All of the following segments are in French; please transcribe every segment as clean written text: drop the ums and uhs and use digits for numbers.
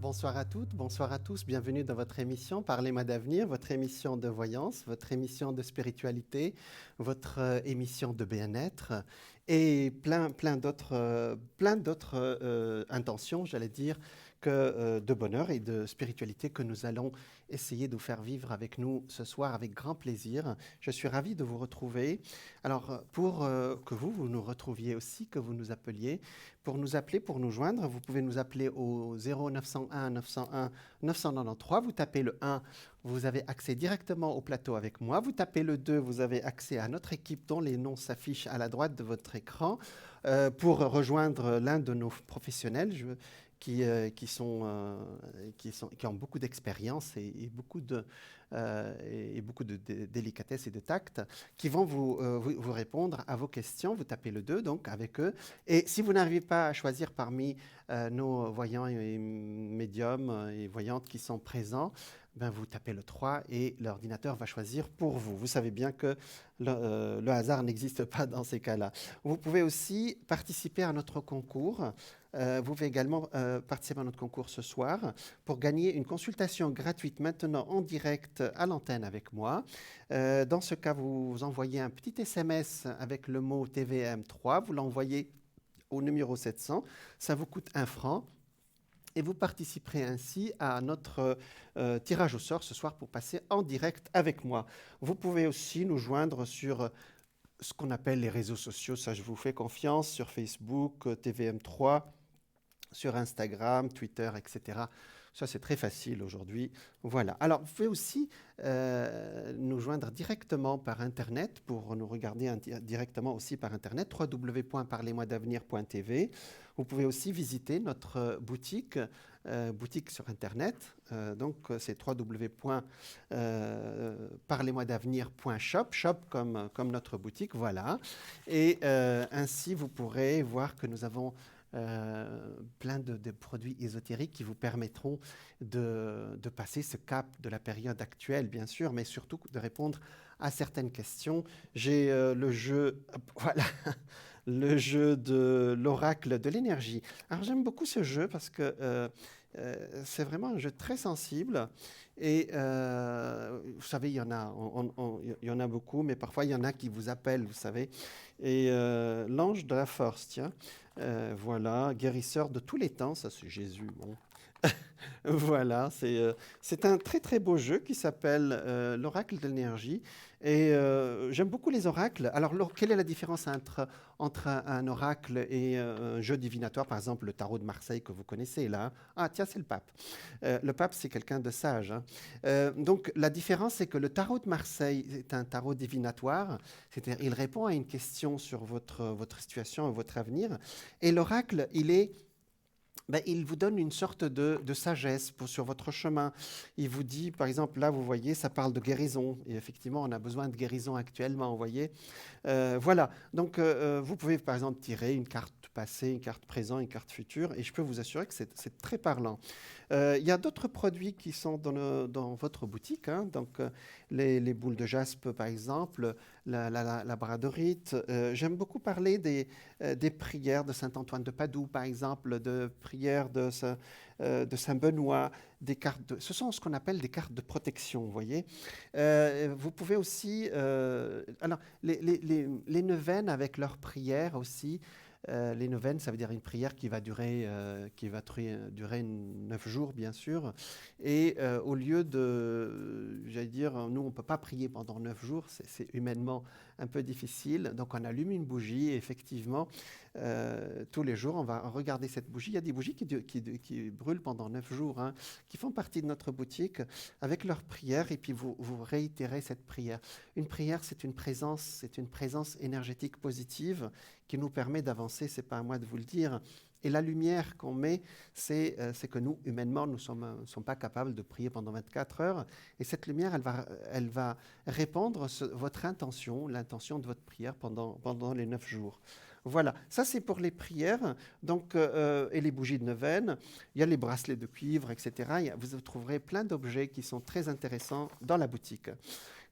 Bonsoir à toutes, bonsoir à tous, bienvenue dans votre émission Parlez-moi d'avenir, votre émission de voyance, votre émission de spiritualité, votre émission de bien-être et plein d'autres intentions, j'allais dire, de bonheur et de spiritualité que nous allons essayer de vous faire vivre avec nous ce soir avec grand plaisir. Je suis ravi de vous retrouver. Alors, pour que vous nous retrouviez aussi, que vous nous appeliez, pour nous appeler, pour nous joindre, vous pouvez nous appeler au 0901 901 993. Vous tapez le 1, vous avez accès directement au plateau avec moi. Vous tapez le 2, vous avez accès à notre équipe dont les noms s'affichent à la droite de votre écran pour rejoindre l'un de nos professionnels qui ont beaucoup d'expérience et beaucoup de délicatesse et de tact, qui vont vous répondre à vos questions. Vous tapez le 2, donc, avec eux. Et si vous n'arrivez pas à choisir parmi nos voyants et médiums et voyantes qui sont présents, ben vous tapez le 3 et l'ordinateur va choisir pour vous. Vous savez bien que le hasard n'existe pas dans ces cas-là. Vous pouvez aussi participer à notre concours. Vous pouvez également participer à notre concours ce soir pour gagner une consultation gratuite maintenant en direct à l'antenne avec moi. Dans ce cas, vous envoyez un petit SMS avec le mot TVM3, vous l'envoyez au numéro 700, ça vous coûte 1 franc. Et vous participerez ainsi à notre tirage au sort ce soir pour passer en direct avec moi. Vous pouvez aussi nous joindre sur ce qu'on appelle les réseaux sociaux, ça je vous fais confiance, sur Facebook, TVM3, sur Instagram, Twitter, etc. Ça, c'est très facile aujourd'hui. Voilà. Alors, vous pouvez aussi nous joindre directement par Internet pour nous regarder directement aussi par Internet, www.parlezmoi-d'avenir.tv. Vous pouvez aussi visiter notre boutique sur Internet. Donc, c'est www.parlezmoi-d'avenir.shop, shop comme notre boutique, voilà. Et ainsi, vous pourrez voir que nous avons plein de produits ésotériques qui vous permettront de passer ce cap de la période actuelle, bien sûr, mais surtout de répondre à certaines questions. J'ai le jeu, voilà, le jeu de l'oracle de l'énergie. Alors j'aime beaucoup ce jeu parce que c'est vraiment un jeu très sensible et vous savez, il y en a, il y en a beaucoup, mais parfois il y en a qui vous appellent, vous savez. Et l'ange de la force, tiens, voilà, guérisseur de tous les temps, ça c'est Jésus, bon. Voilà, c'est un très très beau jeu qui s'appelle l'oracle de l'énergie. Et j'aime beaucoup les oracles. Alors, quelle est la différence entre un oracle et un jeu divinatoire, par exemple le tarot de Marseille que vous connaissez là? Ah, tiens, c'est le pape. Le pape, c'est quelqu'un de sage, hein. Donc, la différence, c'est que le tarot de Marseille est un tarot divinatoire, c'est-à-dire il répond à une question sur votre situation et votre avenir. Et l'oracle, il vous donne une sorte de sagesse sur votre chemin. Il vous dit, par exemple, là, vous voyez, ça parle de guérison. Et effectivement, on a besoin de guérison actuellement, vous voyez. Voilà. Donc, vous pouvez, par exemple, tirer une carte passé, une carte présent, une carte future. Et je peux vous assurer que c'est très parlant. Il y a d'autres produits qui sont dans votre boutique, hein. Donc, les boules de jaspe, par exemple, la bradorite. J'aime beaucoup parler des prières de Saint-Antoine de Padoue, par exemple, de prières de Saint-Benoît, ce sont ce qu'on appelle des cartes de protection, vous voyez. Vous pouvez aussi... alors, les neuvaines avec leurs prières aussi. Les neuvaines, ça veut dire une prière qui va durer 9 jours, bien sûr. Et au lieu j'allais dire, nous, on ne peut pas prier pendant 9 jours, c'est humainement un peu difficile. Donc, on allume une bougie et effectivement, tous les jours, on va regarder cette bougie. Il y a des bougies qui brûlent pendant 9 jours, hein, qui font partie de notre boutique avec leur prière et puis vous réitérez cette prière. Une prière, c'est une présence énergétique positive qui nous permet d'avancer, c'est pas à moi de vous le dire. Et la lumière qu'on met, c'est que nous, humainement, nous ne sommes pas capables de prier pendant 24 heures. Et cette lumière, elle va répandre votre intention, l'intention de votre prière pendant les 9 jours. Voilà, ça c'est pour les prières, donc, et les bougies de neuvaine. Il y a les bracelets de cuivre, etc. Vous trouverez plein d'objets qui sont très intéressants dans la boutique.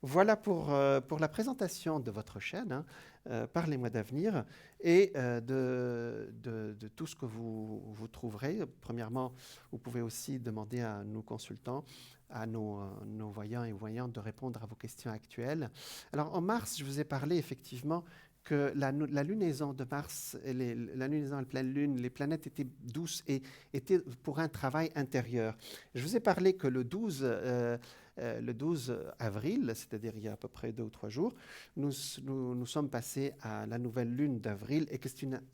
Voilà pour la présentation de votre chaîne, hein, par les mois d'avenir et de tout ce que vous trouverez. Premièrement, vous pouvez aussi demander à nos consultants, à nos voyants et voyantes de répondre à vos questions actuelles. Alors en mars, je vous ai parlé effectivement que la lunaison de Mars, la lunaison à la pleine lune, les planètes étaient douces et étaient pour un travail intérieur. Je vous ai parlé que le 12 avril, c'est-à-dire il y a à peu près 2 ou 3 jours, nous sommes passés à la nouvelle lune d'avril et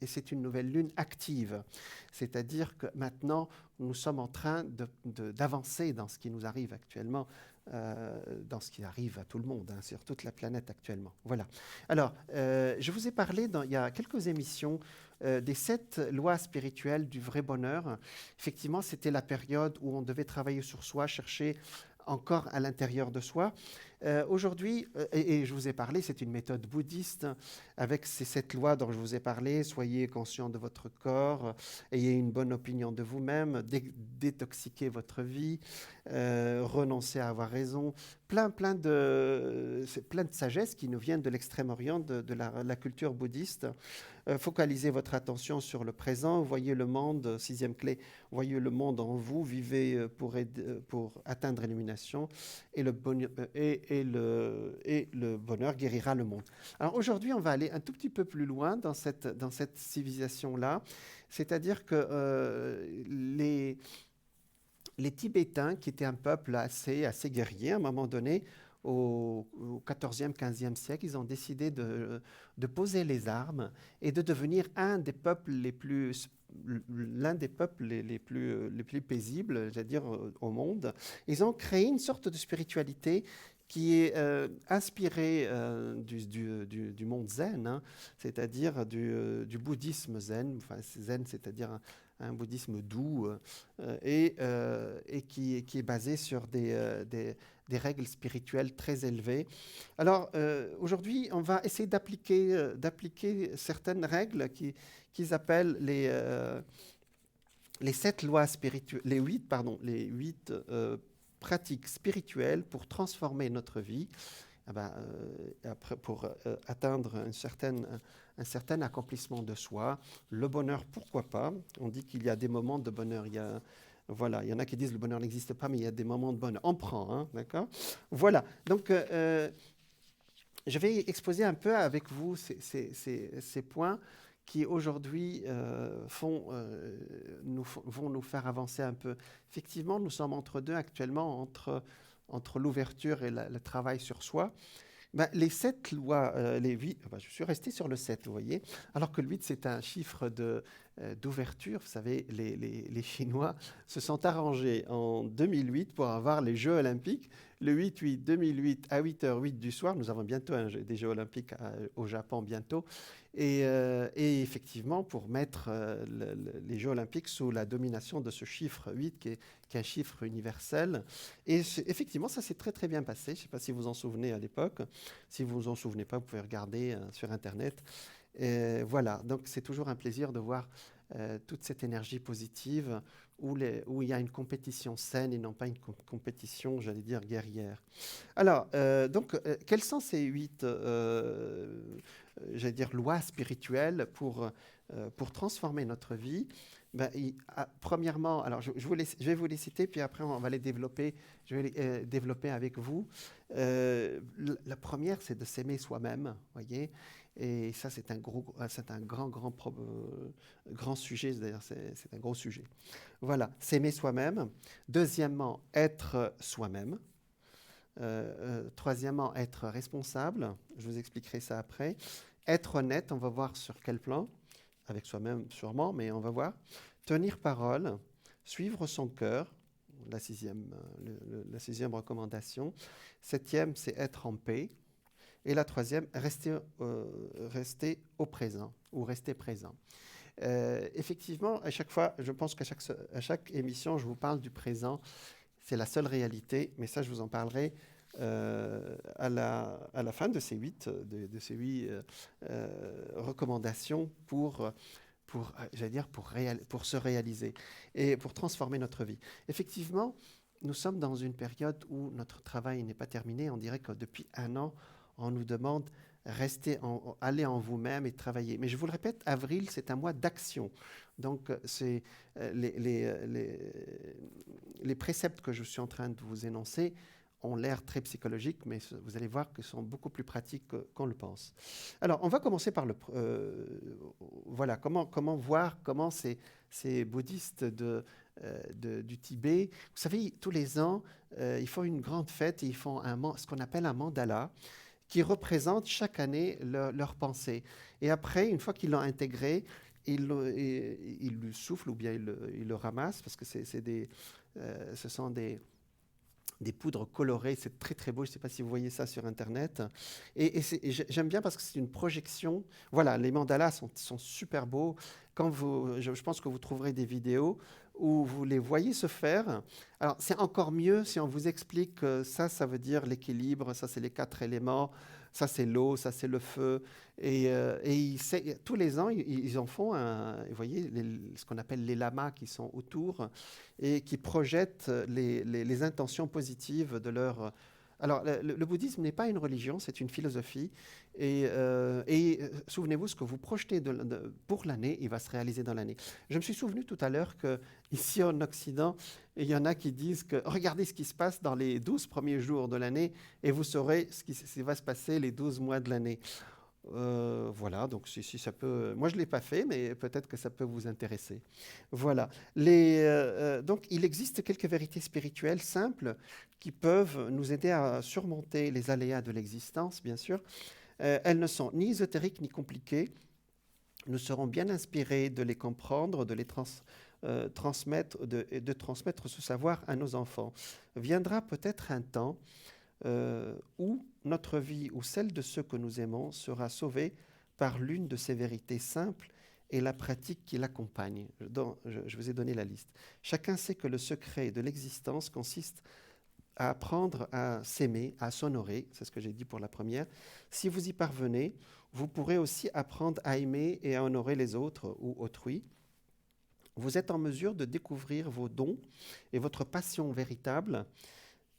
c'est une nouvelle lune active. C'est-à-dire que maintenant, nous sommes en train d'avancer dans ce qui nous arrive actuellement, dans ce qui arrive à tout le monde, hein, sur toute la planète actuellement. Voilà. Alors, je vous ai parlé il y a quelques émissions des 7 lois spirituelles du vrai bonheur. Effectivement, c'était la période où on devait travailler sur soi, chercher encore à l'intérieur de soi. Aujourd'hui, et je vous ai parlé, c'est une méthode bouddhiste avec ces 7 lois dont je vous ai parlé. Soyez conscient de votre corps, ayez une bonne opinion de vous-même, détoxiquez votre vie, renoncez à avoir raison. Plein de sagesse qui nous viennent de l'Extrême-Orient, de la culture bouddhiste. Focalisez votre attention sur le présent, voyez le monde, 6e clé, voyez le monde en vous, vivez pour atteindre l'illumination et le bonheur guérira le monde. Alors aujourd'hui, on va aller un tout petit peu plus loin dans cette civilisation-là, c'est-à-dire que les Tibétains, qui étaient un peuple assez guerrier, à un moment donné, au XIVe, XVe siècle, ils ont décidé de poser les armes et de devenir l'un des peuples les plus paisibles, c'est-à-dire au monde. Ils ont créé une sorte de spiritualité qui est inspirée du monde zen, hein, c'est-à-dire du bouddhisme zen, enfin zen, c'est-à-dire un bouddhisme doux et qui est basé sur des règles spirituelles très élevées. Alors aujourd'hui, on va essayer d'appliquer certaines règles qu'ils appellent les 7 lois spirituelles, les 8 pratiques spirituelles pour transformer notre vie. Pour atteindre un certain accomplissement de soi. Le bonheur, pourquoi pas? On dit qu'il y a des moments de bonheur. Il y en a qui disent que le bonheur n'existe pas, mais il y a des moments de bonheur. On prend, hein, d'accord? Voilà. Donc, je vais exposer un peu avec vous ces points qui aujourd'hui vont nous faire avancer un peu. Effectivement, nous sommes entre deux actuellement, entre l'ouverture et le travail sur soi. Les 7 lois, les 8, je suis resté sur le 7, vous voyez, alors que le 8, c'est un chiffre d'ouverture. Vous savez, les Chinois se sont arrangés en 2008 pour avoir les Jeux olympiques. Le 8-8, 2008, à 8h08 du soir, nous avons bientôt des Jeux olympiques au Japon, bientôt. Et effectivement, pour mettre les Jeux olympiques sous la domination de ce chiffre 8, qui est un chiffre universel. Et effectivement, ça s'est très très bien passé. Je ne sais pas si vous vous en souvenez à l'époque. Si vous ne vous en souvenez pas, vous pouvez regarder sur Internet. Voilà, donc c'est toujours un plaisir de voir toute cette énergie positive où il y a une compétition saine et non pas une compétition, j'allais dire, guerrière. Alors, quelles sont ces 8 j'allais dire, lois spirituelles pour transformer notre vie? Premièrement, alors je vais vous les citer, puis après on va les développer. Je vais les développer avec vous. La première, c'est de s'aimer soi-même, voyez. Et ça, c'est un grand sujet. D'ailleurs, c'est un gros sujet. Voilà, s'aimer soi-même. Deuxièmement, être soi-même. Troisièmement, être responsable. Je vous expliquerai ça après. Être honnête, on va voir sur quel plan. Avec soi-même sûrement, mais on va voir. Tenir parole, suivre son cœur, la 6e recommandation. 7e, c'est être en paix. Et la 3e, rester au présent ou rester présent. Effectivement, à chaque fois, je pense qu'à chaque émission, je vous parle du présent. C'est la seule réalité, mais ça, je vous en parlerai à la fin de ces 8 recommandations pour se réaliser et pour transformer notre vie. Effectivement, nous sommes dans une période où notre travail n'est pas terminé. On dirait que depuis un an, on nous demande allez en vous-même et travailler. Mais je vous le répète, avril, c'est un mois d'action. Donc, c'est les préceptes que je suis en train de vous énoncer ont l'air très psychologiques, mais vous allez voir qu'ils sont beaucoup plus pratiques qu'on le pense. Alors, on va commencer par voilà, comment voir comment ces bouddhistes du Tibet, vous savez, tous les ans, ils font une grande fête et ils font ce qu'on appelle un mandala, qui représente chaque année leur pensée. Et après, une fois qu'ils l'ont intégré, ils le soufflent ou bien ils le ramassent, parce que ce sont des poudres colorées, c'est très très beau, je ne sais pas si vous voyez ça sur Internet. Et j'aime bien parce que c'est une projection. Voilà, les mandalas sont super beaux. Je pense que vous trouverez des vidéos où vous les voyez se faire. Alors, c'est encore mieux si on vous explique que ça veut dire l'équilibre, ça c'est les 4 éléments, ça c'est l'eau, ça c'est le feu. Et tous les ans, ils en font, vous voyez, ce qu'on appelle les lamas qui sont autour et qui projettent les intentions positives de leur... Alors, le bouddhisme n'est pas une religion, c'est une philosophie. Souvenez-vous, ce que vous projetez pour l'année, il va se réaliser dans l'année. Je me suis souvenu tout à l'heure qu'ici en Occident, il y en a qui disent que regardez ce qui se passe dans les 12 premiers jours de l'année et vous saurez ce qui va se passer les 12 mois de l'année. Voilà, donc si ça peut... Moi, je ne l'ai pas fait, mais peut-être que ça peut vous intéresser. Voilà. Donc, il existe quelques vérités spirituelles simples qui peuvent nous aider à surmonter les aléas de l'existence, bien sûr. Elles ne sont ni ésotériques ni compliquées. Nous serons bien inspirés de les comprendre, de les transmettre, de transmettre ce savoir à nos enfants. Viendra peut-être un temps où notre vie ou celle de ceux que nous aimons sera sauvée par l'une de ces vérités simples et la pratique qui l'accompagne. Je vous ai donné la liste. Chacun sait que le secret de l'existence consiste à apprendre à s'aimer, à s'honorer, c'est ce que j'ai dit pour la première. Si vous y parvenez, vous pourrez aussi apprendre à aimer et à honorer les autres ou autrui. Vous êtes en mesure de découvrir vos dons et votre passion véritable,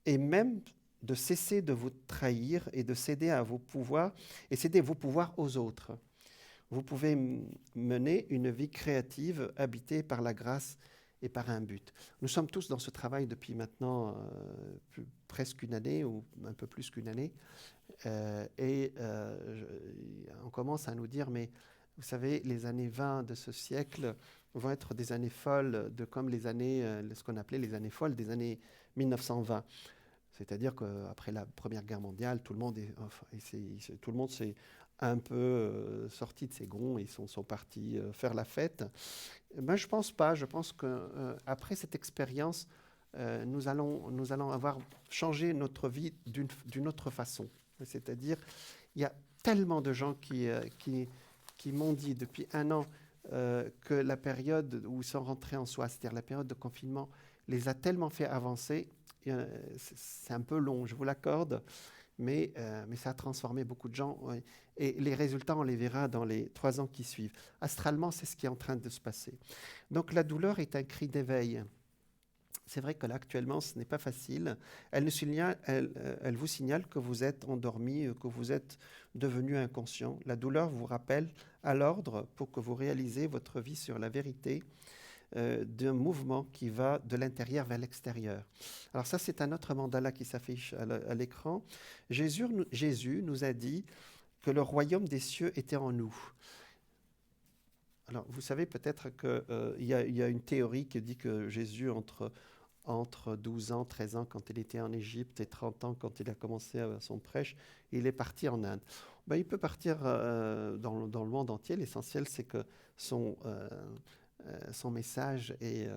et même de cesser de vous trahir et de céder à vos pouvoirs et céder vos pouvoirs aux autres. Vous pouvez mener une vie créative habitée par la grâce et par un but. Nous sommes tous dans ce travail depuis maintenant presque une année ou un peu plus qu'une année. On commence à nous dire, mais vous savez, les années 20 de ce siècle vont être des années folles, comme les années, ce qu'on appelait les années folles des années 1920. C'est-à-dire qu'après la Première Guerre mondiale, tout le monde s'est un peu sorti de ses gonds et sont partis faire la fête. Ben, je ne pense pas. Je pense qu'après cette expérience, nous allons avoir changé notre vie d'une autre façon. C'est-à-dire, il y a tellement de gens qui m'ont dit depuis un an que la période où ils sont rentrés en soi, c'est-à-dire la période de confinement, les a tellement fait avancer. C'est un peu long, je vous l'accorde, mais ça a transformé beaucoup de gens. Ouais. Et les résultats, on les verra dans les 3 ans qui suivent. Astralement, c'est ce qui est en train de se passer. Donc la douleur est un cri d'éveil. C'est vrai que là, actuellement, ce n'est pas facile. Elle vous signale que vous êtes endormi, que vous êtes devenu inconscient. La douleur vous rappelle à l'ordre pour que vous réalisez votre vie sur la vérité d'un mouvement qui va de l'intérieur vers l'extérieur. Alors ça, c'est un autre mandala qui s'affiche à l'écran. Jésus nous a dit que le royaume des cieux était en nous. Alors, vous savez peut-être qu'il y a une théorie qui dit que Jésus, entre 12 ans, 13 ans, quand il était en Égypte, et 30 ans, quand il a commencé son prêche, il est parti en Inde. Ben, il peut partir dans le monde entier. L'essentiel, c'est que son message est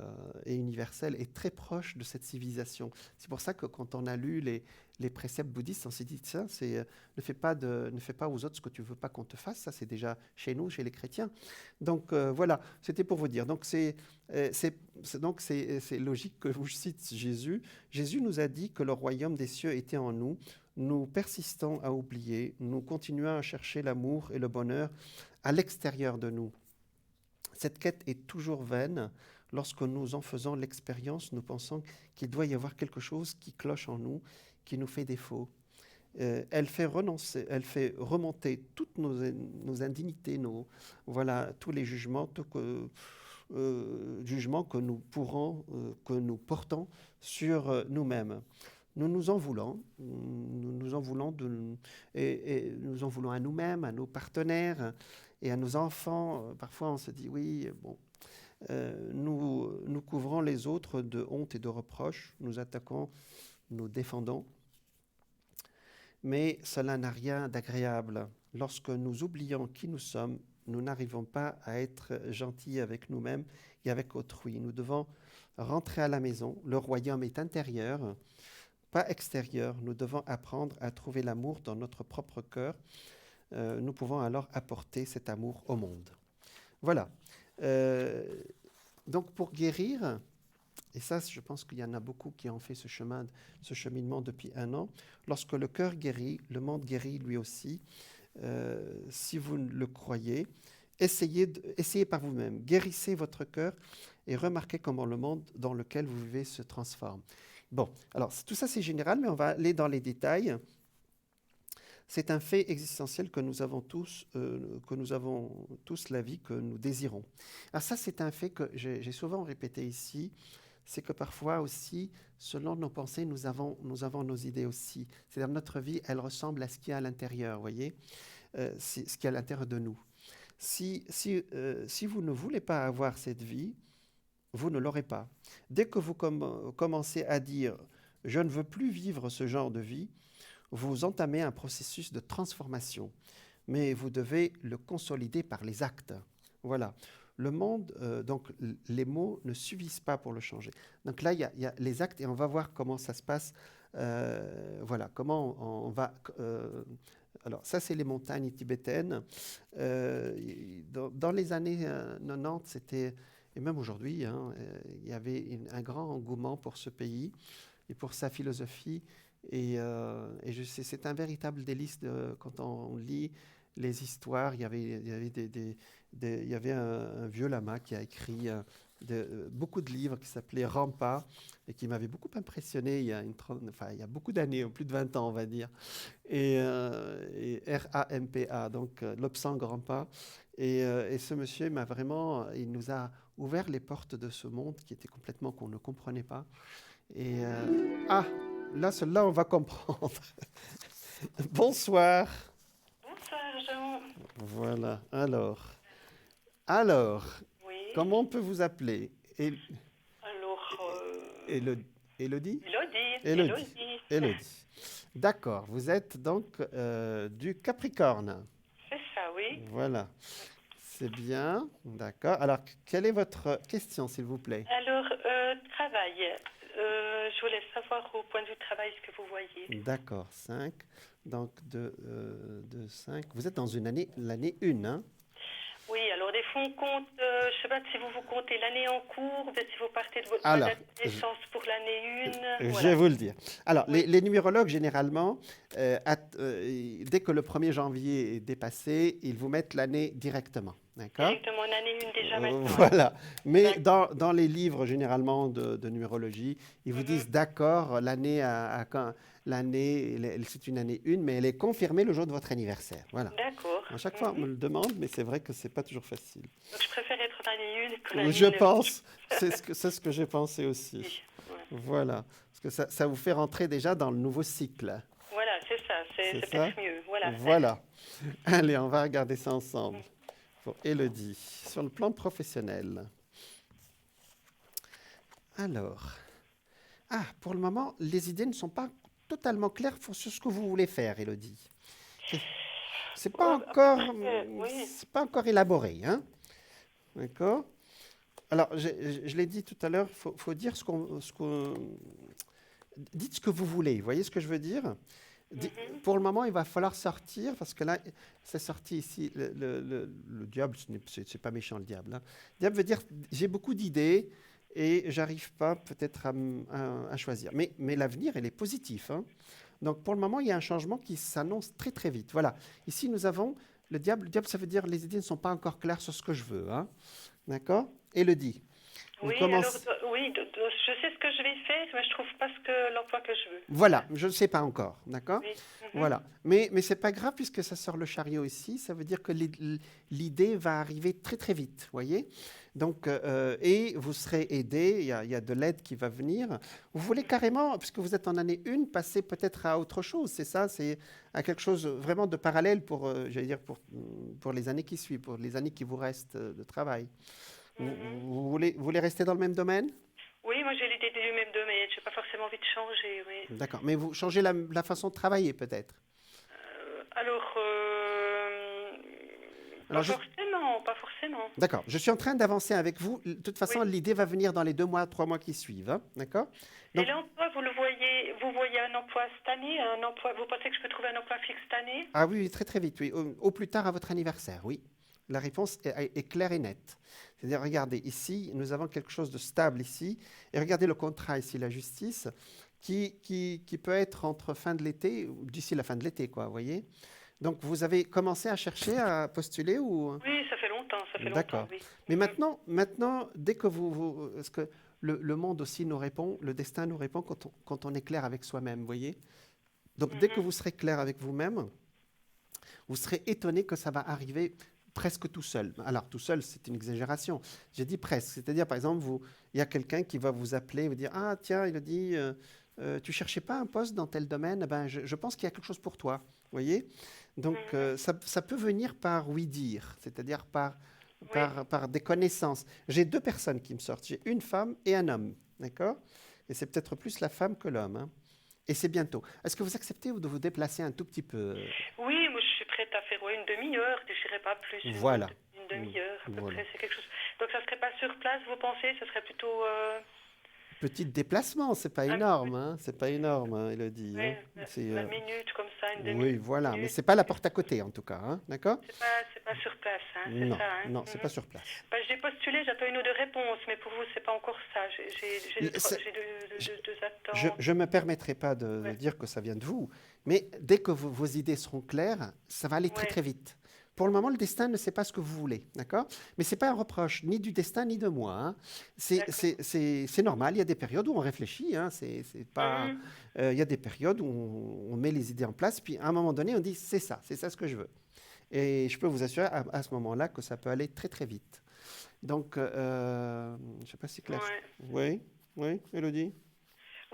universel et très proche de cette civilisation. C'est pour ça que quand on a lu les préceptes bouddhistes, on s'est dit, ça, ne fais pas aux autres ce que tu ne veux pas qu'on te fasse. Ça, c'est déjà chez nous, chez les chrétiens. Donc, voilà, c'était pour vous dire. Donc, c'est logique que je cite Jésus. Jésus nous a dit que le royaume des cieux était en nous. Nous persistons à oublier. Nous continuons à chercher l'amour et le bonheur à l'extérieur de nous. Cette quête est toujours vaine. lorsque nous en faisons l'expérience, nous pensons qu'il doit y avoir quelque chose qui cloche en nous, qui nous fait défaut. Elle fait remonter toutes nos indignités, voilà, tous les jugements, jugements que nous portons sur nous-mêmes. Nous nous en voulons, et nous en voulons à nous-mêmes, à nos partenaires et à nos enfants. Parfois, on se dit oui, bon, nous couvrons les autres de honte et de reproches, nous attaquons, nous défendons. Mais cela n'a rien d'agréable. Lorsque nous oublions qui nous sommes, nous n'arrivons pas à être gentils avec nous-mêmes et avec autrui. Nous devons rentrer à la maison. Le royaume est intérieur, pas extérieur. Nous devons apprendre à trouver l'amour dans notre propre cœur. Nous pouvons alors apporter cet amour au monde. Voilà. Donc pour guérir, et ça, je pense qu'il y en a beaucoup qui ont fait ce cheminement depuis 1 an. Lorsque le cœur guérit, le monde guérit lui aussi. Si vous le croyez, essayez par vous-même. Guérissez votre cœur et remarquez comment le monde dans lequel vous vivez se transforme. Bon, alors tout ça c'est général, mais on va aller dans les détails. C'est un fait existentiel que nous avons tous la vie que nous désirons. Alors ça, c'est un fait que j'ai souvent répété ici. C'est que parfois aussi, selon nos pensées, nous avons nos idées aussi. C'est-à-dire notre vie, elle ressemble à ce qu'il y a à l'intérieur, vous voyez, ce qu'il y a à l'intérieur de nous. Si vous ne voulez pas avoir cette vie, vous ne l'aurez pas. Dès que vous commencez à dire « je ne veux plus vivre ce genre de vie », vous entamez un processus de transformation. Mais vous devez le consolider par les actes. Voilà. Le monde, donc les mots ne suffisent pas pour le changer. Donc là, il y a les actes et on va voir comment ça se passe. Voilà, comment on va... alors ça, c'est les montagnes tibétaines. Dans les années 90, c'était... Et même aujourd'hui, hein, il y avait un grand engouement pour ce pays et pour sa philosophie. Et je sais, c'est un véritable délice quand on lit les histoires. Il y avait un vieux lama qui a écrit beaucoup de livres qui s'appelaient Rampa et qui m'avait beaucoup impressionné il y a beaucoup d'années, plus de 20 ans on va dire. Et R-A-M-P-A, donc Lobsang Rampa. Et ce monsieur il nous a ouvert les portes de ce monde qui était complètement qu'on ne comprenait pas. Et là, celle-là, on va comprendre. Bonsoir. Bonsoir, Jean. Voilà. Alors, Oui. comment on peut vous appeler? Alors, Élodie? Élodie. Élodie. D'accord. Vous êtes donc du Capricorne. C'est ça, oui. Voilà. C'est bien. D'accord. Alors, quelle est votre question, s'il vous plaît? Alors, travail. Je voulais savoir au point de vue travail ce que vous voyez. D'accord. 5. Donc, de 5. Vous êtes dans l'année 1, hein? Oui, alors des fois on compte, je ne sais pas si vous comptez l'année en cours, ou si vous partez de votre Alors, date de naissance pour l'année 1. Je vais vous le dire. Alors, les numérologues, généralement, dès que le 1er janvier est dépassé, ils vous mettent l'année directement. D'accord? Directement en année 1 déjà maintenant. Voilà. Mais dans les livres, généralement, de numérologie, ils vous disent, d'accord, l'année c'est une année 1, mais elle est confirmée le jour de votre anniversaire. Voilà. D'accord. À chaque fois, on me le demande, mais c'est vrai que ce n'est pas toujours facile. Donc, je préfère être en année 1 que l'année 1. Je pense. C'est ce que j'ai pensé aussi. Oui, ouais. Voilà. Parce que ça vous fait rentrer déjà dans le nouveau cycle. Voilà, c'est ça. C'est peut-être mieux. Voilà. Voilà. Allez, on va regarder ça ensemble. Pour Élodie, sur le plan professionnel. Alors, pour le moment, les idées ne sont pas totalement claires sur ce que vous voulez faire, Élodie. C'est pas encore élaboré, hein? D'accord? Alors, je l'ai dit tout à l'heure, il faut dire dites ce que vous voulez. Vous voyez ce que je veux dire? Pour le moment, il va falloir sortir, parce que là, c'est sorti ici. Le diable, c'est pas méchant le diable. Hein. Le diable veut dire, j'ai beaucoup d'idées et j'arrive pas peut-être à choisir. Mais l'avenir, il est positif. Hein. Donc, pour le moment, il y a un changement qui s'annonce très, très vite. Voilà. Ici, nous avons le diable. Le diable, ça veut dire les idées ne sont pas encore claires sur ce que je veux. Hein. D'accord? Élodie. Vous Oui, alors, commencez... oui, je sais ce que je vais faire, mais je trouve pas l'emploi que je veux. Voilà, je ne sais pas encore, d'accord? Oui. Voilà. Mais ce n'est pas grave puisque ça sort le chariot ici. Ça veut dire que l'idée va arriver très très vite, voyez? Donc, et vous serez aidé, il y a de l'aide qui va venir. Vous voulez carrément, puisque vous êtes en année 1, passer peut-être à autre chose, c'est ça? C'est à quelque chose vraiment de parallèle pour, j'allais dire, pour les années qui suivent, pour les années qui vous restent de travail. Vous voulez rester dans le même domaine? Oui, moi j'ai l'idée du même domaine. Je n'ai pas forcément envie de changer, oui. D'accord. Mais vous changez la façon de travailler peut-être? Alors, pas Alors, forcément, pas forcément. d'accord. Je suis en train d'avancer avec vous. De toute façon, Oui. l'idée va venir dans les 2 mois, 3 mois qui suivent, hein. D'accord? Et Donc, l'emploi, vous voyez un emploi cette année, un emploi, vous pensez que je peux trouver un emploi fixe cette année? ah oui, oui, très très vite, oui. Au plus tard à votre anniversaire, oui. La réponse est claire et nette. C'est-à-dire, regardez, ici, nous avons quelque chose de stable ici. Et regardez le contrat ici, la justice, qui peut être entre fin de l'été, d'ici la fin de l'été, quoi, vous voyez? Donc, vous avez commencé à chercher, à postuler ou... Oui, ça fait longtemps, D'accord. oui. Mais maintenant, dès que parce que le monde aussi nous répond, le destin nous répond quand on est clair avec soi-même, vous voyez? Donc, dès que vous serez clair avec vous-même, vous serez étonné que ça va arriver presque tout seul. Alors, tout seul, c'est une exagération. J'ai dit presque. C'est-à-dire, par exemple, il y a quelqu'un qui va vous appeler, vous dire, ah, tiens, il a dit, tu cherchais pas un poste dans tel domaine? Eh ben, je pense qu'il y a quelque chose pour toi. Vous voyez? Donc, ça peut venir par oui-dire, c'est-à-dire Oui. par des connaissances. J'ai 2 personnes qui me sortent. J'ai une femme et un homme. D'accord? Et c'est peut-être plus la femme que l'homme, hein. Et c'est bientôt. Est-ce que vous acceptez de vous déplacer un tout petit peu? Oui, moi je suis prête à faire une demi-heure, je dirais pas plus, Voilà. une demi-heure à peu Voilà. près, c'est quelque chose. Donc ça serait pas sur place, vous pensez, ce serait plutôt Petit déplacement, c'est pas un énorme, hein, c'est pas énorme, hein, Elodie, hein. ouais, C'est, 20 minutes comme ça, une oui, voilà, mais demi-minute. c'est pas la porte à côté en tout cas, hein, d'accord? C'est pas sur place, hein, c'est Non, ça, hein. non, c'est pas sur place. Bah, j'ai postulé, j'attends une ou deux réponses, mais pour vous, c'est pas encore ça. Le- c'est- J'ai Je, deux attentes. je me permettrai pas de Ouais, dire que ça vient de vous, mais dès que vos idées seront claires, ça va aller très ouais, très vite. Pour le moment, le destin ne sait pas ce que vous voulez, d'accord? Mais c'est pas un reproche, ni du destin, ni de moi, hein. d'accord. C'est normal, il y a des périodes où on réfléchit, hein, c'est pas... Mhm. il y a des périodes où on met les idées en place, puis à un moment donné, on dit c'est ça ce que je veux. Et je peux vous assurer à ce moment-là que ça peut aller très très vite. Donc, je ne sais pas si clair. Ouais. Oui, oui, Élodie?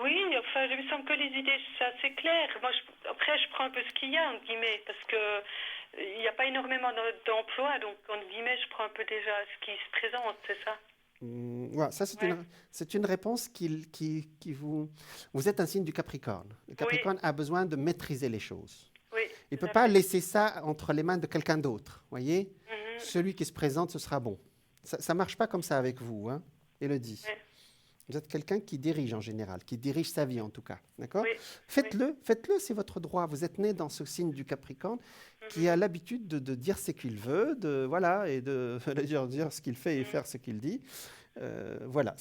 Oui, enfin, il me semble que les idées, c'est assez clair. Moi, après, je prends un peu ce qu'il y a, entre guillemets, parce que il n'y a pas énormément d'emplois, donc, entre guillemets, je prends un peu déjà ce qui se présente, c'est ça? Voilà, ça Ouais. c'est une réponse qui vous... Vous êtes un signe du Capricorne. Le Oui, Capricorne a besoin de maîtriser les choses. oui, Il ne peut tout à pas fait. laisser ça entre les mains de quelqu'un d'autre, voyez? Mhm. Celui qui se présente, ce sera bon. Ça ne marche pas comme ça avec vous, hein, Élodie. Ouais. Vous êtes quelqu'un qui dirige en général, qui dirige sa vie en tout cas, d'accord? Oui, oui. Faites-le, c'est votre droit. Vous êtes né dans ce signe du Capricorne qui a l'habitude de dire ce qu'il veut, voilà, et de dire ce qu'il fait et faire ce qu'il dit. Voilà,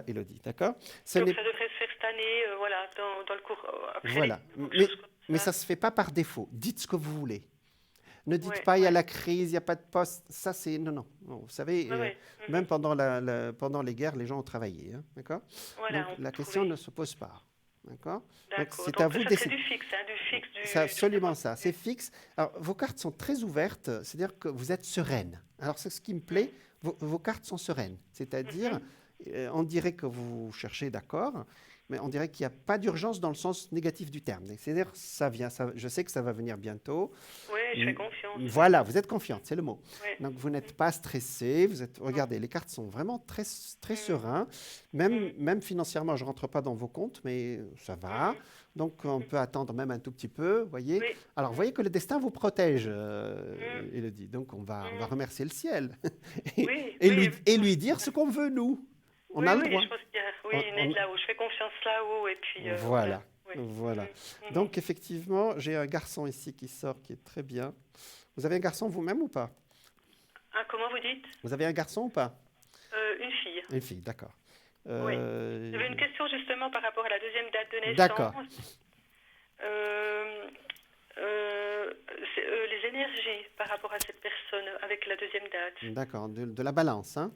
Élodie, d'accord? Ce Donc, n'est ça devrait se faire cette année, voilà, dans le cours après Voilà, quelque chose comme mais ça ça. ne se fait pas par défaut. Dites ce que vous voulez. Ne dites Ouais, pas il y a ouais, la crise, il n'y a pas de poste. Ça, c'est non, non, non. Vous savez, ouais, ouais. même pendant les guerres, les gens ont travaillé, hein, d'accord? Voilà, Donc on la peut question trouver. ne se pose pas, d'accord? Donc D'accord. c'est à Donc, vous de ça serait décider. du fixe, hein, du fixe, C'est du absolument 50. ça, c'est fixe. Alors vos cartes sont très ouvertes, c'est-à-dire que vous êtes sereine. Alors c'est ce qui me plaît, vos cartes sont sereines, c'est-à-dire on dirait que vous cherchez, d'accord, mais on dirait qu'il n'y a pas d'urgence dans le sens négatif du terme. C'est-à-dire ça vient, je sais que ça va venir bientôt. Oui, je fais confiance, oui. Voilà, vous êtes confiante, c'est le mot. Oui. Donc vous n'êtes pas stressé, regardez, les cartes sont vraiment très, très sereins. Même financièrement, je ne rentre pas dans vos comptes, mais ça va. Donc on peut attendre même un tout petit peu, voyez. Oui. Alors vous voyez que le destin vous protège, Mm. Élodie. Donc on va remercier le ciel Oui, oui, et lui dire ce qu'on veut, nous. On oui, a le oui, droit. je pense qu'il y a On- une aide on- là-haut. Je fais confiance là-haut et puis voilà. Voilà, Oui. voilà. Mhm. Donc effectivement, j'ai un garçon ici qui sort, qui est très bien. Vous avez un garçon vous-même ou pas? Ah, comment vous dites? Vous avez un garçon ou pas? Une fille. Une fille, d'accord. Oui. J'avais une question justement par rapport à la deuxième date de D'accord, naissance. Euh, les énergies par rapport à cette personne avec la deuxième date. d'accord. De la balance, hein?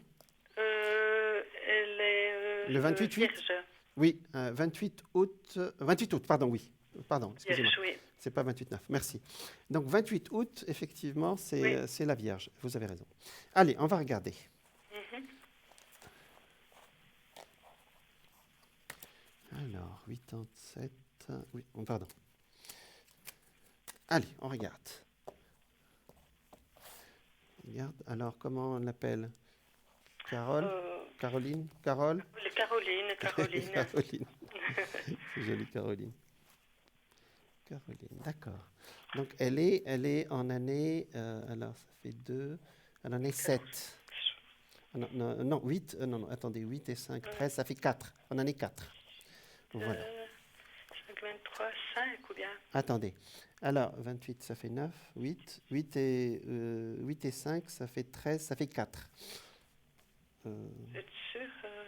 Le 28-8? Vierge. Oui, 28 août. 28 août, pardon, oui. Pardon, excusez-moi. Vierge, oui. C'est pas 28-9, merci. Donc 28 août, effectivement, Oui. c'est la Vierge. Vous avez raison. Allez, on va regarder. Mhm. Alors, 87. Oui, pardon. Allez, on regarde. Regarde. Alors, comment on l'appelle? Carole? Caroline? Carole? Caroline. Caroline. C'est joli, Caroline. Caroline, d'accord. Donc, elle est en année, alors ça fait 2, en année 7. Non, 8, non, attendez, 8 et 5, 13, ça fait 4, en année 4. Voilà. 5, 23, 5 ou bien? Attendez, alors 28, ça fait 9, 8 et 5, ça fait 13, ça fait 4. Vous êtes sûr?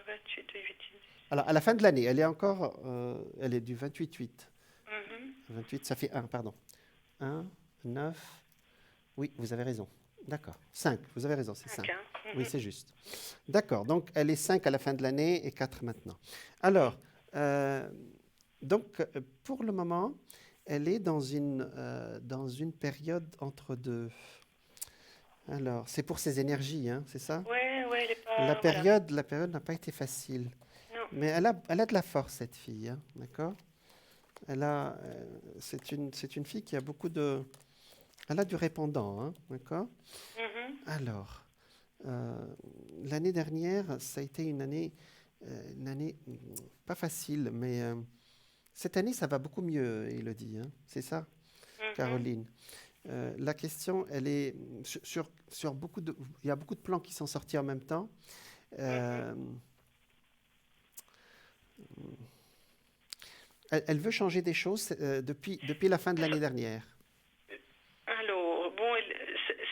28, 8. Alors, à la fin de l'année, elle est encore, elle est du 28-8. Mhm. 28, ça fait 1, pardon. 1, 9, oui, vous avez raison. D'accord. 5, vous avez raison, c'est 5. 5, hein. Oui, c'est juste. D'accord, donc elle est 5 à la fin de l'année et 4 maintenant. Alors, donc pour le moment, elle est dans une période entre deux. Alors, c'est pour ses énergies, hein, c'est ça? Oui, elle est pas. La Voilà. période n'a pas été facile. Non. Mais elle a de la force, cette fille, hein, d'accord? C'est une fille qui a beaucoup de. Elle a du répondant, hein, d'accord? Mhm. Alors, l'année dernière, ça a été une année pas facile, mais cette année, ça va beaucoup mieux, Élodie, hein, c'est ça, Mhm. Caroline? La question, elle est sur beaucoup de. Il y a beaucoup de plans qui sont sortis en même temps. Mhm. Euh, elle veut changer des choses depuis la fin de l'année dernière. Alors, bon,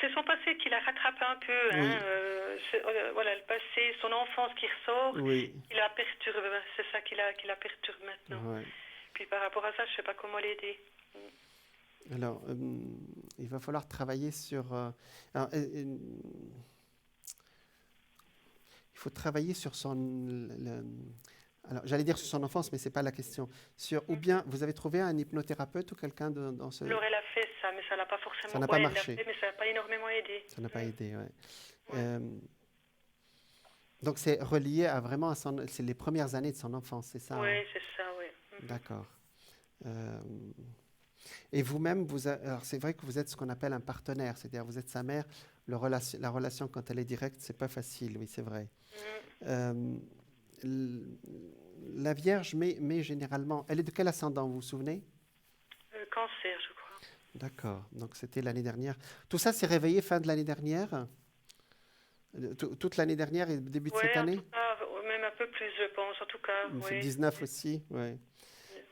c'est son passé qui la rattrape un peu, hein. Oui, Voilà, le passé, son enfance qui ressort, oui, qui la perturbe. C'est ça qui la perturbe maintenant. ouais. Puis par rapport à ça, je sais pas comment l'aider. Alors, il va falloir travailler sur. Alors, il faut travailler sur alors, j'allais dire sur son enfance, mais c'est pas la question. Ou bien, vous avez trouvé un hypnothérapeute ou quelqu'un dans ce. Laure, elle a fait ça, mais ça l'a pas Ça forcément. n'a pas Ouais, elle l'a marché. fait, mais ça n'a pas énormément aidé. Ça n'a pas aidé, ouais. Ouais. Donc, c'est relié à vraiment c'est les premières années de son enfance, c'est ça, hein? Ouais, c'est ça, ouais. D'accord. Euh, et vous-même, alors c'est vrai que vous êtes ce qu'on appelle un partenaire, c'est-à-dire vous êtes sa mère. La relation, quand elle est directe, c'est pas facile, oui, c'est vrai. Mhm. Euh, l- la Vierge met généralement. Elle est de quel ascendant, vous vous souvenez? Cancer, je crois. D'accord. Donc c'était l'année dernière. Tout ça s'est réveillé fin de l'année dernière? Toute l'année dernière et le début de cette Ouais, en année? tout cas, même un peu plus, je pense. En tout cas, C'est oui. 19 aussi, ouais.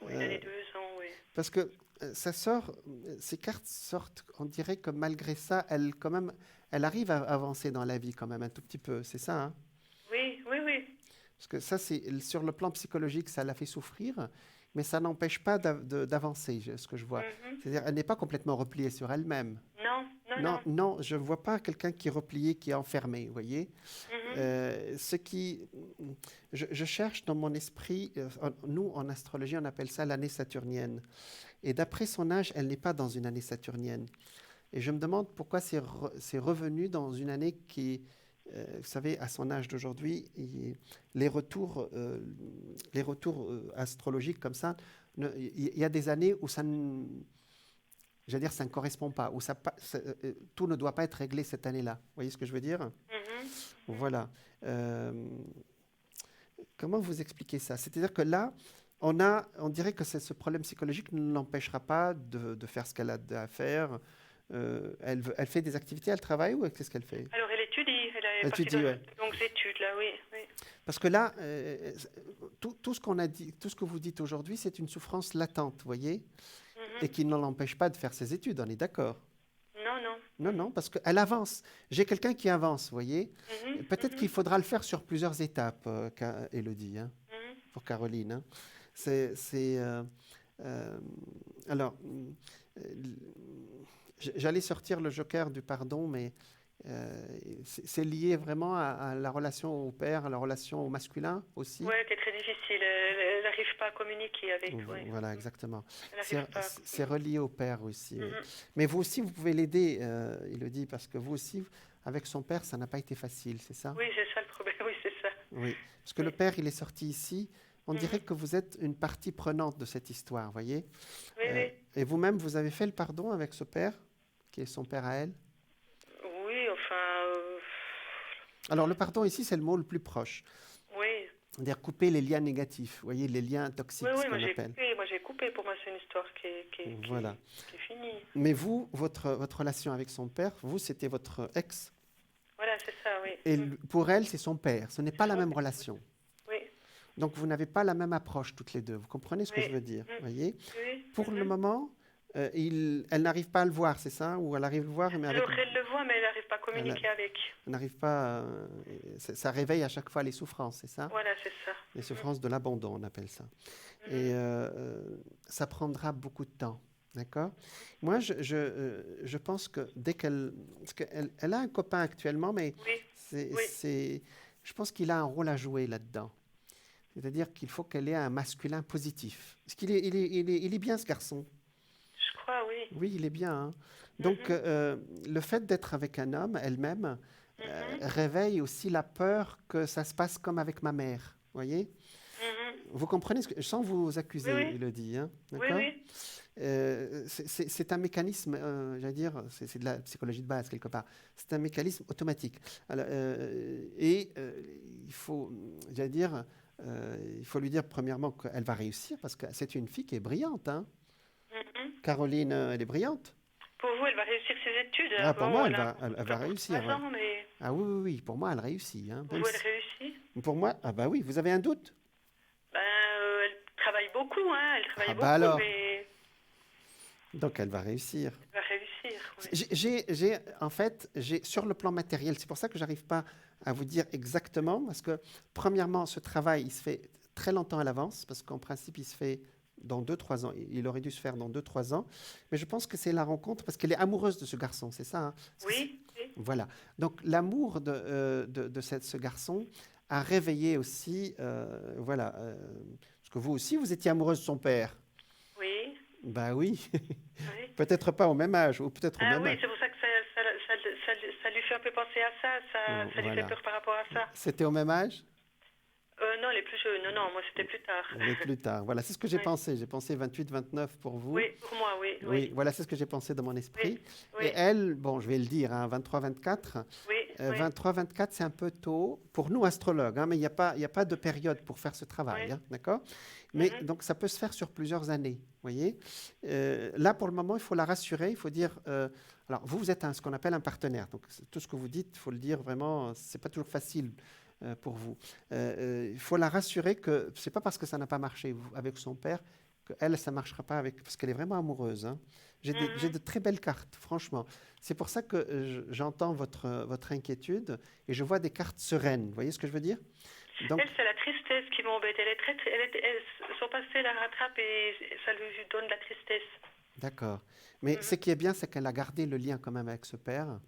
Oui, il a Euh, les 2 ans, oui. Parce que ça sort, ces cartes sortent, on dirait que malgré ça, elle quand même, elle arrive à avancer dans la vie quand même un tout petit peu, c'est ça, hein? Oui, oui, oui. Parce que ça, c'est sur le plan psychologique, ça la fait souffrir, mais ça n'empêche pas d'avancer, ce que je vois. Mhm. C'est-à-dire, elle n'est pas complètement repliée sur elle-même. Non, non, Non, non. non, je ne vois pas quelqu'un qui est replié, qui est enfermé, vous voyez. Mhm. Ce qui, je cherche dans mon esprit, nous en astrologie, on appelle ça l'année saturnienne. Et d'après son âge, elle n'est pas dans une année saturnienne. Et je me demande pourquoi c'est revenu dans une année qui, vous savez, à son âge d'aujourd'hui, les retours, astrologiques comme ça, il y a des années où ça ne, j'allais dire, ça ne correspond pas, où tout ne doit pas être réglé cette année-là. Vous voyez ce que je veux dire? Mhm. Voilà. Euh, Comment vous expliquez ça? C'est-à-dire que là, on dirait que ce problème psychologique ne l'empêchera pas de faire ce qu'elle a à faire. Elle fait des activités, elle travaille ou qu'est-ce qu'elle fait? Alors, elle étudie. Elle est Elle partie dans étudie, ouais. de longues études, là, oui. Oui. Parce que là, tout ce qu'on a dit, tout ce que vous dites aujourd'hui, c'est une souffrance latente, vous voyez, et Mhm. qui ne l'empêche pas de faire ses études, on est d'accord? Non, non. Non, non, parce qu'elle avance. J'ai quelqu'un qui avance, vous voyez. Mhm. Peut-être qu'il Mhm. faudra le faire sur plusieurs étapes, Élodie, hein, Mhm. pour Caroline, hein. C'est, euh, alors, j'allais sortir le joker du pardon, mais c'est lié vraiment à la relation au père, à la relation au masculin aussi? Ouais, c'est très difficile. Elle n'arrive pas à communiquer avec, ouais. Voilà, exactement. Elle n'arrive pas. C'est relié au père aussi, oui. Mhm. Mais vous aussi, vous pouvez l'aider, Élodie, parce que vous aussi, avec son père, ça n'a pas été facile, c'est ça? Oui, c'est ça le problème, oui, c'est ça. Oui, parce que le Oui. père, il est sorti ici. On dirait Mhm. que vous êtes une partie prenante de cette histoire, voyez? Oui, oui. Et vous-même, vous avez fait le pardon avec ce père, qui est son père à elle? Oui, enfin, Alors, le pardon ici, c'est le mot le plus proche. oui. C'est-à-dire couper les liens négatifs, vous voyez, les liens Oui, toxiques, ce oui, moi qu'on j'ai appelle. coupé. Moi j'ai coupé. Pour moi, c'est une histoire Voilà. qui est finie. Mais vous, votre relation avec son père, vous, c'était votre ex, Voilà, c'est ça, oui. et pour elle, c'est son père. Ce n'est pas la même relation. Oui, Donc, vous n'avez pas la même approche toutes les deux. Vous comprenez ce que je veux dire, voyez? oui. Pour le moment, elle n'arrive pas à le voir, c'est ça? Ou elle arrive à le voir, mais avec... Elle le voit, mais elle n'arrive pas à Elle communiquer avec. n'arrive pas... ça réveille à chaque fois les souffrances, c'est ça? Voilà, c'est ça. Les souffrances de l'abandon, on appelle ça. Et ça prendra beaucoup de temps, d'accord? Moi, je pense que dès qu'elle... Parce qu'elle a un copain actuellement, mais Oui, oui. je pense qu'il a un rôle à jouer là-dedans. C'est-à-dire qu'il faut qu'elle ait un masculin positif. Parce qu'il il est bien, ce garçon. Je crois, oui. Oui, il est bien, hein. Donc, le fait d'être avec un homme, elle-même, réveille aussi la peur que ça se passe comme avec ma mère, voyez? Vous comprenez sans vous accuser, Oui, oui. Élodie, hein, Oui, d'accord? oui. C'est un mécanisme, j'allais dire, c'est de la psychologie de base quelque part. C'est un mécanisme automatique. Alors, il faut, j'allais dire, il faut lui dire premièrement qu'elle va réussir parce que c'est une fille qui est brillante, hein. Caroline, elle est brillante. Pour vous, elle va réussir ses études. Ah, pour Bon, moi, elle a elle va réussir. 3 ans, mais Ah oui, oui, oui, pour moi, elle réussit, hein. pour vous, elle réussit. Pour moi, ah bah oui, vous avez un doute? Ben, elle travaille beaucoup, hein. Elle travaille Ah bah beaucoup, alors, mais donc elle va réussir. elle va réussir. Oui. En fait, sur le plan matériel, c'est pour ça que j'arrive pas à vous dire exactement, parce que premièrement, ce travail, il se fait très longtemps à l'avance, parce qu'en principe, il se fait dans 2-3 ans. Il aurait dû se faire dans 2-3 ans, mais je pense que c'est la rencontre, parce qu'elle est amoureuse de ce garçon, c'est ça, hein? Oui, oui. Voilà. Donc l'amour de ce garçon a réveillé aussi, voilà, parce que vous aussi, vous étiez amoureuse de son père. Oui. Ben oui, Oui. peut-être pas au même âge, ou peut-être au Ah même oui, âge. c'est pour ça que ça lui fait un peu penser à ça. Ça lui fait Voilà. peur par rapport à ça. C'était au même âge? Non, elle est plus jeune. Non, non, moi c'était plus tard. Mais plus tard. Voilà, c'est ce que j'ai Oui. pensé. J'ai pensé 28-29 pour vous. Oui, pour moi, oui. Oui, Oui, voilà, c'est ce que j'ai pensé dans mon esprit. oui, Et elle, bon, je vais le dire, hein, 23-24. oui, oui. 23-24, c'est un peu tôt pour nous astrologues, hein, mais il n'y a pas de période pour faire ce travail, Oui. hein, d'accord? Mais donc ça peut se faire sur plusieurs années, voyez? Là, pour le moment, il faut la rassurer, il faut dire, alors vous êtes ce qu'on appelle un partenaire, donc tout ce que vous dites, il faut le dire vraiment, c'est pas toujours facile pour vous. Il faut la rassurer que c'est pas parce que ça n'a pas marché avec son père qu'elle, ça ne marchera pas avec, parce qu'elle est vraiment amoureuse, hein. J'ai de très belles cartes, franchement. C'est pour ça que j'entends votre inquiétude et je vois des cartes sereines. Vous voyez ce que je veux dire? Donc, Elle, c'est la tristesse qui m'embête. Son passé la rattrape et ça lui donne de la tristesse. d'accord. Mais ce qui est bien, c'est qu'elle a gardé le lien quand même avec ce père.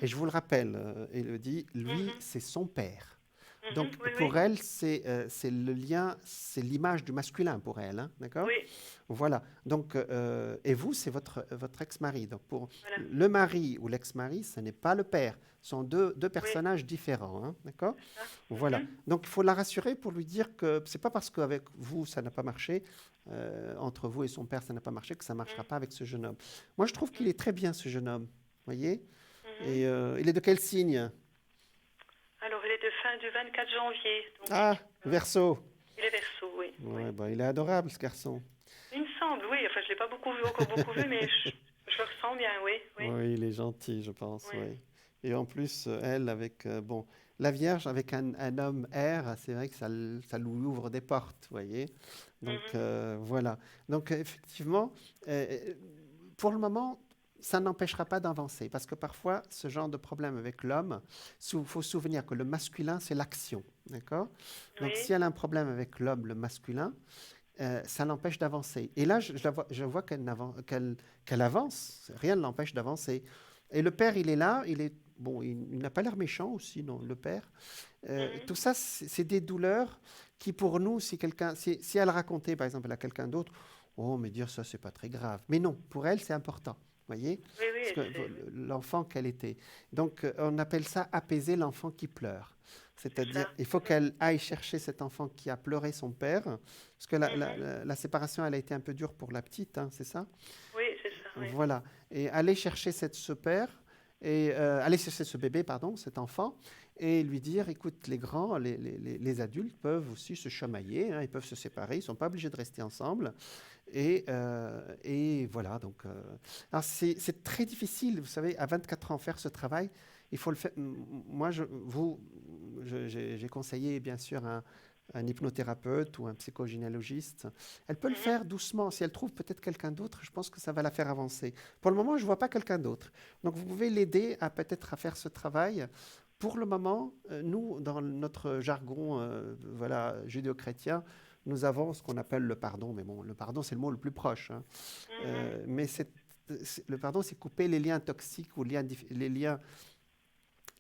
Et je vous le rappelle, Élodie, lui, c'est son père. Donc, Oui, pour oui. elle, c'est le lien, c'est l'image du masculin pour elle, hein, d'accord? Oui, Voilà. Donc, et vous, c'est votre ex-mari. Donc, pour voilà. le mari ou l'ex-mari, ce n'est pas le père. Ce sont deux Oui, personnages différents, hein, d'accord? c'est ça. Voilà. Donc, il faut la rassurer pour lui dire que c'est pas parce qu'avec vous, ça n'a pas marché, entre vous et son père, ça n'a pas marché, que ça ne marchera pas avec ce jeune homme. Moi, je trouve qu'il est très bien, ce jeune homme. Voyez? Et il est de quel signe? Alors, il est de fin du 24 janvier. Donc, Ah, Verseau. il est Verseau, oui. Ouais, Oui. bah, il est adorable, ce garçon. Il me semble, oui. Enfin, je ne l'ai pas encore beaucoup vu, mais je le ressens bien, oui. Oui, Oui, il est gentil, je pense, oui. oui. Et en plus, elle, avec, bon, la Vierge, avec un homme air, c'est vrai que ça lui ouvre des portes, vous voyez. Donc, voilà. Donc, effectivement, pour le moment, ça n'empêchera pas d'avancer, parce que parfois, ce genre de problème avec l'homme, il faut se souvenir que le masculin, c'est l'action, d'accord? Donc, si Oui, elle a un problème avec l'homme, le masculin, ça l'empêche d'avancer. Et là, je vois qu'elle avance, rien ne l'empêche d'avancer. Et le père, il est là, bon, il n'a pas l'air méchant aussi, non, le père. Mhm. Tout ça, c'est des douleurs qui, pour nous, si elle racontait, par exemple, à quelqu'un d'autre, oh, mais dire ça, c'est pas très grave. Mais non, pour elle, c'est important. Voyez, Oui, parce oui, que c'est l'enfant qu'elle était. Donc, on appelle ça apaiser l'enfant qui pleure. C'est-à-dire, ça. il faut qu'elle aille chercher cet enfant qui a pleuré son père, parce que Mhm. la séparation, elle a été un peu dure pour la petite, hein, c'est ça? Oui, c'est ça, oui. Voilà. Et aller chercher ce père, et aller chercher ce bébé, pardon, cet enfant, et lui dire, écoute, les grands, les adultes peuvent aussi se chamailler, hein, ils peuvent se séparer, ils ne sont pas obligés de rester ensemble. Et voilà, donc... alors c'est très difficile, vous savez, à 24 ans, faire ce travail, il faut le faire... Moi, j'ai conseillé, bien sûr, un hypnothérapeute ou un psychogénéalogiste. Elle peut le Mhm. faire doucement. Si elle trouve peut-être quelqu'un d'autre, je pense que ça va la faire avancer. Pour le moment, je ne vois pas quelqu'un d'autre. Donc, vous pouvez l'aider à peut-être à faire ce travail. Pour le moment, nous, dans notre jargon voilà, judéo-chrétien, nous avons ce qu'on appelle le pardon. Mais bon, le pardon, c'est le mot le plus proche, hein. Mhm. Mais le pardon, c'est couper les liens toxiques ou les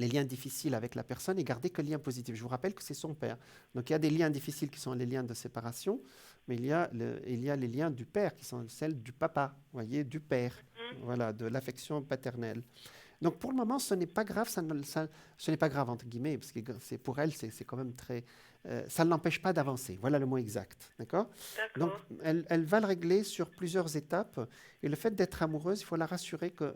liens difficiles avec la personne et garder que le lien positif. Je vous rappelle que c'est son père. Donc il y a des liens difficiles qui sont les liens de séparation, mais il y a les liens du père qui sont celles du papa, voyez, du père, Mhm. voilà, de l'affection paternelle. Donc pour le moment, ce n'est pas grave, ce n'est pas grave entre guillemets, parce que pour elle, c'est quand même très... ça ne l'empêche pas d'avancer, voilà le mot exact, d'accord? Donc D'accord. elle va le régler sur plusieurs étapes, et le fait d'être amoureuse, il faut la rassurer que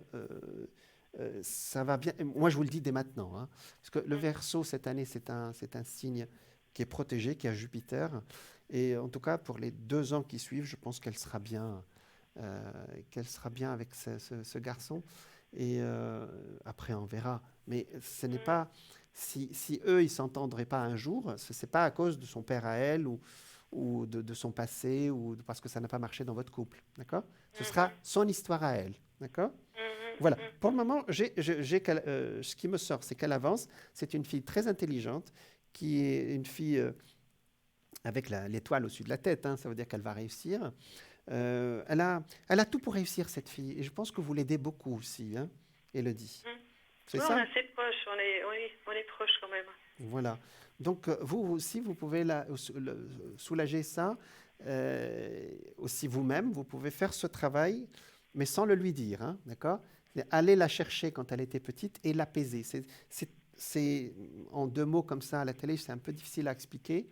ça va bien. Moi, je vous le dis dès maintenant, hein, parce que le Mhm. Verseau, cette année, c'est un signe qui est protégé, qui a Jupiter, et en tout cas, pour les 2 ans qui suivent, je pense qu'elle sera bien avec ce garçon. Et après, on verra. Mais ce n'est Mhm. pas. Si eux, ils s'entendraient pas un jour, ce n'est pas à cause de son père à elle ou de son passé parce que ça n'a pas marché dans votre couple. D'accord? Ce sera Mhm. son histoire à elle. D'accord? Mhm. Voilà. Mhm. Pour le moment, ce qui me sort, c'est qu'elle avance. C'est une fille très intelligente, qui est une fille avec l'étoile au-dessus de la tête, hein, ça veut dire qu'elle va réussir. Elle a tout pour réussir, cette fille. Et je pense que vous l'aidez beaucoup aussi, hein, Élodie. Mhm. C'est Oui, on est ça? assez proches, oui, on est proches quand même. Voilà. Donc, vous aussi, vous pouvez soulager ça. Aussi vous-même, vous pouvez faire ce travail, mais sans le lui dire, hein, d'accord? Aller la chercher quand elle était petite et l'apaiser. En 2 mots comme ça à la télé, c'est un peu difficile à expliquer.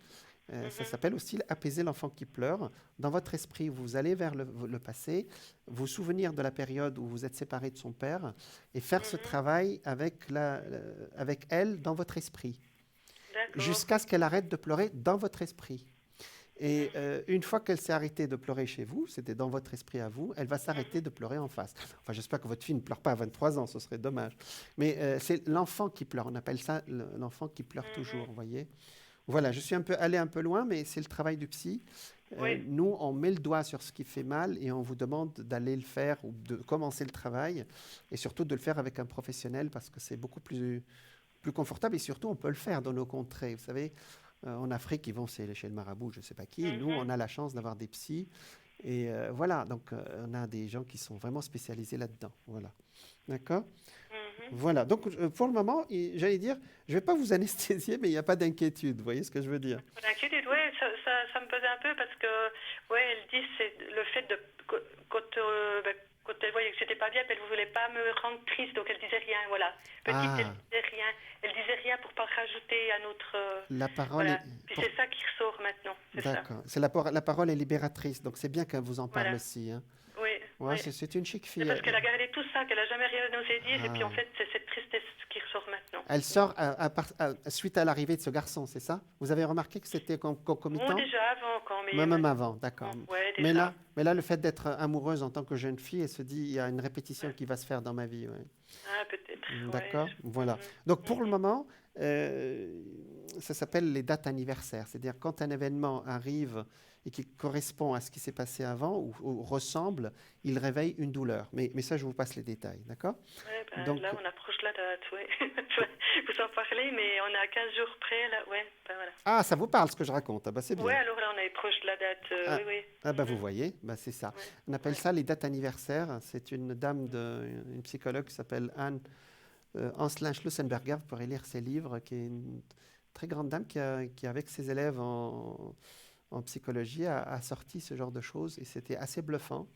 Ça Mhm. s'appelle aussi apaiser l'enfant qui pleure. Dans votre esprit, vous allez vers le passé, vous souvenir de la période où vous êtes séparé de son père et faire ce Mhm. travail avec elle dans votre esprit D'accord. jusqu'à ce qu'elle arrête de pleurer dans votre esprit. Et Mhm. une fois qu'elle s'est arrêtée de pleurer chez vous, c'était dans votre esprit à vous, elle va s'arrêter Mhm. de pleurer en face. Enfin, j'espère que votre fille ne pleure pas à 23 ans, ce serait dommage. Mais c'est l'enfant qui pleure, on appelle ça l'enfant qui pleure toujours, Mhm. vous voyez. Voilà, je suis allé un peu loin, mais c'est le travail du psy. Oui. Nous, on met le doigt sur ce qui fait mal et on vous demande d'aller le faire ou de commencer le travail et surtout de le faire avec un professionnel parce que c'est beaucoup plus confortable et surtout on peut le faire dans nos contrées. Vous savez, en Afrique, ils vont chez le marabout, je ne sais pas qui. Nous, Mhm. on a la chance d'avoir des psys. Et voilà, donc on a des gens qui sont vraiment spécialisés là-dedans. Voilà. D'accord? Mhm. Voilà. Donc pour le moment, j'allais dire, je ne vais pas vous anesthésier, mais il n'y a pas d'inquiétude. Vous voyez ce que je veux dire? L'inquiétude, oui, ça me pesait un peu parce que, ouais, elle dit c'est le fait de quand elle voyait que j'étais pas bien, elle ne voulait pas me rendre triste, donc elle disait rien, voilà. Petite, Ah, elle disait rien pour pas rajouter à notre, la parole est... voilà. Puis c'est ça qui ressort maintenant, c'est ça. D'accord. La parole est libératrice, donc c'est bien qu'elle vous en parle Voilà, aussi, hein. oui, Ouais, oui. c'est une chic C'est fille. parce qu'elle a gardé tout ça, qu'elle a jamais rien osé dire, et puis en Ah. fait c'est cette tristesse qui ressort maintenant. Elle sort suite à l'arrivée de ce garçon, c'est ça? Vous avez remarqué que c'était Bon, concomitant? déjà avant quand Même même. avant, d'accord. Ouais, Mais déjà. là, mais là, le fait d'être amoureuse en tant que jeune fille, elle se dit, il y a une répétition Ouais. qui va se faire dans ma vie. Ouais. Ah, peut-être, ouais. D'accord? Voilà. Mhm. Donc pour le Mhm. moment, euh, ça s'appelle les dates anniversaires. C'est-à-dire quand un événement arrive et qui correspond à ce qui s'est passé avant ou ressemble, il réveille une douleur. Mais ça, je vous passe les détails. D'accord? Ouais, ben, là, Donc, on approche la date, ouais. Vous en parlez, mais on est à 15 jours près, là, ouais, ben voilà. ah, ça vous parle ce que je raconte. Ah, bah, c'est Ouais, bien. alors là, on est proche de la date, Ah, oui, oui. ah bah vous Mhm. voyez, bah c'est ça. Ouais, On appelle ouais. ça les dates anniversaires. C'est une dame, une psychologue qui s'appelle Anne Anselin Schlussenberger, vous pourrez lire ses livres, qui est une très grande dame qui avec ses élèves en psychologie, a sorti ce genre de choses et c'était assez bluffant.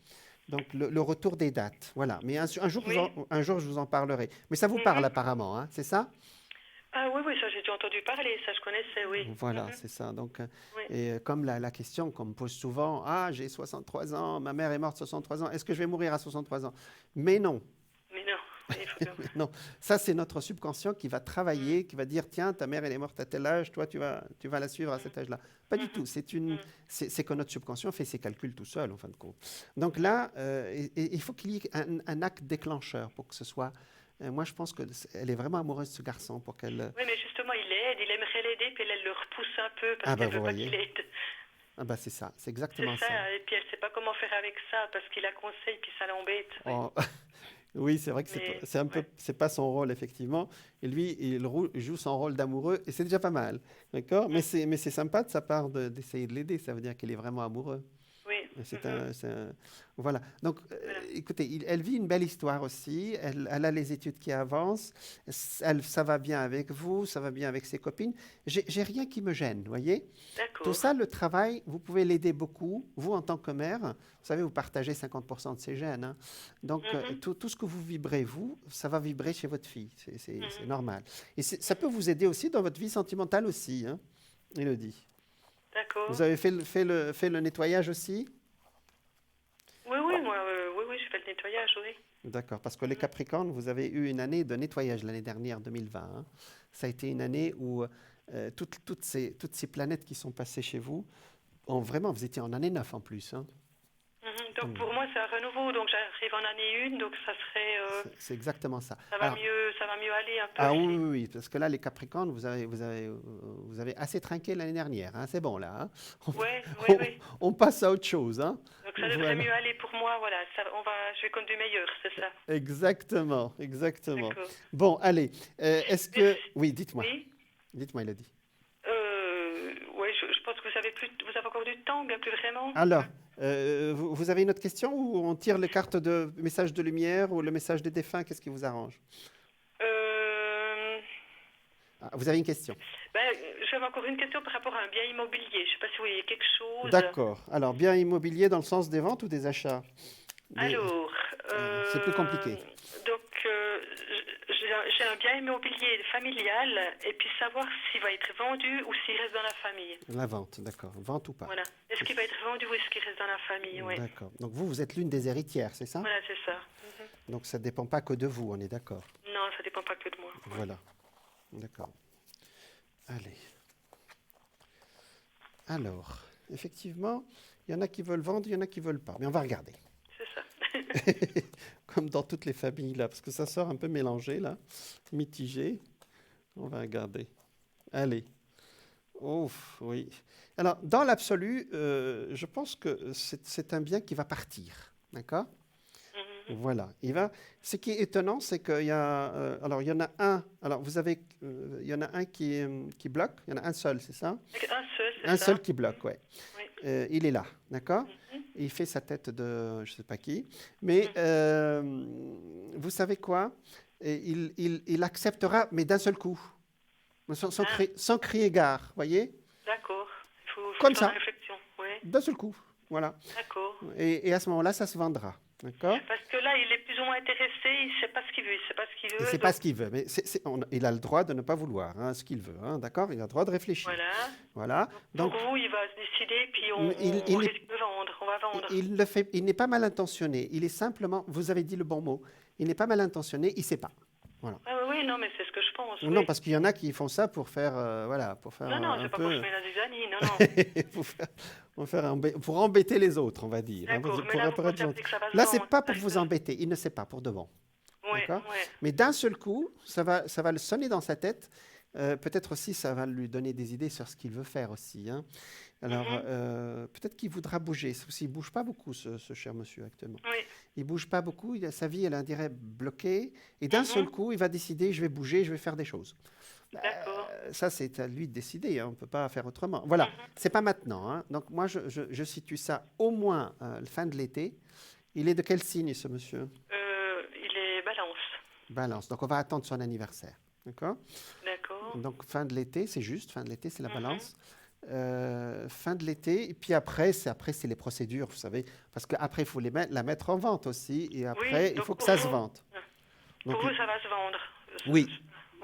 Donc, le retour des dates, voilà. Mais un jour, Oui. un jour, je vous en parlerai. Mais ça vous parle Mhm. apparemment, hein, c'est ça? Ah oui, oui, ça j'ai déjà entendu parler, ça je connaissais, oui. Voilà, Mhm. c'est ça. Donc, Oui. et comme la question qu'on me pose souvent, ah, j'ai 63 ans, ma mère est morte à 63 ans, est-ce que je vais mourir à 63 ans? Mais non, Mais non, oui, il faut bien. mais non. Ça, c'est notre subconscient qui va Mhm. travailler, qui va dire, tiens, ta mère, elle est morte à tel âge, toi, tu vas la suivre à cet âge-là. Pas du Mhm. tout. Mhm. C'est que notre subconscient fait ses calculs tout seul, en fin de compte. Donc là, il faut qu'il y ait un acte déclencheur pour que ce soit. Moi, je pense qu'elle est vraiment amoureuse de ce garçon pour qu'elle. Oui, mais justement, il l'aide, il aimerait l'aider, puis elle le repousse un peu parce Ah, ben, qu'elle vous veut pas qu'il voyez. aide. Ah, ben, c'est ça. C'est C'est exactement ça. ça, et puis elle sait pas comment faire avec ça parce qu'il la conseille, puis ça l'embête. Oui. Oh, oui, c'est vrai que Mais, c'est un peu, ouais. c'est pas son rôle effectivement. Et lui, il joue son rôle d'amoureux et c'est déjà pas mal, d'accord? Mm. Mais c'est sympa de sa part d'essayer de l'aider. Ça veut dire qu'il est vraiment amoureux. Oui. Et Mhm. voilà. Donc, Voilà. écoutez, elle vit une belle histoire aussi. Elle a les études qui avancent. Ça va bien avec vous, ça va bien avec ses copines. J'ai rien qui me gêne, vous voyez? Tout D'accord. ça, le travail, vous pouvez l'aider beaucoup. Vous, en tant que mère, vous savez, vous partagez 50% de ses gènes, hein. Donc, Mhm. tout ce que vous vibrez, vous, ça va vibrer chez votre fille. C'est Mhm. normal. Et ça peut vous aider aussi dans votre vie sentimentale aussi, hein, Élodie. Vous D'accord. avez fait le nettoyage aussi? Oui, oui, moi, oui, oui, je fais le nettoyage, oui. D'accord, parce que les Mhm. Capricornes, vous avez eu une année de nettoyage l'année dernière, 2020, hein. Ça a été une année où toutes ces planètes qui sont passées chez vous, vraiment, vous étiez en année 9 en plus, hein. Mhm. Donc pour moi, c'est un renouveau, donc j'arrive en année 1, donc ça serait, C'est exactement ça. Alors, ça va mieux aller un peu ah oui, aussi. oui, oui, parce que là, les Capricornes, vous avez assez trinqué l'année dernière, hein. C'est bon, là, hein. Oui, oui, On, oui. on passe à autre chose, hein. Donc ça devrait Voilà. mieux aller pour moi, voilà. Ça, je vais compte du meilleur, c'est ça. Exactement, exactement. D'accord. Bon, allez, est-ce que... Merci. Oui, Oui. dites-moi, Elodie. Ouais, je pense que vous avez encore du temps, bien plus vraiment. Alors, vous avez une autre question ou on tire les cartes de message de lumière ou le message des défunts? Qu'est-ce qui vous arrange? Euh, Ah, vous avez une question. ben, j'avais encore une question par rapport à un bien immobilier. Je ne sais pas si vous voyez quelque chose. D'accord. Alors, bien immobilier dans le sens des ventes ou des achats? Alors, C'est plus compliqué. donc, j'ai un bien immobilier familial et puis savoir s'il va être vendu ou s'il reste dans la famille. La vente, d'accord. Vente ou pas? Voilà. Est-ce qu'il va être vendu ou est-ce qu'il reste dans la famille? Oui. D'accord. Donc vous êtes l'une des héritières, c'est ça? Voilà, c'est ça. Donc ça ne dépend pas que de vous, on est d'accord. Non, ça dépend pas que de moi. Ouais. Voilà. D'accord. Allez. Alors, effectivement, il y en a qui veulent vendre, il y en a qui veulent pas. Mais on va regarder. C'est ça. Comme dans toutes les familles, là, parce que ça sort un peu mélangé, là, mitigé. On va regarder. Allez. Ouf, oui. Alors, dans l'absolu, je pense que c'est un bien qui va partir. D'accord? Mhm. Voilà. Ce qui est étonnant, c'est qu'il y a. Alors, il y en a un. Alors, vous avez. Il y en a un qui bloque. Il y en a un seul, c'est ça? Un seul, c'est Un ça. seul qui bloque, ouais. Oui. Il est là, d'accord? Mhm. Il fait sa tête de je ne sais pas qui. Mais vous savez quoi? Et il acceptera, mais d'un seul coup. Ah, Sans crier gare, voyez? d'accord. Faut Comme faire la ça, réflexion. Oui. d'un seul coup. Voilà. D'accord. Et à ce moment-là, ça se vendra. D'accord? Parce que là, il est plus ou moins intéressé, il ne sait pas ce qu'il veut, il ne sait pas ce qu'il Et veut, c'est pas donc ce qu'il veut. Mais il a le droit de ne pas vouloir, hein, ce qu'il veut. Hein, d'accord? Il a le droit de réfléchir. voilà. Voilà. Pour Donc, vous, il va se décider, puis on il n'est risque de vendre, on va vendre. il n'est pas mal intentionné. Il est simplement, vous avez dit le bon mot, il n'est pas mal intentionné, il ne sait pas. Voilà. Ah oui, oui, non, mais c'est ce que je pense, Non, oui. parce qu'il y en a qui font ça pour faire, voilà, pour faire Non, non, un c'est pas pour peu, semer la zizanie, non, non. pour embêter les autres, on va dire, hein, D'accord, mais pour là, vous être pensez gentil. que ça va se Là, c'est vendre, pas ça pour vous embêter, il ne sait pas pour de bon. Oui, D'accord? oui. Mais d'un seul coup, ça va le sonner dans sa tête. Peut-être aussi, ça va lui donner des idées sur ce qu'il veut faire aussi, hein. Alors, peut-être qu'il voudra bouger. Il ne bouge pas beaucoup, ce cher monsieur, actuellement. Oui. Il ne bouge pas beaucoup. Sa vie, elle a un dirait bloquée. Et d'un seul Mhm. coup, il va décider, je vais bouger, je vais faire des choses. D'accord. Ça, c'est à lui de décider, hein, on ne peut pas faire autrement. Voilà, Mhm. c'est pas maintenant, hein. Donc, moi, je situe ça au moins fin de l'été. Il est de quel signe, ce monsieur? Il est balance. Balance. Donc, on va attendre son anniversaire. D'accord? D'accord. Donc, fin de l'été, c'est juste. Fin de l'été, c'est la Mhm. balance. Fin de l'été. Et puis après, c'est les procédures, vous savez. Parce qu'après, il faut la mettre en vente aussi. Et Oui, après, il donc faut que pour ça se vous, vende. pour Donc, vous, ça va se vendre. oui,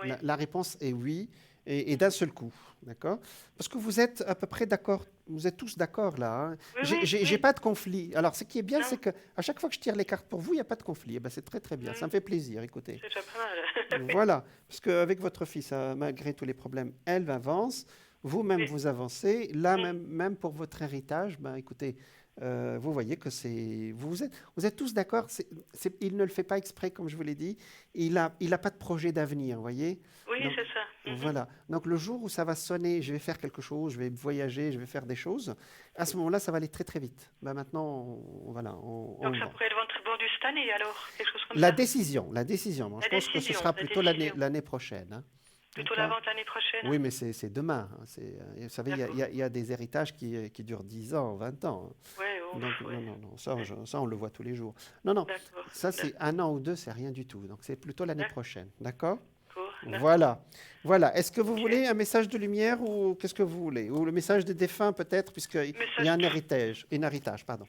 Oui. la réponse est oui. Et d'un seul coup. D'accord? Parce que vous êtes à peu près d'accord. Vous êtes tous d'accord là. Hein. Oui, oui, J'ai oui. pas de conflit. Alors, ce qui est bien, Non. c'est que à chaque fois que je tire les cartes pour vous, il n'y a pas de conflit. Eh ben, c'est très, très bien. Ça me fait plaisir. Écoutez. C'est déjà pas mal. Oui. Voilà, parce qu'avec votre fils, malgré tous les problèmes, elle avance, vous-même Oui. vous avancez. Là, Mm. même pour votre héritage, ben, écoutez, vous voyez que vous êtes tous d'accord. Il ne le fait pas exprès, comme je vous l'ai dit. Il a pas de projet d'avenir, vous voyez. Oui, Donc, c'est ça. Mhm. voilà. Donc, le jour où ça va sonner, je vais faire quelque chose, je vais voyager, je vais faire des choses, à ce moment-là, ça va aller très, très vite. Ben, maintenant, voilà, on Donc le ça vend. pourrait être vendu cette année alors, quelque chose comme La ça. décision. Bon, je La pense que ce décision, sera la plutôt décision. l'année prochaine. Hein. Plutôt la D'accord? vente l'année prochaine. Oui, mais c'est demain. Hein. Vous savez, D'accord. il y a des héritages qui durent 10 ans, 20 ans. Hein. Ouais, ouf, Donc, ouais. non, ça, on le voit tous les jours. Non, D'accord. ça, c'est un an ou deux, c'est rien du tout. Donc, c'est plutôt l'année prochaine. D'accord? D'accord. Voilà. Est-ce que vous Ok. voulez un message de lumière ou qu'est-ce que vous voulez? Ou le message des défunts, peut-être, puisqu'il y a Message, un héritage, pardon.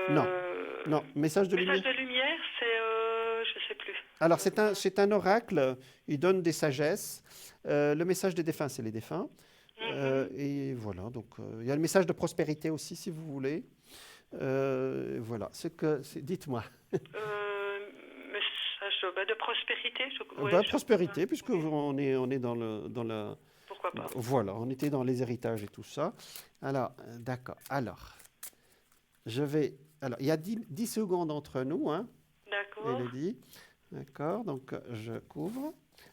Non, euh, non, message de message lumière. de lumière, c'est, je sais plus. Alors, c'est un oracle, il donne des sagesses. Le message des défunts, c'est les défunts. Mhm. Et voilà, donc il y a le message de prospérité aussi, si vous voulez. Voilà, dites-moi. Message de prospérité, ouais, Prospérité, puisque on est dans la... pourquoi pas. Voilà, on était dans les héritages et tout ça. Alors, d'accord. Alors, il y a 10 secondes entre nous, hein, D'accord. Élodie. D'accord, donc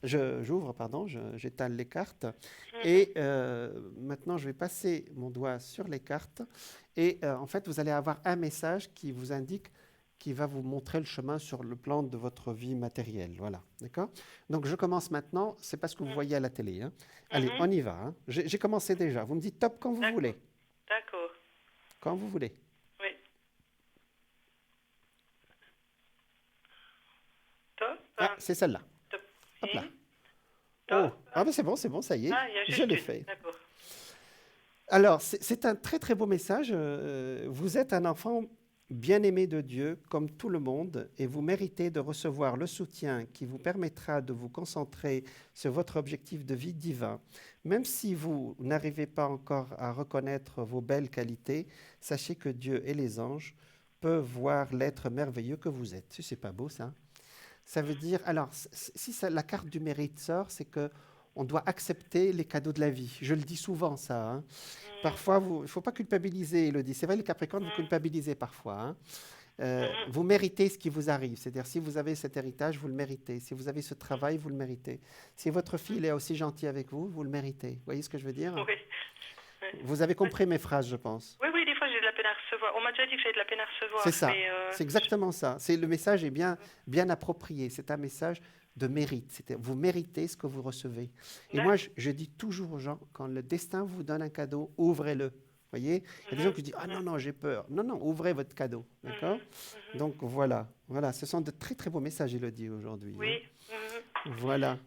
j'ouvre, pardon, j'étale les cartes. Mhm. Et maintenant, je vais passer mon doigt sur les cartes. Et en fait, vous allez avoir un message qui vous indique, qui va vous montrer le chemin sur le plan de votre vie matérielle. Voilà, d'accord? Donc, je commence maintenant. C'est pas ce que vous voyez à la télé. Hein. Allez, Mhm. on y va. Hein. J'ai commencé déjà. Vous me dites top quand vous D'accord. voulez. D'accord. Quand vous voulez. Oui. Top. Ah, c'est celle-là. Top. Hop là. Top. Oh, ah ben c'est bon, ça y est. Ah, il y a Je juste l'ai une. fait. D'accord. Alors, c'est un très très beau message. Vous êtes un enfant bien-aimé de Dieu, comme tout le monde, et vous méritez de recevoir le soutien qui vous permettra de vous concentrer sur votre objectif de vie divin. Même si vous n'arrivez pas encore à reconnaître vos belles qualités, sachez que Dieu et les anges peuvent voir l'être merveilleux que vous êtes. C'est pas beau ça? Ça veut dire, alors, si la carte du mérite sort, c'est que on doit accepter les cadeaux de la vie. Je le dis souvent, ça. Hein. Parfois, il ne faut pas culpabiliser, Élodie. C'est vrai, les Capricornes, vous culpabilisez parfois. Hein. Vous méritez ce qui vous arrive. C'est-à-dire, si vous avez cet héritage, vous le méritez. Si vous avez ce travail, vous le méritez. Si votre fille est aussi gentille avec vous, vous le méritez. Vous voyez ce que je veux dire? Oui. Vous avez compris mes phrases, je pense. Oui, des fois j'ai de la peine à recevoir. On m'a déjà dit que j'avais de la peine à recevoir. C'est ça. Mais, C'est exactement ça. Le message est bien approprié. C'est un message de mérite. Vous méritez ce que vous recevez. Et moi, je dis toujours aux gens, quand le destin vous donne un cadeau, ouvrez-le. Vous voyez? Il y a des gens qui disent « Ah non, j'ai peur. » Non, ouvrez votre cadeau. D'accord? Donc voilà. Ce sont de très très beaux messages, Élodie, aujourd'hui. Oui. Hein. Voilà.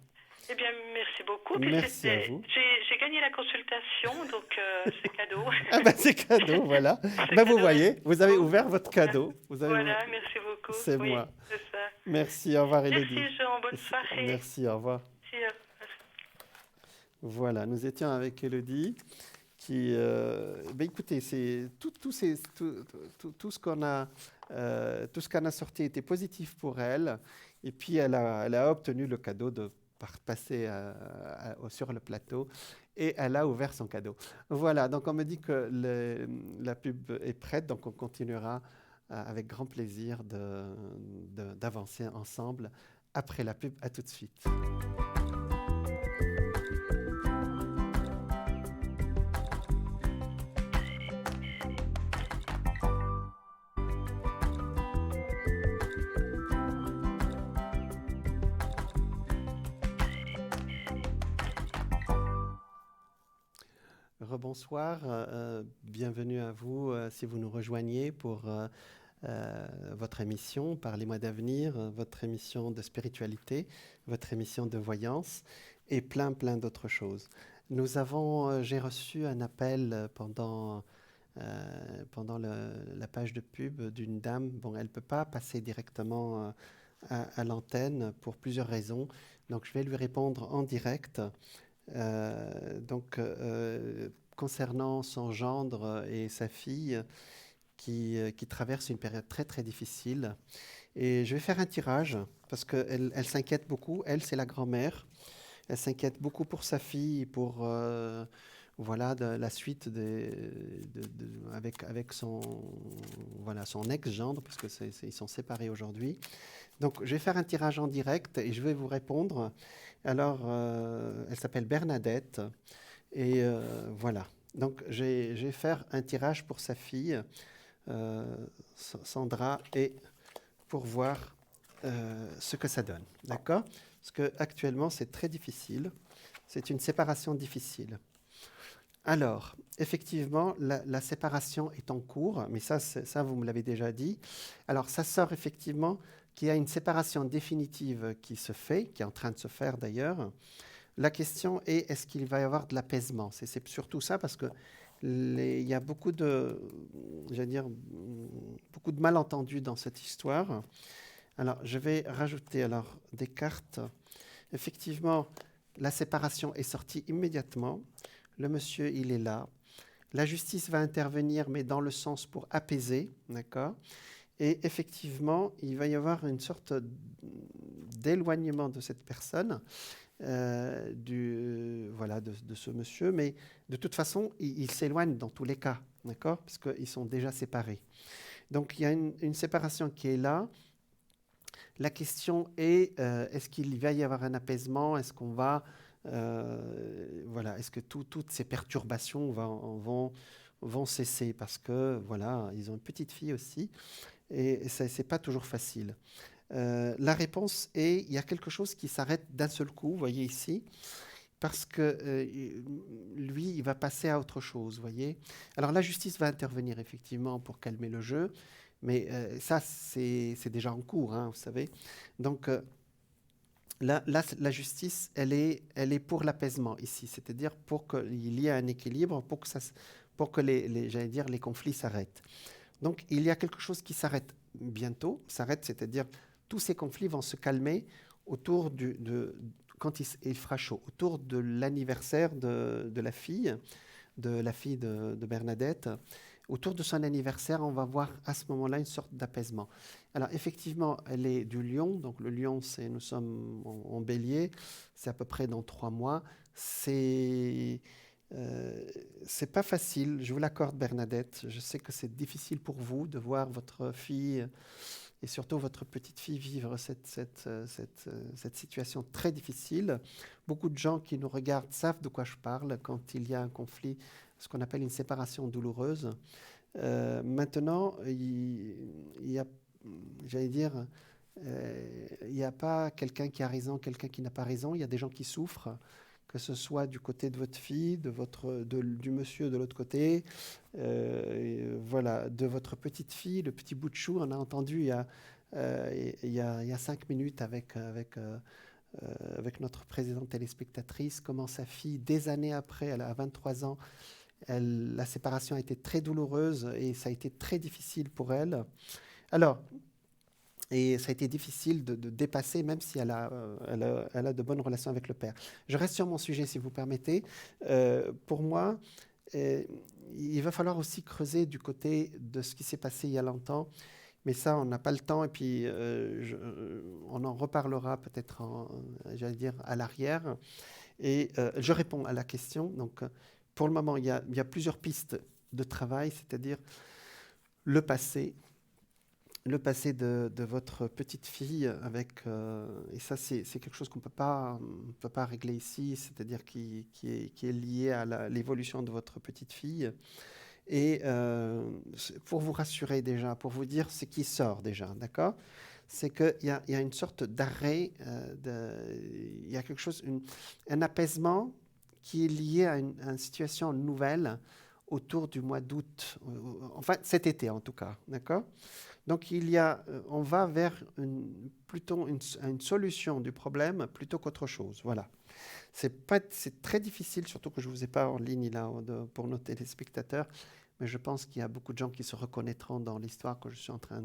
Eh bien, merci beaucoup. Merci à vous. J'ai gagné la consultation, donc c'est cadeau. Ah ben c'est cadeau, voilà. Vous voyez, vous avez ouvert votre cadeau. Voilà, merci beaucoup. C'est moi. C'est ça. Merci, au revoir Élodie. Merci Jean, bonne soirée. Merci, au revoir. Merci. Voilà, nous étions avec Élodie qui, écoutez, c'est tout ce qu'on a sorti était positif pour elle, et puis elle a obtenu le cadeau de passer sur le plateau, et elle a ouvert son cadeau. Voilà, donc on me dit que la pub est prête, donc on continuera avec grand plaisir d'avancer ensemble après la pub. À tout de suite. Rebonsoir, bienvenue à vous si vous nous rejoignez pour votre émission Parlez-moi d'avenir, votre émission de spiritualité, votre émission de voyance et plein d'autres choses. J'ai reçu un appel pendant la page de pub d'une dame. Bon, elle ne peut pas passer directement à l'antenne pour plusieurs raisons. Donc, je vais lui répondre en direct. Concernant son gendre et sa fille qui traversent une période très difficile. Et je vais faire un tirage parce qu'elle s'inquiète beaucoup. Elle, c'est la grand-mère. Elle s'inquiète beaucoup pour sa fille, pour la suite avec son ex-gendre, parce qu'ils sont séparés aujourd'hui. Donc, je vais faire un tirage en direct et je vais vous répondre. Alors, elle s'appelle Bernadette. Et voilà. Donc, je vais faire un tirage pour sa fille, Sandra, et pour voir ce que ça donne. D'accord ? Parce qu'actuellement, c'est très difficile. C'est une séparation difficile. Alors, effectivement, la séparation est en cours, mais ça, vous me l'avez déjà dit. Alors, ça sort effectivement qu'il y a une séparation définitive qui se fait, qui est en train de se faire d'ailleurs. La question est, est-ce qu'il va y avoir de l'apaisement ? C'est surtout ça, parce que il y a beaucoup de malentendus dans cette histoire. Alors, je vais rajouter des cartes. Effectivement, la séparation est sortie immédiatement. Le monsieur, il est là. La justice va intervenir, mais dans le sens pour apaiser, d'accord ? Et effectivement, il va y avoir une sorte d'éloignement de cette personne, de ce monsieur, mais de toute façon, il s'éloigne dans tous les cas, d'accord ? Parce qu'ils sont déjà séparés. Donc, il y a une séparation qui est là. La question est, est-ce qu'il va y avoir un apaisement ? Est-ce qu'on va... est-ce que toutes ces perturbations vont cesser ? Parce que, ils ont une petite fille aussi, et ce n'est pas toujours facile. La réponse est, il y a quelque chose qui s'arrête d'un seul coup, vous voyez ici, parce que lui, il va passer à autre chose, vous voyez. Alors, la justice va intervenir, effectivement, pour calmer le jeu, mais ça, c'est déjà en cours, hein, vous savez. Donc, la justice, elle est pour l'apaisement ici, c'est-à-dire pour qu'il y ait un équilibre, pour que les conflits s'arrêtent. Donc, il y a quelque chose qui s'arrête bientôt, c'est-à-dire tous ces conflits vont se calmer autour quand il fera chaud, autour de l'anniversaire de la fille de Bernadette. Autour de son anniversaire, on va voir à ce moment-là une sorte d'apaisement. Alors, effectivement, elle est du lion. Donc, le lion, nous sommes en bélier. C'est à peu près dans 3 mois. C'est pas facile. Je vous l'accorde, Bernadette. Je sais que c'est difficile pour vous de voir votre fille et surtout votre petite fille vivre cette situation très difficile. Beaucoup de gens qui nous regardent savent de quoi je parle quand il y a un conflit, ce qu'on appelle une séparation douloureuse. Maintenant, il y a, il n'y a pas quelqu'un qui a raison, quelqu'un qui n'a pas raison. Il y a des gens qui souffrent, que ce soit du côté de votre fille, du monsieur de l'autre côté, de votre petite fille, le petit bout de chou. On a entendu il y a 5 minutes avec notre présidente téléspectatrice comment sa fille, des années après, elle a 23 ans, la séparation a été très douloureuse et ça a été très difficile pour elle. Alors, et ça a été difficile de dépasser, même si elle a de bonnes relations avec le père. Je reste sur mon sujet, si vous permettez. Pour moi, il va falloir aussi creuser du côté de ce qui s'est passé il y a longtemps. Mais ça, on n'a pas le temps. Et puis, on en reparlera peut-être, à l'arrière. Et je réponds à la question. Donc, pour le moment, il y a plusieurs pistes de travail, c'est-à-dire le passé de votre petite fille et ça c'est quelque chose qu'on peut pas régler ici, c'est-à-dire qui est lié à l'évolution de votre petite fille. Et pour vous rassurer déjà, pour vous dire ce qui sort déjà, d'accord ? C'est qu'il y a une sorte d'arrêt, il y a quelque chose, un apaisement qui est lié à une situation nouvelle autour du mois d'août, enfin cet été en tout cas, d'accord? Donc on va vers plutôt une solution du problème plutôt qu'autre chose, voilà. C'est très difficile, surtout que je ne vous ai pas en ligne là pour nos téléspectateurs, mais je pense qu'il y a beaucoup de gens qui se reconnaîtront dans l'histoire que je suis en train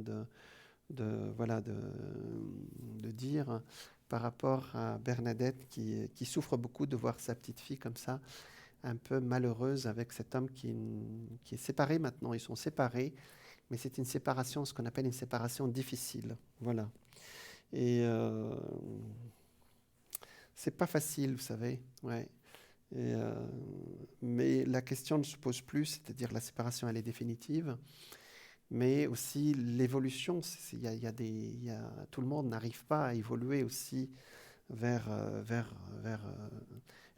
voilà, de dire par rapport à Bernadette qui souffre beaucoup de voir sa petite fille comme ça, un peu malheureuse avec cet homme qui est séparé maintenant. Ils sont séparés, mais c'est une séparation, ce qu'on appelle une séparation difficile. Voilà. Et c'est pas facile, vous savez. Ouais. Et, mais la question ne se pose plus, c'est-à-dire la séparation, elle est définitive. Mais aussi l'évolution, tout le monde n'arrive pas à évoluer aussi vers,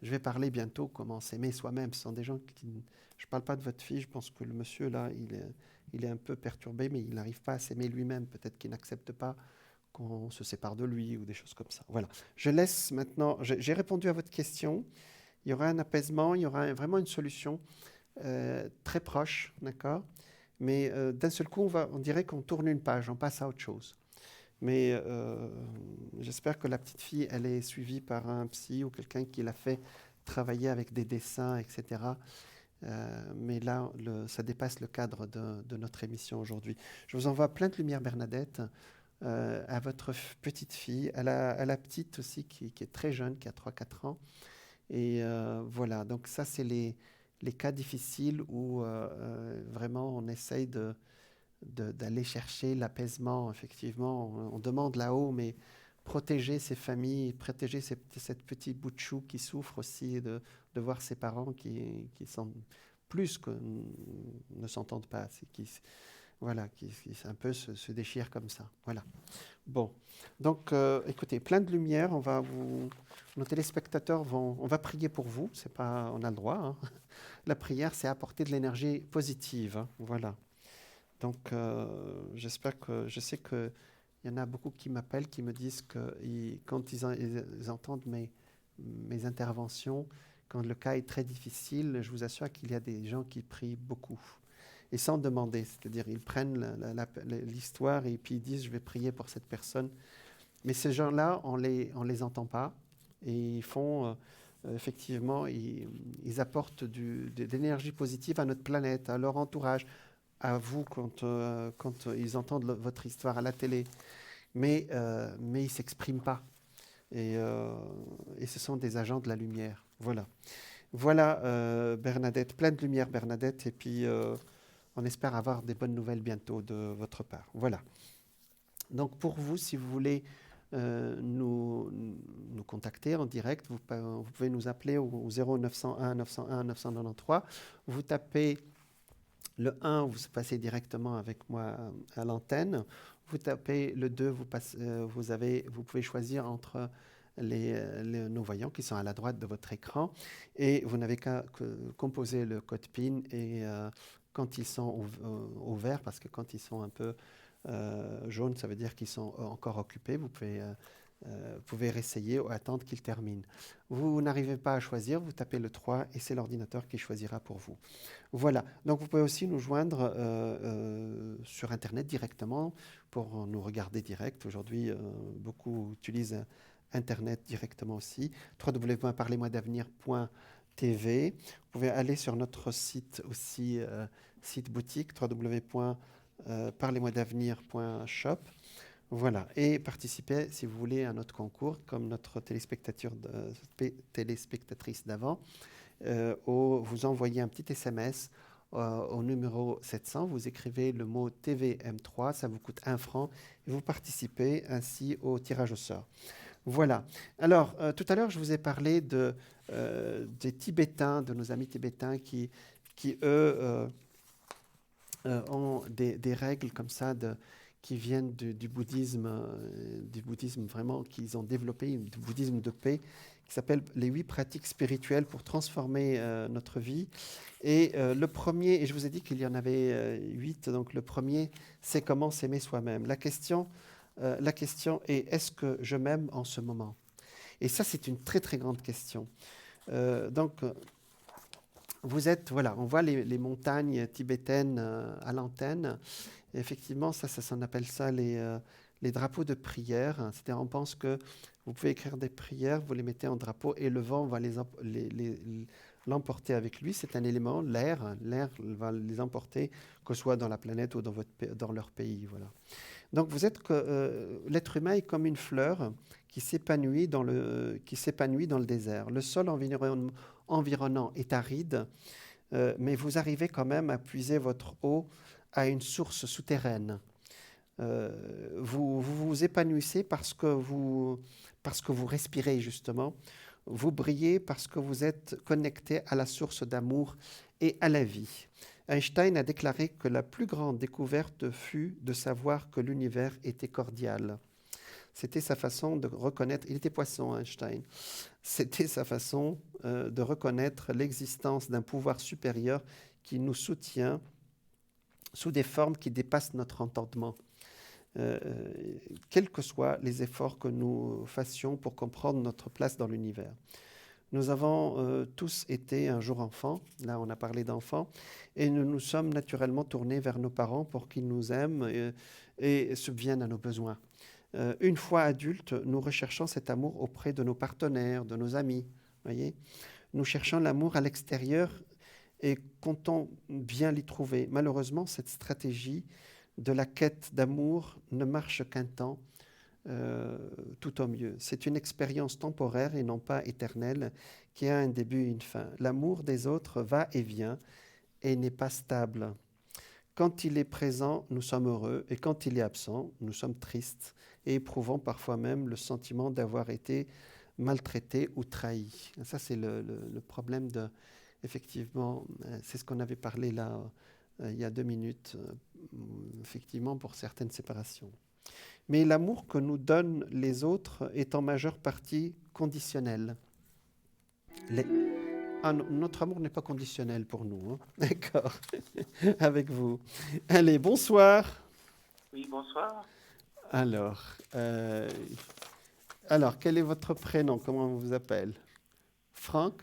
je vais parler bientôt comment s'aimer soi-même. Ce sont des gens qui, je ne parle pas de votre fille, je pense que le monsieur là, il est un peu perturbé, mais il n'arrive pas à s'aimer lui-même. Peut-être qu'il n'accepte pas qu'on se sépare de lui ou des choses comme ça. Voilà. Je laisse maintenant, j'ai répondu à votre question. Il y aura un apaisement, il y aura vraiment une solution très proche, d'accord? Mais d'un seul coup, on dirait qu'on tourne une page, on passe à autre chose. Mais j'espère que la petite fille, elle est suivie par un psy ou quelqu'un qui l'a fait travailler avec des dessins, etc. Mais là, ça dépasse le cadre de notre émission aujourd'hui. Je vous envoie plein de lumière, Bernadette, à votre petite fille, à la petite aussi qui est très jeune, qui a 3-4 ans. Et voilà, donc ça, c'est les cas difficiles où vraiment on essaye d'aller chercher l'apaisement. Effectivement, on demande là-haut, mais protéger ces familles, protéger cette petite bout de chou qui souffre aussi de voir ses parents qui sont plus que ne s'entendent pas, voilà, qui un peu se déchirent comme ça. Voilà. Bon, donc écoutez, plein de lumière. Nos téléspectateurs on va prier pour vous. C'est pas, on a le droit. Hein. La prière, c'est apporter de l'énergie positive. Hein. Voilà. Donc, je sais qu'il y en a beaucoup qui m'appellent, qui me disent que quand ils entendent mes interventions, quand le cas est très difficile, je vous assure qu'il y a des gens qui prient beaucoup. Et sans demander, c'est-à-dire ils prennent l'histoire et puis ils disent je vais prier pour cette personne. Mais ces gens-là, on les entend pas et ils font effectivement, ils apportent de l'énergie positive à notre planète, à leur entourage, à vous quand ils entendent votre histoire à la télé. Mais ils ne s'expriment pas. Et ce sont des agents de la lumière. Voilà. Voilà, Bernadette, plein de lumière, Bernadette. Et puis, on espère avoir des bonnes nouvelles bientôt de votre part. Voilà. Donc, pour vous, si vous voulez nous contacter en direct, vous pouvez nous appeler au 0901 901 993. Vous tapez le 1, vous passez directement avec moi à l'antenne. Vous tapez le 2, vous pouvez choisir entre nos voyants qui sont à la droite de votre écran. Et vous n'avez qu'à composer le code PIN. Et quand ils sont au vert, parce que quand ils sont un peu jaunes, ça veut dire qu'ils sont encore occupés, vous pouvez réessayer ou attendre qu'ils terminent. Vous n'arrivez pas à choisir, vous tapez le 3 et c'est l'ordinateur qui choisira pour vous. Voilà, donc vous pouvez aussi nous joindre sur Internet directement pour nous regarder direct. Aujourd'hui, beaucoup utilisent Internet directement aussi. www.parlez-moi-d'avenir.tv. Vous pouvez aller sur notre site aussi, site boutique, www.parlez-moi-d'avenir.shop. Voilà, et participez, si vous voulez, à notre concours, comme notre téléspectatrice d'avant. Vous envoyez un petit SMS au numéro 700, vous écrivez le mot TVM3, ça vous coûte 1 franc, et vous participez ainsi au tirage au sort. Voilà. Alors, tout à l'heure, je vous ai parlé des Tibétains, de nos amis tibétains qui eux, ont des règles comme ça qui viennent du bouddhisme vraiment qu'ils ont développé, du bouddhisme de paix, qui s'appelle les 8 pratiques spirituelles pour transformer notre vie. Et le premier, et je vous ai dit qu'il y en avait 8, donc le premier, c'est comment s'aimer soi-même. La question est, est-ce que je m'aime en ce moment? Et ça, c'est une très, très grande question. Donc, vous êtes, voilà, on voit les montagnes tibétaines à l'antenne. Et effectivement, ça s'en appelle ça les drapeaux de prière. C'est-à-dire, on pense que vous pouvez écrire des prières, vous les mettez en drapeau et le vent va l'emporter avec lui. C'est un élément, l'air. L'air va les emporter, que ce soit dans la planète ou dans leur pays. Voilà. Donc, l'être humain est comme une fleur qui s'épanouit dans le désert. Le sol environnant est aride, mais vous arrivez quand même à puiser votre eau à une source souterraine. Vous vous épanouissez parce que vous respirez justement. Vous brillez parce que vous êtes connecté à la source d'amour et à la vie. Einstein a déclaré que la plus grande découverte fut de savoir que l'univers était cordial. C'était sa façon de reconnaître, il était poisson Einstein, c'était sa façon de reconnaître l'existence d'un pouvoir supérieur qui nous soutient sous des formes qui dépassent notre entendement. Quels que soient les efforts que nous fassions pour comprendre notre place dans l'univers. Nous avons tous été un jour enfants, là on a parlé d'enfants, et nous nous sommes naturellement tournés vers nos parents pour qu'ils nous aiment et subviennent à nos besoins. Une fois adultes, nous recherchons cet amour auprès de nos partenaires, de nos amis. Voyez, nous cherchons l'amour à l'extérieur et comptons bien l'y trouver. Malheureusement, cette stratégie de la quête d'amour ne marche qu'un temps, tout au mieux. C'est une expérience temporaire et non pas éternelle qui a un début et une fin. L'amour des autres va et vient et n'est pas stable. Quand il est présent, nous sommes heureux et quand il est absent, nous sommes tristes et éprouvons parfois même le sentiment d'avoir été maltraités ou trahis. Ça, c'est le problème de... Effectivement, c'est ce qu'on avait parlé là il y a 2 minutes, effectivement, pour certaines séparations. Mais l'amour que nous donnent les autres est en majeure partie conditionnel. Notre amour n'est pas conditionnel pour nous. Hein. D'accord. Avec vous. Allez, bonsoir. Oui, bonsoir. Alors, quel est votre prénom? Comment on vous appelle? Franck?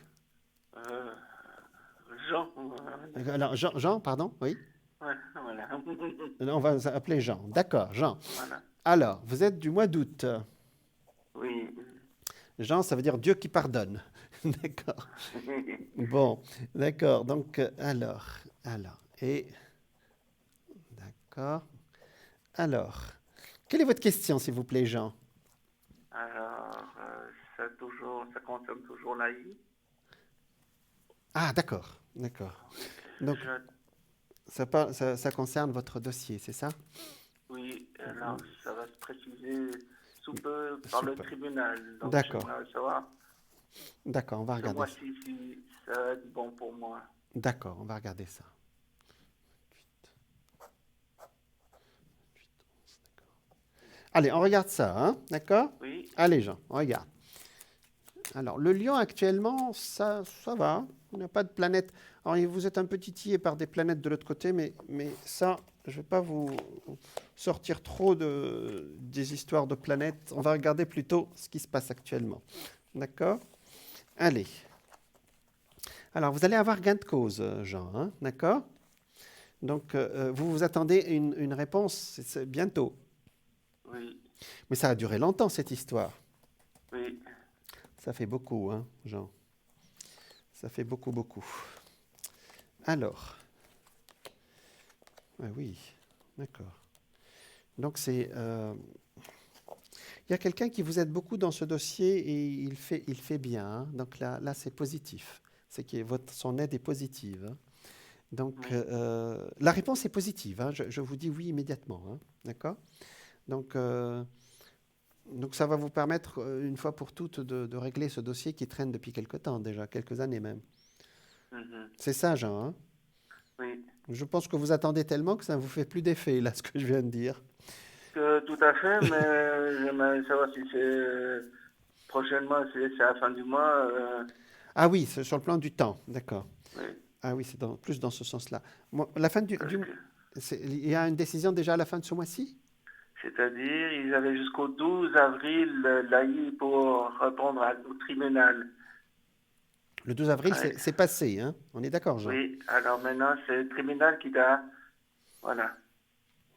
Jean. Alors, Jean, pardon, oui? Ouais, voilà. On va vous appeler Jean. D'accord, Jean. Voilà. Alors, vous êtes du mois d'août. Oui. Jean, ça veut dire Dieu qui pardonne. D'accord. Bon, d'accord. Donc, alors. Et, d'accord. Alors, quelle est votre question, s'il vous plaît, Jean? Alors, ça concerne toujours l'AI. Ah, d'accord. Donc, ça concerne votre dossier, c'est ça? Oui, alors ça va se préciser sous peu par le tribunal. Donc, d'accord. j'aimerais savoir. D'accord, on va regarder ça. Si ça va être bon pour moi. D'accord, on va regarder ça. 28, 11, d'accord. Allez, on regarde ça, hein? D'accord? Oui. Allez, Jean, on regarde. Alors, le lion, actuellement, ça va. Il n'y a pas de planète. Alors, vous êtes un peu titillé par des planètes de l'autre côté, mais ça, je ne vais pas vous sortir trop des histoires de planètes. On va regarder plutôt ce qui se passe actuellement. D'accord? Allez. Alors, vous allez avoir gain de cause, Jean. Hein? D'accord? Donc, vous vous attendez une réponse c'est bientôt. Oui. Mais ça a duré longtemps, cette histoire. Oui. Ça fait beaucoup, hein, Jean. Ça fait beaucoup. Alors. Oui, d'accord. Donc, il y a quelqu'un qui vous aide beaucoup dans ce dossier et il fait bien. Hein. Donc là c'est positif. C'est que son aide est positive. Hein. Donc, Oui. la réponse est positive. Hein. Je vous dis oui immédiatement. Hein. D'accord? Donc, ça va vous permettre, une fois pour toutes, de régler ce dossier qui traîne depuis quelque temps déjà, quelques années même. Mm-hmm. C'est ça, Jean, hein? Oui. Je pense que vous attendez tellement que ça ne vous fait plus d'effet, là, ce que je viens de dire. Tout à fait, mais j'aimerais savoir si c'est prochainement, c'est à la fin du mois. Ah oui, c'est sur le plan du temps, d'accord. Oui. Ah oui, c'est plus dans ce sens-là. La fin il y a une décision déjà à la fin de ce mois-ci? C'est-à-dire, ils avaient jusqu'au 12 avril l'AI pour répondre au tribunal. Le 12 avril, Ouais. c'est passé, hein? On est d'accord, Jean? Oui, alors maintenant, c'est le tribunal qui doit, voilà,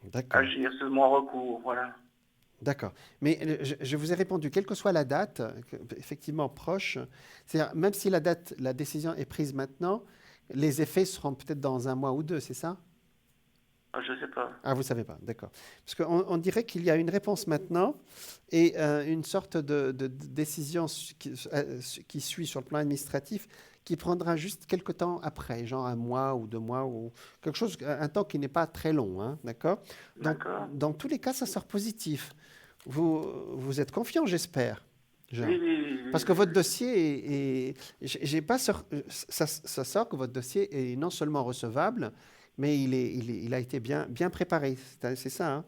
D'accord. agir sur mon recours, voilà. D'accord. Mais je vous ai répondu, quelle que soit la date, effectivement proche, c'est-à-dire même si la date, la décision est prise maintenant, les effets seront peut-être dans un mois ou deux, c'est ça? Ah, je sais pas. Ah, vous ne savez pas, d'accord. Parce qu'on on dirait qu'il y a une réponse maintenant et une sorte de décision qui suit sur le plan administratif qui prendra juste quelque temps après, genre un mois ou 2 mois ou quelque chose, un temps qui n'est pas très long, hein, d'accord? Donc, D'accord. dans tous les cas, ça sort positif. Vous êtes confiant, j'espère, Oui, Jean. oui, oui, Parce oui, que oui, votre oui. dossier j'ai pas ça sort que votre dossier est non seulement recevable, mais il a été bien préparé. C'est ça, hein?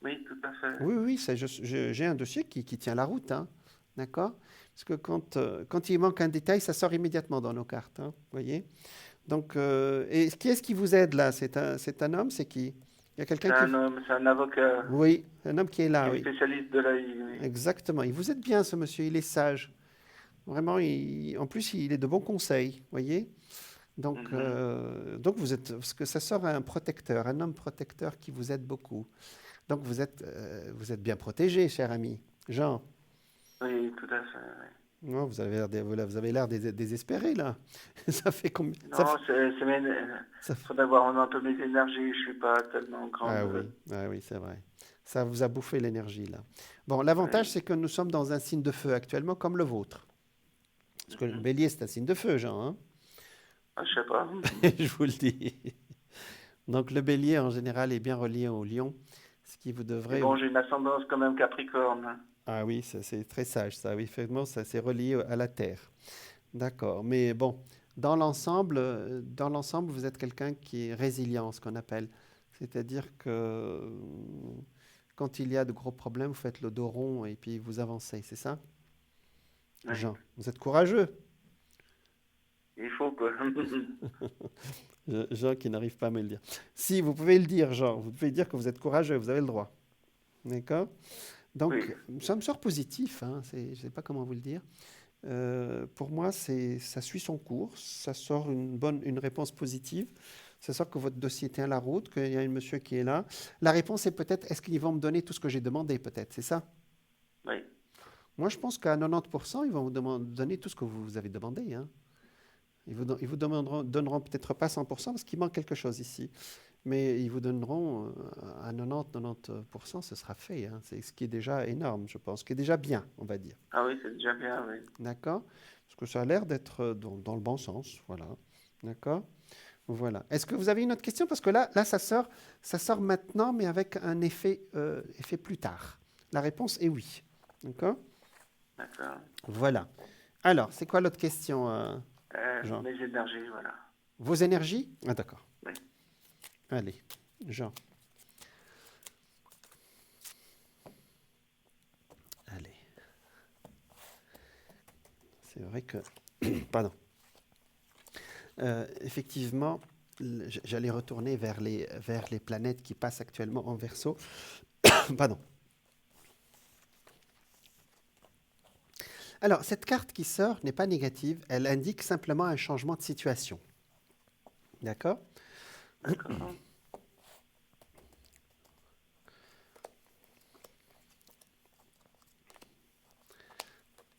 Oui, tout à fait. Oui, oui, j'ai un dossier qui tient la route, hein. D'accord? Parce que quand il manque un détail, ça sort immédiatement dans nos cartes, hein, voyez? Donc, et qui est-ce qui vous aide là? C'est un homme? C'est qui? Il y a quelqu'un C'est qui... un homme, c'est un avocat Oui, un homme qui est qui là, est oui. spécialiste de l'AI, oui. Exactement. Il vous aide bien, ce monsieur. Il est sage. Vraiment, en plus, il est de bons conseils, voyez? Mhm. Donc vous êtes, parce que ça sort un protecteur, un homme protecteur qui vous aide beaucoup. Donc vous êtes bien protégé, cher ami. Jean, Oui, tout à fait, oui. non, vous avez l'air désespéré là. Ça fait combien? Non, Ça faut d'avoir un peu mes énergies, je suis pas tellement grande. ah oui, c'est vrai. Ça vous a bouffé l'énergie là. Bon, l'avantage Oui. c'est que nous sommes dans un signe de feu actuellement comme le vôtre. Parce que le Mhm. bélier c'est un signe de feu, Jean, hein. Ah, je sais pas. Je vous le dis. Donc le bélier en général est bien relié au lion, ce qui vous Mais devrait... bon, j'ai une ascendance quand même Capricorne, hein. Ah oui, c'est très sage ça. Oui, effectivement, ça c'est relié à la terre. D'accord. Mais bon, dans l'ensemble, vous êtes quelqu'un qui est résilient, ce qu'on appelle. C'est-à-dire que quand il y a de gros problèmes, vous faites le dos rond et puis vous avancez, c'est ça? Oui. Jean, vous êtes courageux. Il faut que. Jean qui n'arrive pas à me le dire. Si, vous pouvez le dire, Jean. Vous pouvez dire que vous êtes courageux, vous avez le droit. D'accord? Oui. Donc, ça me sort positif, hein, je ne sais pas comment vous le dire. Pour moi, ça suit son cours, ça sort une réponse positive, ça sort que votre dossier tient la route, qu'il y a un monsieur qui est là. La réponse est peut-être, est-ce qu'ils vont me donner tout ce que j'ai demandé, peut-être, c'est ça? Oui. Moi, je pense qu'à 90%, ils vont vous donner tout ce que vous avez demandé, hein. Ils vous donneront peut-être pas 100% parce qu'il manque quelque chose ici. Mais ils vous donneront à 90-90%, ce sera fait, hein. C'est ce qui est déjà énorme, je pense, ce qui est déjà bien, on va dire. Ah oui, c'est déjà bien, oui. D'accord? Parce que ça a l'air d'être dans le bon sens, voilà. D'accord? Voilà. Est-ce que vous avez une autre question? Parce que là ça sort maintenant, mais avec un effet plus tard. La réponse est oui. D'accord? D'accord. Voilà. Alors, c'est quoi l'autre question, Jean? Mes énergies, voilà. Vos énergies? Ah, d'accord. Oui. Allez, Jean. Allez. C'est vrai que... Pardon. Effectivement, j'allais retourner vers les planètes qui passent actuellement en Verseau. Pardon. Alors, cette carte qui sort n'est pas négative, elle indique simplement un changement de situation. D'accord? D'accord.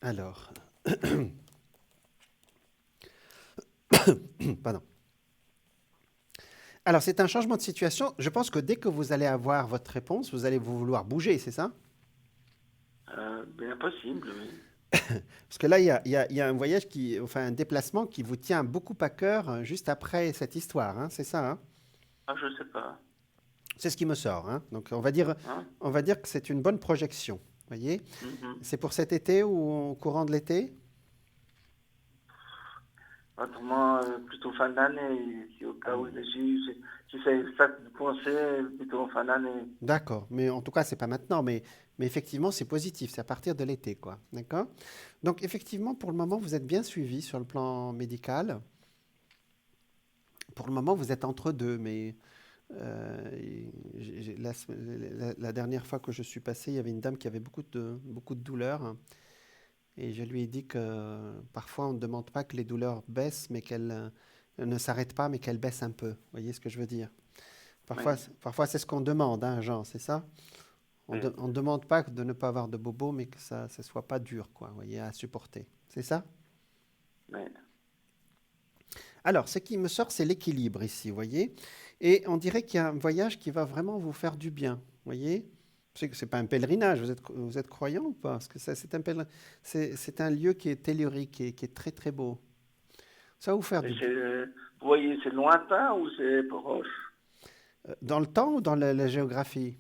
Alors, pardon. Alors, c'est un changement de situation. Je pense que dès que vous allez avoir votre réponse, vous allez vous vouloir bouger, c'est ça? Bien possible, oui. Parce que là, il y a un voyage enfin un déplacement qui vous tient beaucoup à cœur juste après cette histoire, hein, c'est ça, hein? Ah, je sais pas. C'est ce qui me sort, hein. Donc, Hein? on va dire que c'est une bonne projection, voyez? Mhm. C'est pour cet été ou au courant de l'été? Autrement, plutôt fin d'année, si au cas où si c'est ça que vous pensez, plutôt en fin d'année. D'accord, mais en tout cas, c'est pas maintenant, mais effectivement, c'est positif, c'est à partir de l'été, quoi. D'accord? Donc, effectivement, pour le moment, vous êtes bien suivi sur le plan médical. Pour le moment, vous êtes entre deux, mais la dernière fois que je suis passé, il y avait une dame qui avait beaucoup de douleurs, hein. Et je lui ai dit que parfois on ne demande pas que les douleurs baissent, mais qu'elles ne s'arrêtent pas, mais qu'elles baissent un peu. Vous voyez ce que je veux dire? Parfois, Oui, parfois c'est ce qu'on demande, hein, Jean, c'est ça? On oui, ne demande pas de ne pas avoir de bobo, mais que ça ne soit pas dur, quoi, vous voyez, à supporter. C'est ça? oui. Alors, ce qui me sort, c'est l'équilibre ici, vous voyez? Et on dirait qu'il y a un voyage qui va vraiment vous faire du bien, vous voyez? C'est pas un pèlerinage, vous êtes croyant ou pas? Parce que c'est un c'est un lieu qui est tellurique et qui est très très beau. Ça va vous faire Et du bien. vous voyez, c'est lointain ou c'est proche? Dans le temps ou dans la géographie?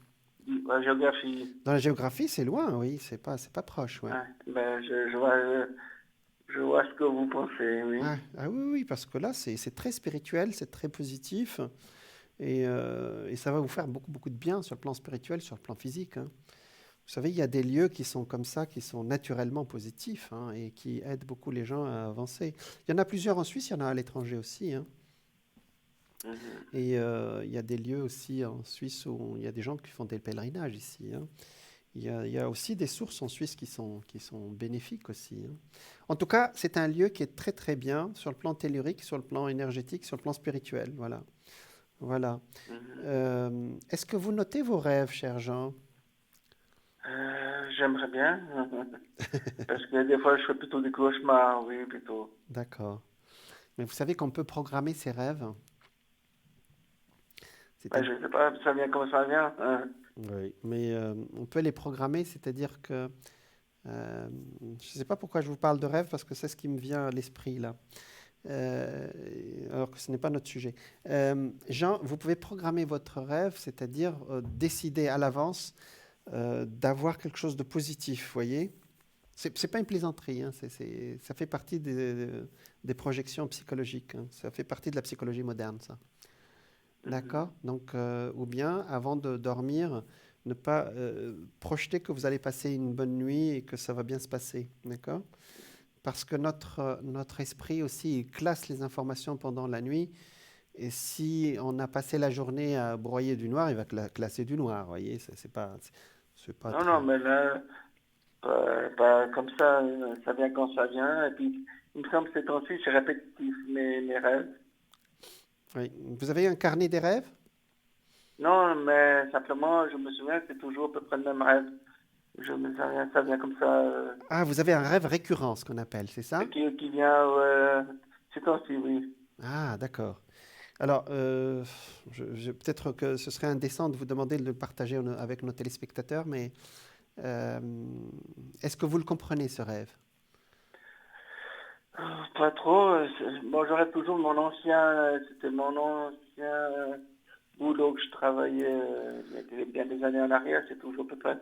La géographie. Dans la géographie, c'est loin, oui, c'est pas proche, ouais. Hein, ben, je vois ce que vous pensez, oui. Ah oui, oui, parce que là, c'est très spirituel, c'est très positif, et ça va vous faire beaucoup, beaucoup de bien sur le plan spirituel, sur le plan physique, hein. Vous savez, il y a des lieux qui sont comme ça, qui sont naturellement positifs, hein, et qui aident beaucoup les gens à avancer. Il y en a plusieurs en Suisse, il y en a à l'étranger aussi, hein. Mhm. Et il y a des lieux aussi en Suisse où il y a des gens qui font des pèlerinages ici, hein. Il y a aussi des sources en Suisse qui sont bénéfiques aussi, hein. En tout cas, c'est un lieu qui est très très bien sur le plan tellurique, sur le plan énergétique, sur le plan spirituel. Voilà. Voilà. Mhm. Est-ce que vous notez vos rêves, cher Jean? J'aimerais bien. Parce que des fois, je fais plutôt des cauchemars, oui, plutôt. D'accord. Mais vous savez qu'on peut programmer ses rêves. C'est Ben, un- je sais pas, ça vient comme ça vient. Hein. Oui, mais on peut les programmer, c'est-à-dire que je ne sais pas pourquoi je vous parle de rêve, parce que c'est ce qui me vient à l'esprit là. Euh, alors que ce n'est pas notre sujet. Jean, vous pouvez programmer votre rêve, c'est-à-dire décider à l'avance d'avoir quelque chose de positif, vous voyez? C'est pas une plaisanterie, hein, ça fait partie des projections psychologiques, hein. Ça fait partie de la psychologie moderne, ça. Mhm. D'accord? Donc, ou bien, avant de dormir, ne pas projeter que vous allez passer une bonne nuit et que ça va bien se passer. D'accord? Parce que notre esprit aussi, il classe les informations pendant la nuit. Et si on a passé la journée à broyer du noir, il va classer du noir. Vous voyez, c'est pas Non, très. non, mais là, pas comme ça vient quand ça vient. Et puis, il me semble que ces temps-ci, c'est répétitif, mes rêves. Oui. Vous avez un carnet des rêves? Non, mais simplement, je me souviens que c'est toujours à peu près le même rêve. Je me souviens, ça vient comme ça, Ah, vous avez un rêve récurrent, ce qu'on appelle, c'est ça? qui vient, ces temps-ci, oui. Ah, d'accord. Alors, peut-être que ce serait indécent de vous demander de le partager avec nos téléspectateurs, mais euh, est-ce que vous le comprenez, ce rêve? Pas trop. Bon, j'aurais toujours c'était mon ancien boulot que je travaillais il y a bien des années en arrière. C'est toujours à peu près,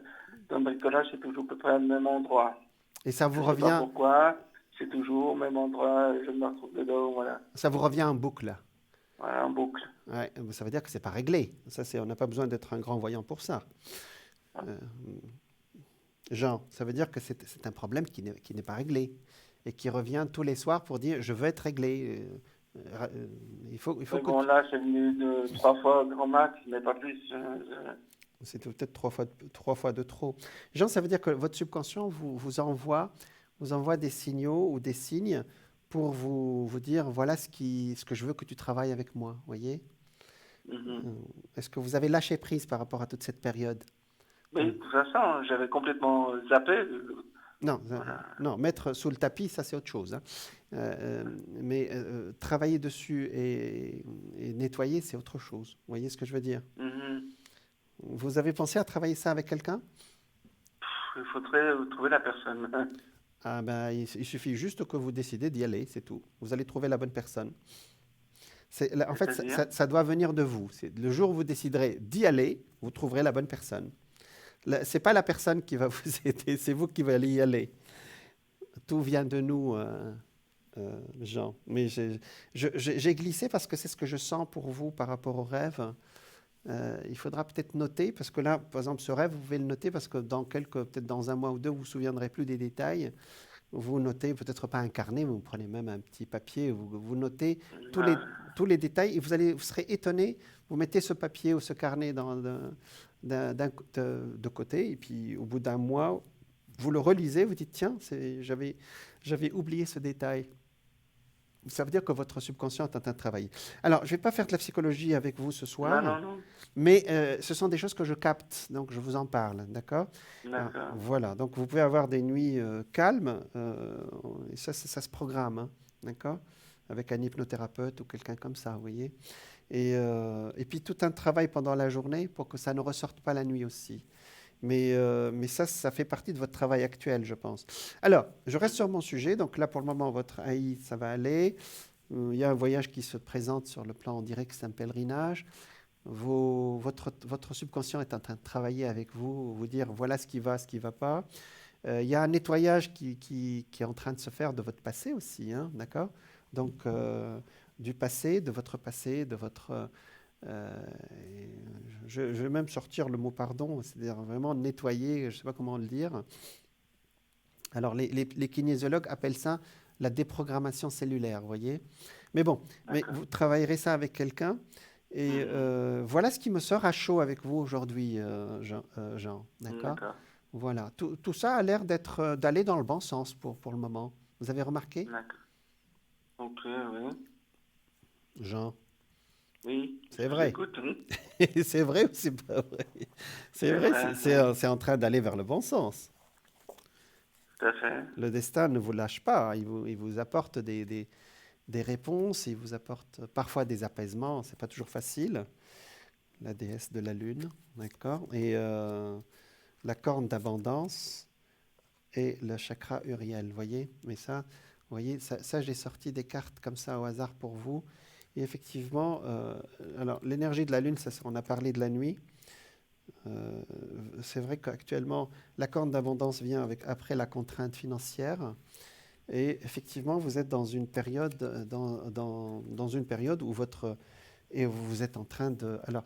dans le bricolage, c'est toujours à peu près au même endroit. Et Je sais pas pourquoi, c'est toujours au même endroit, je me retrouve dedans, voilà. ça vous revient en boucle. Voilà, en boucle. Ouais, ça veut dire que c'est pas réglé. On n'a pas besoin d'être un grand voyant pour ça. Euh, Jean, ça veut dire que c'est un problème qui n'est pas réglé et qui revient tous les soirs pour dire je veux être réglé. Il faut Mais que bon, là, c'est venu de 3 fois grand max, mais pas plus. c'est peut-être trois fois de trop. Jean, ça veut dire que votre subconscient vous envoie des signaux ou des signes pour vous dire voilà ce que je veux que tu travailles avec moi. Voyez? Mhm. Est-ce que vous avez lâché prise par rapport à toute cette période? Mais de toute façon, j'avais complètement zappé. Non, Voilà. non, mettre sous le tapis, ça c'est autre chose, hein. Mais travailler dessus et nettoyer, c'est autre chose. Vous voyez ce que je veux dire? Mhm. Vous avez pensé à travailler ça avec quelqu'un? Il faudrait trouver la personne. Ah ben, il suffit juste que vous décidez d'y aller, c'est tout. Vous allez trouver la bonne personne. En fait, C'est-à-dire? ça doit venir de vous. Le jour où vous déciderez d'y aller, vous trouverez la bonne personne. Ce n'est pas la personne qui va vous aider, c'est vous qui allez y aller. Tout vient de nous, Jean. Mais j'ai glissé parce que c'est ce que je sens pour vous par rapport au rêve. Il faudra peut-être noter, parce que là, par exemple, ce rêve, vous pouvez le noter parce que peut-être dans un mois ou deux, vous ne vous souviendrez plus des détails. Vous notez, peut-être pas un carnet, mais vous prenez même un petit papier, vous notez tous les, Ah, tous les détails et vous serez étonné. Vous mettez ce papier ou ce carnet de côté et puis au bout d'un mois, vous le relisez, vous dites, tiens, j'avais oublié ce détail. Ça veut dire que votre subconscient est en train de travailler. Alors, je ne vais pas faire de la psychologie avec vous ce soir, Non. mais ce sont des choses que je capte, donc je vous en parle, d'accord? D'accord. Voilà, donc vous pouvez avoir des nuits calmes, et ça se programme, hein, d'accord? Avec un hypnothérapeute ou quelqu'un comme ça, vous voyez? Et puis tout un travail pendant la journée pour que ça ne ressorte pas la nuit aussi. Mais ça fait partie de votre travail actuel, je pense. Alors, je reste sur mon sujet. Donc là, pour le moment, votre AI, ça va aller. Il y a un voyage qui se présente sur le plan, on dirait que c'est un pèlerinage. Votre subconscient est en train de travailler avec vous, vous dire voilà ce qui va pas. Il y a un nettoyage qui est en train de se faire de votre passé aussi, hein, d'accord? Donc, du passé, de votre passé, de votre... euh, je vais même sortir le mot pardon, c'est-à-dire vraiment nettoyer, je ne sais pas comment le dire. Alors, les kinésiologues appellent ça la déprogrammation cellulaire, vous voyez. Mais bon, mais D'accord. vous travaillerez ça avec quelqu'un. Et voilà ce qui me sort à chaud avec vous aujourd'hui, Jean. D'accord? D'accord. Voilà. Tout ça a l'air d'aller dans le bon sens pour le moment. Vous avez remarqué, D'accord. Ok, oui. Jean? Oui, C'est je vous vrai. écoute, oui. C'est vrai ou c'est pas vrai? C'est C'est vrai, vrai, oui. c'est en train d'aller vers le bon sens. Tout à fait. Le destin ne vous lâche pas. Il vous apporte des réponses, il vous apporte parfois des apaisements. C'est pas toujours facile. La déesse de la lune, d'accord? Et la corne d'abondance et le chakra Uriel, vous voyez? Mais ça, vous voyez, ça j'ai sorti des cartes comme ça au hasard pour vous. Et effectivement, alors l'énergie de la lune, ça, on a parlé de la nuit. Euh, c'est vrai qu'actuellement, la corne d'abondance vient après la contrainte financière. Et effectivement, vous êtes dans une période, dans une période où et vous êtes en train de... Alors,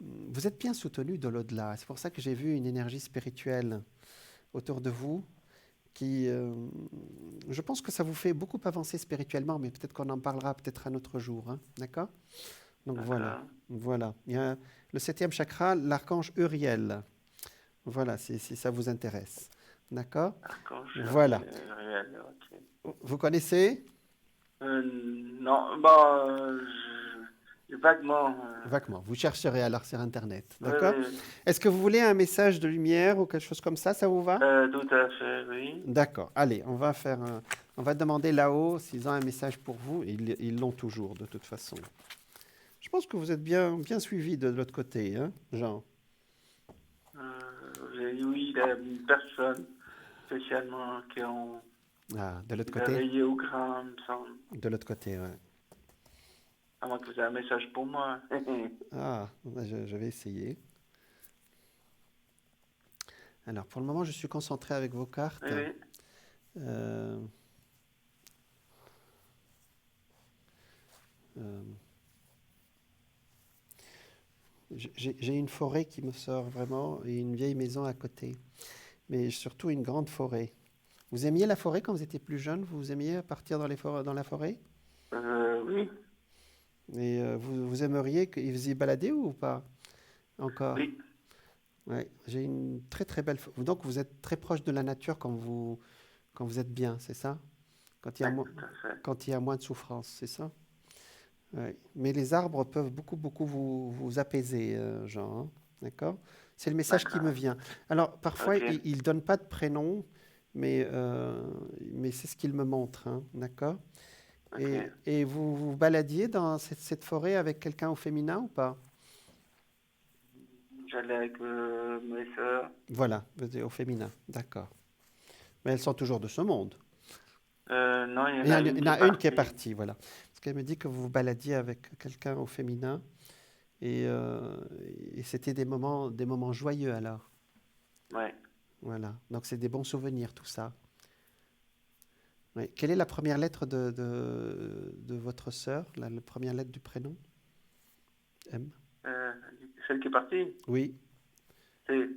vous êtes bien soutenu de l'au-delà. C'est pour ça que j'ai vu une énergie spirituelle autour de vous qui, je pense que ça vous fait beaucoup avancer spirituellement, mais peut-être qu'on en parlera peut-être un autre jour, hein, d'accord? Donc voilà, D'accord. voilà. Il y a le septième chakra, l'archange Uriel. Voilà, si ça vous intéresse. D'accord? Archange Voilà. Uriel, ok. Vous connaissez? Non, bon, vaguement. Vaguement. Vous chercherez alors sur Internet. Oui, D'accord? oui. Est-ce que vous voulez un message de lumière ou quelque chose comme ça vous va? Tout à fait, oui. D'accord. Allez, on va demander là-haut s'ils ont un message pour vous. Ils l'ont toujours, de toute façon. Je pense que vous êtes bien suivi de l'autre côté, hein, Jean? Oui, il y a une personne spécialement qui ont De l'autre côté? réveillé au grand, il me semble. De l'autre côté, ouais. À moins que vous ayez un message pour moi. Ah, je vais essayer. Alors, pour le moment, je suis concentré avec vos cartes. Oui. Euh, euh, j'ai une forêt qui me sort vraiment et une vieille maison à côté, mais surtout une grande forêt. Vous aimiez la forêt quand vous étiez plus jeune? Vous aimiez partir dans la forêt? Oui, Et vous aimeriez que vous y balader ou pas encore? oui, Ouais, j'ai une très très belle forêt. Donc vous êtes très proche de la nature quand vous êtes bien, c'est ça? Quand il y a oui, moins, tout à fait. quand il y a moins de souffrance, c'est ça? Ouais. Mais les arbres peuvent beaucoup vous apaiser, Jean, hein. D'accord? C'est le message qui me D'accord. vient. Alors, parfois, Ok, il ne donne pas de prénom, mais c'est ce qu'il me montre, hein. D'accord? ok. Et vous vous baladiez dans cette forêt avec quelqu'un au féminin ou pas? J'allais avec mes soeurs. Voilà, vous êtes au féminin, d'accord. Mais elles sont toujours de ce monde. Non, il y en Il y a en une il y en qui est a une qui est partie. partie, voilà. Parce qu'elle me dit que vous vous baladiez avec quelqu'un au féminin et, euh, et c'était des moments joyeux alors. Ouais. Voilà. Donc c'est des bons souvenirs tout ça. Oui. Quelle est la première lettre de votre sœur, la première lettre du prénom? M? Euh, Celle qui est partie, Oui, c'est...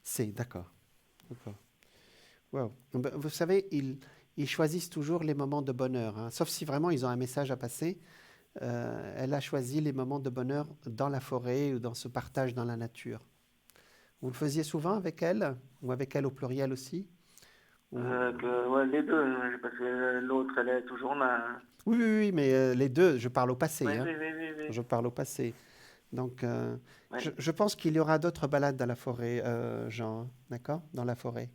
C, d'accord. D'accord. Wow. Ben, vous savez, ils choisissent toujours les moments de bonheur, hein. Sauf si vraiment ils ont un message à passer. Elle a choisi les moments de bonheur dans la forêt ou dans ce partage dans la nature. Vous le faisiez souvent avec elle, ou avec elle au pluriel aussi? Ouais, les deux, parce que l'autre, elle est toujours là. Hein. Oui, oui, oui, mais les deux, je parle au Oui, passé, hein. oui, oui, oui, oui. Je parle au passé. Donc, Oui, je pense qu'il y aura d'autres balades dans la forêt, Jean, hein, d'accord? Dans la forêt.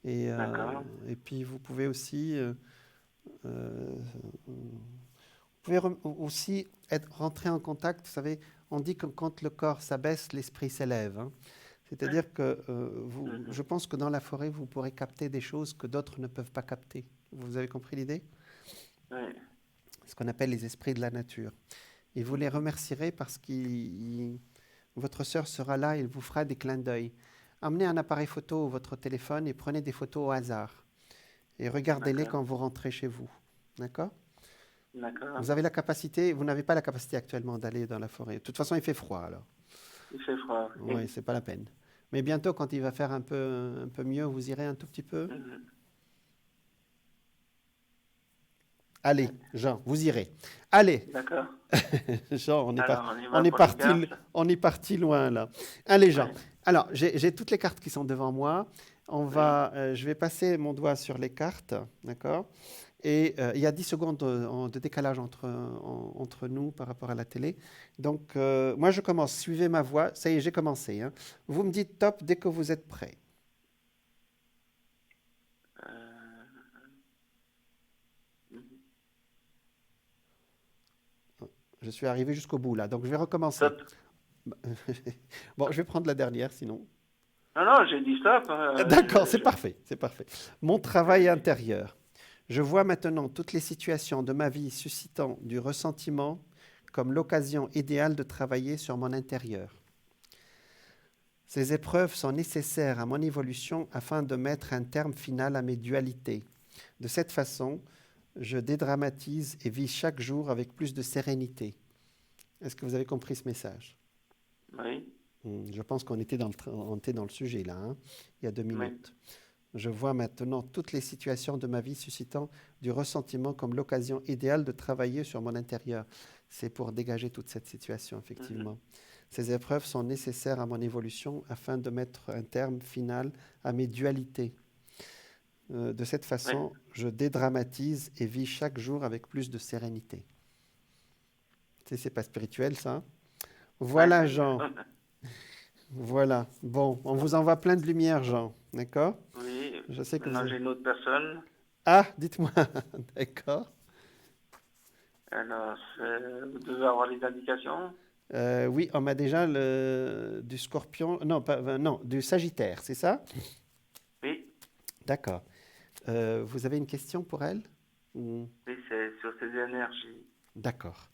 d'accord. Et puis, vous pouvez aussi, euh, aussi rentrer en contact. Vous savez, on dit que quand le corps s'abaisse, l'esprit s'élève, hein. C'est-à-dire que je Mhm. pense que dans la forêt, vous pourrez capter des choses que d'autres ne peuvent pas capter. Vous avez compris l'idée? Oui, Ce qu'on appelle les esprits de la nature. Et vous les remercierez parce que votre sœur sera là et elle vous fera des clins d'œil. Amenez un appareil photo ou votre téléphone et prenez des photos au hasard. Et regardez-les d'accord. quand vous rentrez chez vous. D'accord? D'accord. Vous avez la capacité, vous n'avez pas la capacité actuellement d'aller dans la forêt. De toute façon, il fait froid alors. Il fait froid. Oui, Oui. c'est pas la peine. Mais bientôt, quand il va faire un peu mieux, vous irez un tout petit peu. Mhm. Allez, Oui. Jean, vous irez. Allez, D'accord. Jean, Alors, on y va pour les cartes. on est parti loin là. Allez, Jean. Oui, Alors, j'ai toutes les cartes qui sont devant moi. oui, Je vais passer mon doigt sur les cartes, d'accord? Et il y a 10 secondes de décalage entre nous par rapport à la télé. Donc, moi, je commence. Suivez ma voix. Ça y est, j'ai commencé, hein. Vous me dites top dès que vous êtes prêt. euh, mhm. Je suis arrivé jusqu'au bout là, donc je vais recommencer. Stop. Bon, je vais prendre la dernière sinon. Non, non, j'ai dit stop. D'accord, c'est parfait, c'est parfait. Mon travail Oui, intérieur. Je vois maintenant toutes les situations de ma vie suscitant du ressentiment comme l'occasion idéale de travailler sur mon intérieur. Ces épreuves sont nécessaires à mon évolution afin de mettre un terme final à mes dualités. De cette façon, je dédramatise et vis chaque jour avec plus de sérénité. Est-ce que vous avez compris ce message? oui, Je pense qu'on était on était dans le sujet là, hein, il y a 2 minutes. Je vois maintenant toutes les situations de ma vie suscitant du ressentiment comme l'occasion idéale de travailler sur mon intérieur. C'est pour dégager toute cette situation, mhm, effectivement. Ces épreuves sont nécessaires à mon évolution afin de mettre un terme final à mes dualités. De cette oui. façon, je dédramatise et vis chaque jour avec plus de sérénité. Tu sais, c'est pas spirituel, ça, hein? Oui, Voilà, Jean. Voilà. Bon, on vous envoie plein de lumière, Jean. D'accord? oui. Je sais que vous Maintenant, êtes... j'ai une autre personne. Ah, dites-moi. D'accord. Alors, vous devez avoir les indications. Oui, on m'a déjà du scorpion. Non, pas, non, du sagittaire, c'est ça? Oui, D'accord. Vous avez une question pour elle? oui, c'est sur ces énergies. D'accord.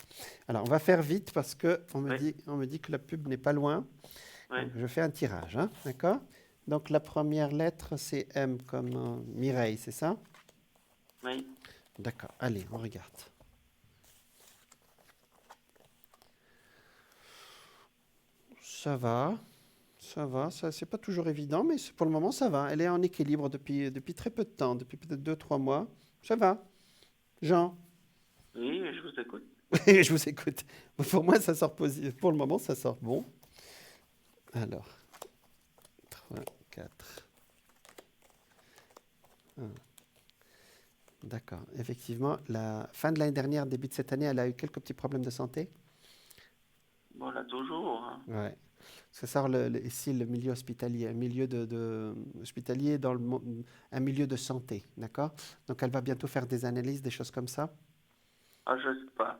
Alors, on va faire vite parce que Oui, on me dit que la pub n'est pas loin. oui, Donc, je fais un tirage, hein, d'accord? Donc, la première lettre, c'est M comme Mireille, c'est ça? oui. D'accord. Allez, on regarde. Ça va. Ça va, ça c'est pas toujours évident, mais pour le moment ça va. Elle est en équilibre depuis très peu de temps, depuis peut-être 2, 3 mois. Ça va. Jean, Oui, je vous écoute. je vous écoute. Pour moi, ça sort positif. Pour le moment, ça sort bon. Alors, 3, 4. D'accord. Effectivement, la fin de l'année dernière, début de cette année, elle a eu quelques petits problèmes de santé. Bon, là, toujours. Hein. Ouais. Ça sort ici le milieu hospitalier, un milieu hospitalier dans un milieu de santé, d'accord? Donc elle va bientôt faire des analyses, des choses comme ça. Ah, je sais pas.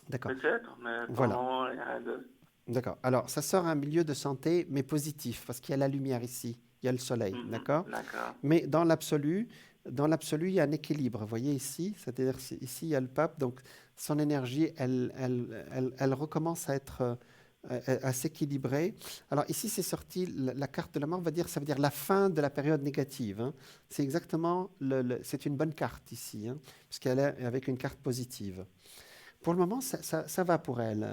D'accord. Peut-être, mais pour le Voilà. moment, il n'y a rien de... D'accord. Alors, ça sort un milieu de santé, mais positif, parce qu'il y a la lumière ici, il y a le soleil, Mhm, d'accord? d'accord. Mais dans l'absolu, il y a un équilibre. Vous voyez ici, c'est-à-dire ici, il y a le pape, donc son énergie, elle recommence à être à s'équilibrer. Alors ici, c'est sorti la carte de la mort, ça veut dire la fin de la période négative, hein. C'est exactement, c'est une bonne carte ici, hein, puisqu'elle est avec une carte positive. Pour le moment, ça va pour elle.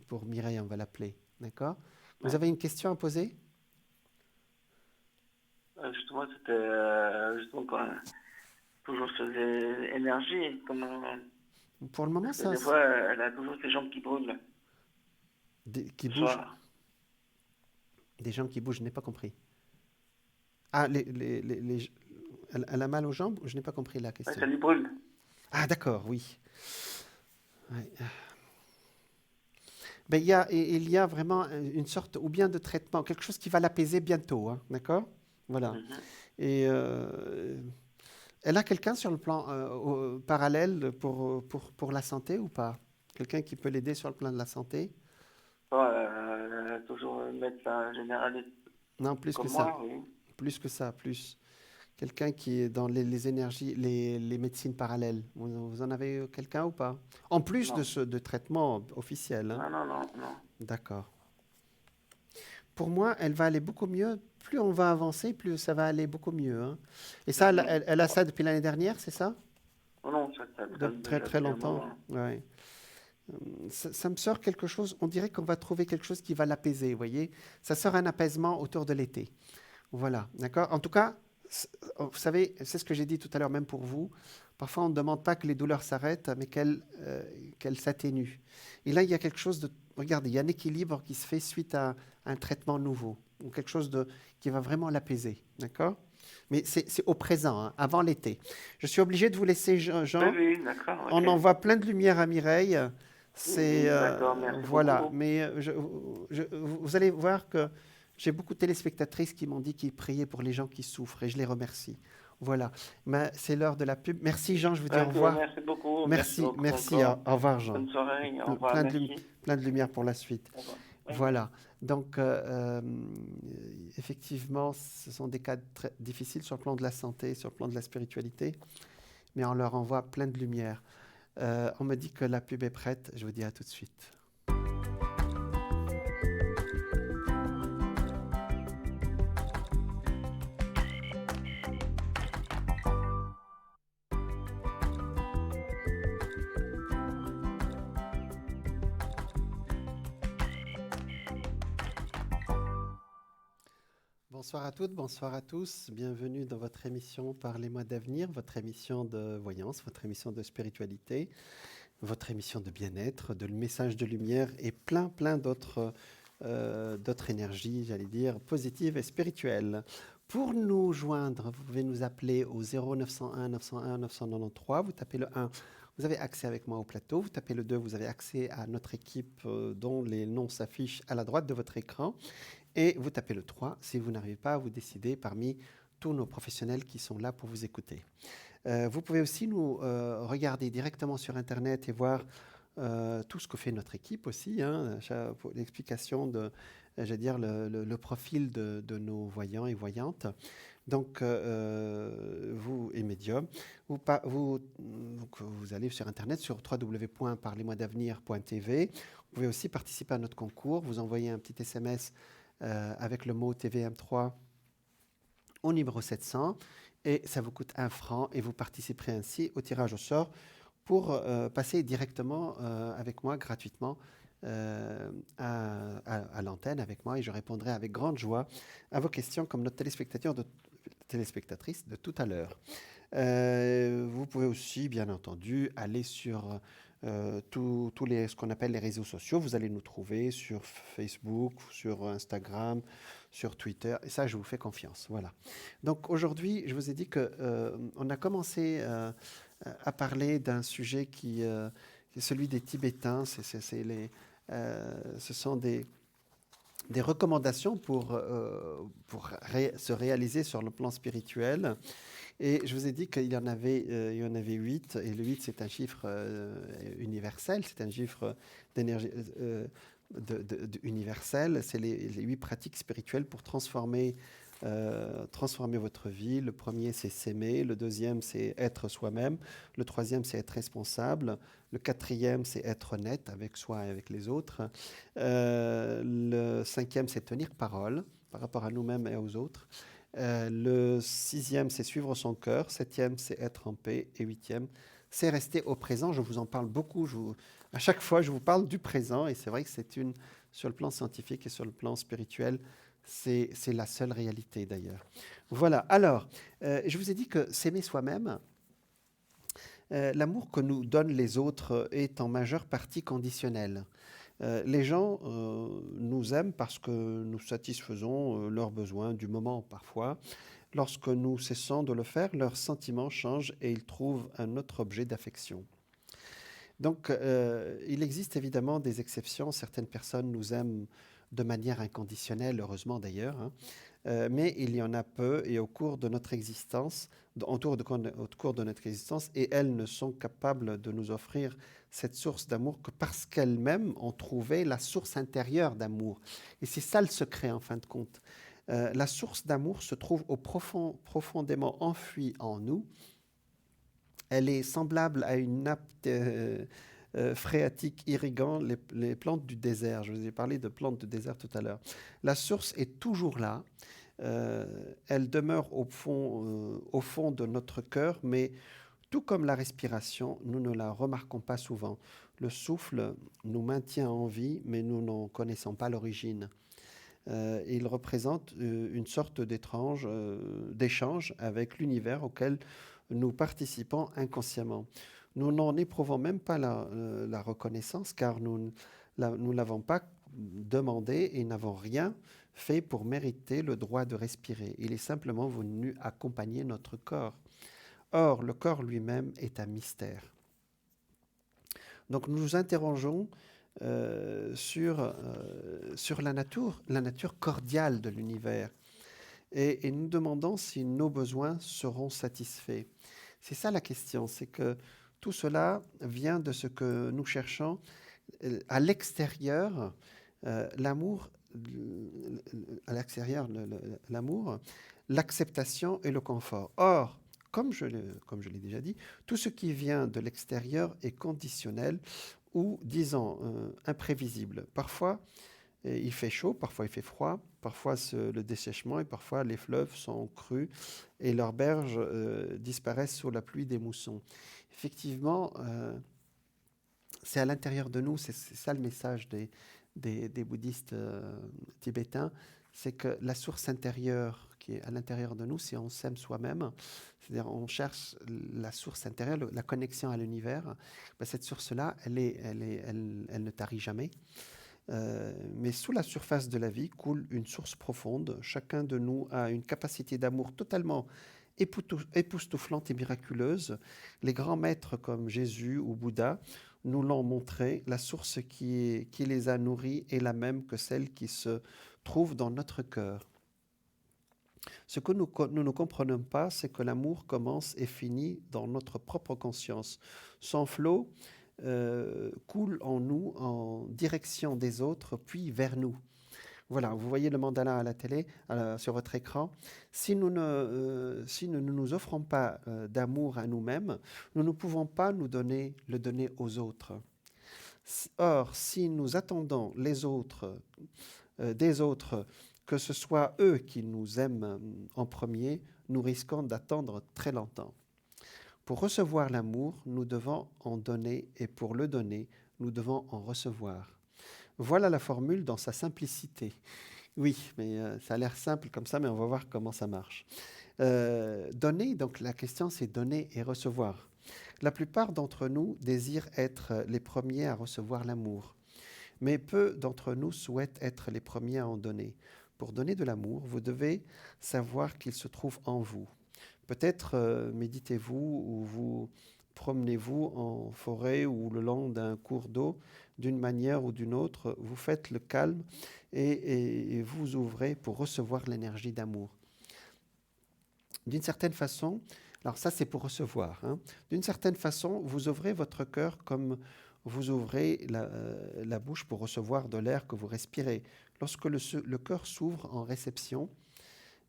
Pour Mireille, on va l'appeler. D'accord? Vous Ouais. avez une question à poser? Justement, c'était justement toujours sur les énergies. Comment... Pour le moment, Parce que des fois, elle a toujours ses jambes qui brûlent qui le bougent. soir. Des gens qui bougent, je n'ai pas compris. Ah, elle a mal aux jambes? Je n'ai pas compris la Ouais, question. ça lui brûle. Ah, d'accord, oui. Ouais. Ben, il y a vraiment une sorte ou bien de traitement, quelque chose qui va l'apaiser bientôt, hein, d'accord? Voilà. Mhm. Et elle a quelqu'un sur le plan parallèle pour la santé ou pas? Quelqu'un qui peut l'aider sur le plan de la santé? Bon, toujours un médecin généraliste Non, plus que comme ça. moi, oui. Plus que ça, plus. Quelqu'un qui est dans les énergies, les médecines parallèles. Vous en avez quelqu'un ou pas? En plus Non, de traitement officiel, hein? non, non, non, non. D'accord. Pour moi, elle va aller beaucoup mieux. Plus on va avancer, plus ça va aller beaucoup mieux, hein. Et ça, elle, Mhm. elle a ça depuis l'année dernière, c'est ça? Oh non, ça De traîne très déjà très depuis un longtemps. moment. Ouais. Ça me sort quelque chose, on dirait qu'on va trouver quelque chose qui va l'apaiser, vous voyez? Ça sort un apaisement autour de l'été. Voilà, d'accord? En tout cas, vous savez, c'est ce que j'ai dit tout à l'heure, même pour vous. Parfois, on ne demande pas que les douleurs s'arrêtent, mais qu'elles s'atténuent. Et là, il y a quelque chose de... Regardez, il y a un équilibre qui se fait suite à un traitement nouveau, ou quelque chose qui va vraiment l'apaiser, d'accord? Mais c'est au présent, hein, avant l'été. Je suis obligé de vous laisser, Oui, Jean. oui, d'accord, On ok. envoie plein de lumière à Mireille. C'est Mhm, d'accord, merci voilà, beaucoup. mais vous allez voir que j'ai beaucoup de téléspectatrices qui m'ont dit qu'ils priaient pour les gens qui souffrent et je les remercie. Voilà, mais c'est l'heure de la pub. Merci Jean, je vous dis au Ok, revoir. merci Merci, beaucoup merci, encore. au revoir Jean. Bonne soirée, au Ple- revoir, Plein merci. plein de lumière pour la suite. Au revoir. Oui. Voilà, donc effectivement, ce sont des cas très difficiles sur le plan de la santé, sur le plan de la spiritualité, mais on leur envoie plein de lumière. On me dit que la pub est prête. Je vous dis à tout de suite. Bonsoir à toutes, bonsoir à tous. Bienvenue dans votre émission Parlez-moi d'avenir, votre émission de voyance, votre émission de spiritualité, votre émission de bien-être, de messages de lumière et plein d'autres énergies, j'allais dire, positives et spirituelles. Pour nous joindre, vous pouvez nous appeler au 0901 901 993. Vous tapez le 1, vous avez accès avec moi au plateau. Vous tapez le 2, vous avez accès à notre équipe dont les noms s'affichent à la droite de votre écran. Et vous tapez le 3 si vous n'arrivez pas à vous décider parmi tous nos professionnels qui sont là pour vous écouter. Vous pouvez aussi nous regarder directement sur Internet et voir tout ce que fait notre équipe aussi, hein, pour l'explication de, j'allais dire, le profil de nos voyants et voyantes. Donc, vous et médium, vous allez sur Internet sur www.parlez-moi-d'avenir.tv. Vous pouvez aussi participer à notre concours. Vous envoyez un petit SMS avec le mot TVM3 au numéro 700 et ça vous coûte 1 franc et vous participerez ainsi au tirage au sort pour passer directement avec moi gratuitement à l'antenne avec moi et je répondrai avec grande joie à vos questions comme notre téléspectatrice de tout à l'heure. Vous pouvez aussi, bien entendu, aller sur ce qu'on appelle les réseaux sociaux. Vous allez nous trouver sur Facebook, sur Instagram, sur Twitter. Et ça, je vous fais confiance. Voilà. Donc aujourd'hui, je vous ai dit qu'on a commencé à parler d'un sujet qui est celui des Tibétains. Ce sont des recommandations pour se réaliser sur le plan spirituel. Et je vous ai dit qu'il y en avait 8, et le 8 c'est un chiffre universel, c'est un chiffre d'énergie universel, c'est les 8 pratiques spirituelles pour transformer votre vie. Le premier c'est s'aimer, le deuxième c'est être soi-même, le troisième c'est être responsable, le quatrième c'est être honnête avec soi et avec les autres, le cinquième c'est tenir parole par rapport à nous-mêmes et aux autres. Le sixième, c'est suivre son cœur. Septième, c'est être en paix. Et huitième, c'est rester au présent. Je vous en parle beaucoup. À chaque fois, je vous parle du présent. Et c'est vrai que sur le plan scientifique et sur le plan spirituel, c'est la seule réalité d'ailleurs. Voilà. Alors, je vous ai dit que s'aimer soi-même, l'amour que nous donnent les autres est en majeure partie conditionnel. Les gens nous aiment parce que nous satisfaisons leurs besoins du moment parfois. Lorsque nous cessons de le faire, leurs sentiments changent et ils trouvent un autre objet d'affection. Donc, il existe évidemment des exceptions. Certaines personnes nous aiment de manière inconditionnelle, heureusement d'ailleurs, hein. Mais il y en a peu et au cours de notre existence, au cours de notre existence, et elles ne sont capables de nous offrir cette source d'amour que parce qu'elles-mêmes ont trouvé la source intérieure d'amour. Et c'est ça le secret en fin de compte. La source d'amour se trouve profondément enfouie en nous. Elle est semblable à une nappe phréatique irriguant les plantes du désert. Je vous ai parlé de plantes du désert tout à l'heure. La source est toujours là. Elle demeure au fond de notre cœur, mais tout comme la respiration, nous ne la remarquons pas souvent. Le souffle nous maintient en vie, mais nous n'en connaissons pas l'origine. Il représente une sorte d'échange avec l'univers auquel nous participons inconsciemment. Nous n'en éprouvons même pas la reconnaissance car nous ne l'avons pas demandé et n'avons rien fait pour mériter le droit de respirer. Il est simplement venu accompagner notre corps. Or, le corps lui-même est un mystère. Donc nous nous interrogeons sur la nature cordiale de l'univers et nous demandons si nos besoins seront satisfaits. C'est ça la question, c'est que tout cela vient de ce que nous cherchons à l'extérieur, l'amour, l'acceptation et le confort. Or, comme je l'ai déjà dit, tout ce qui vient de l'extérieur est conditionnel ou, disons, imprévisible. Parfois, il fait chaud, parfois il fait froid, parfois le dessèchement et parfois les fleuves sont crus et leurs berges disparaissent sous la pluie des moussons. Effectivement, c'est à l'intérieur de nous, c'est ça le message des bouddhistes tibétains, c'est que la source intérieure qui est à l'intérieur de nous, si on s'aime soi-même, c'est-à-dire on cherche la source intérieure, la connexion à l'univers, ben cette source-là, elle ne tarit jamais. Mais sous la surface de la vie coule une source profonde. Chacun de nous a une capacité d'amour totalement époustouflante et miraculeuse. Les grands maîtres comme Jésus ou Bouddha nous l'ont montré. La source qui les a nourris est la même que celle qui se trouve dans notre cœur. Ce que nous ne comprenons pas, c'est que l'amour commence et finit dans notre propre conscience. Son flot coule en nous en direction des autres, puis vers nous. Voilà, vous voyez le mandala à la télé, sur votre écran. Si nous ne nous offrons pas d'amour à nous-mêmes, nous ne pouvons pas le donner aux autres. Or, si nous attendons des autres, que ce soit eux qui nous aiment en premier, nous risquons d'attendre très longtemps. Pour recevoir l'amour, nous devons en donner et pour le donner, nous devons en recevoir. Voilà la formule dans sa simplicité. Oui, mais ça a l'air simple comme ça, mais on va voir comment ça marche. Donner, donc la question c'est donner et recevoir. La plupart d'entre nous désirent être les premiers à recevoir l'amour, mais peu d'entre nous souhaitent être les premiers à en donner. Pour donner de l'amour, vous devez savoir qu'il se trouve en vous. Peut-être méditez-vous ou vous promenez-vous en forêt ou le long d'un cours d'eau d'une manière ou d'une autre. Vous faites le calme et vous ouvrez pour recevoir l'énergie d'amour. D'une certaine façon, alors ça c'est pour recevoir, hein. D'une certaine façon, vous ouvrez votre cœur comme vous ouvrez la bouche pour recevoir de l'air que vous respirez. Lorsque le cœur s'ouvre en réception,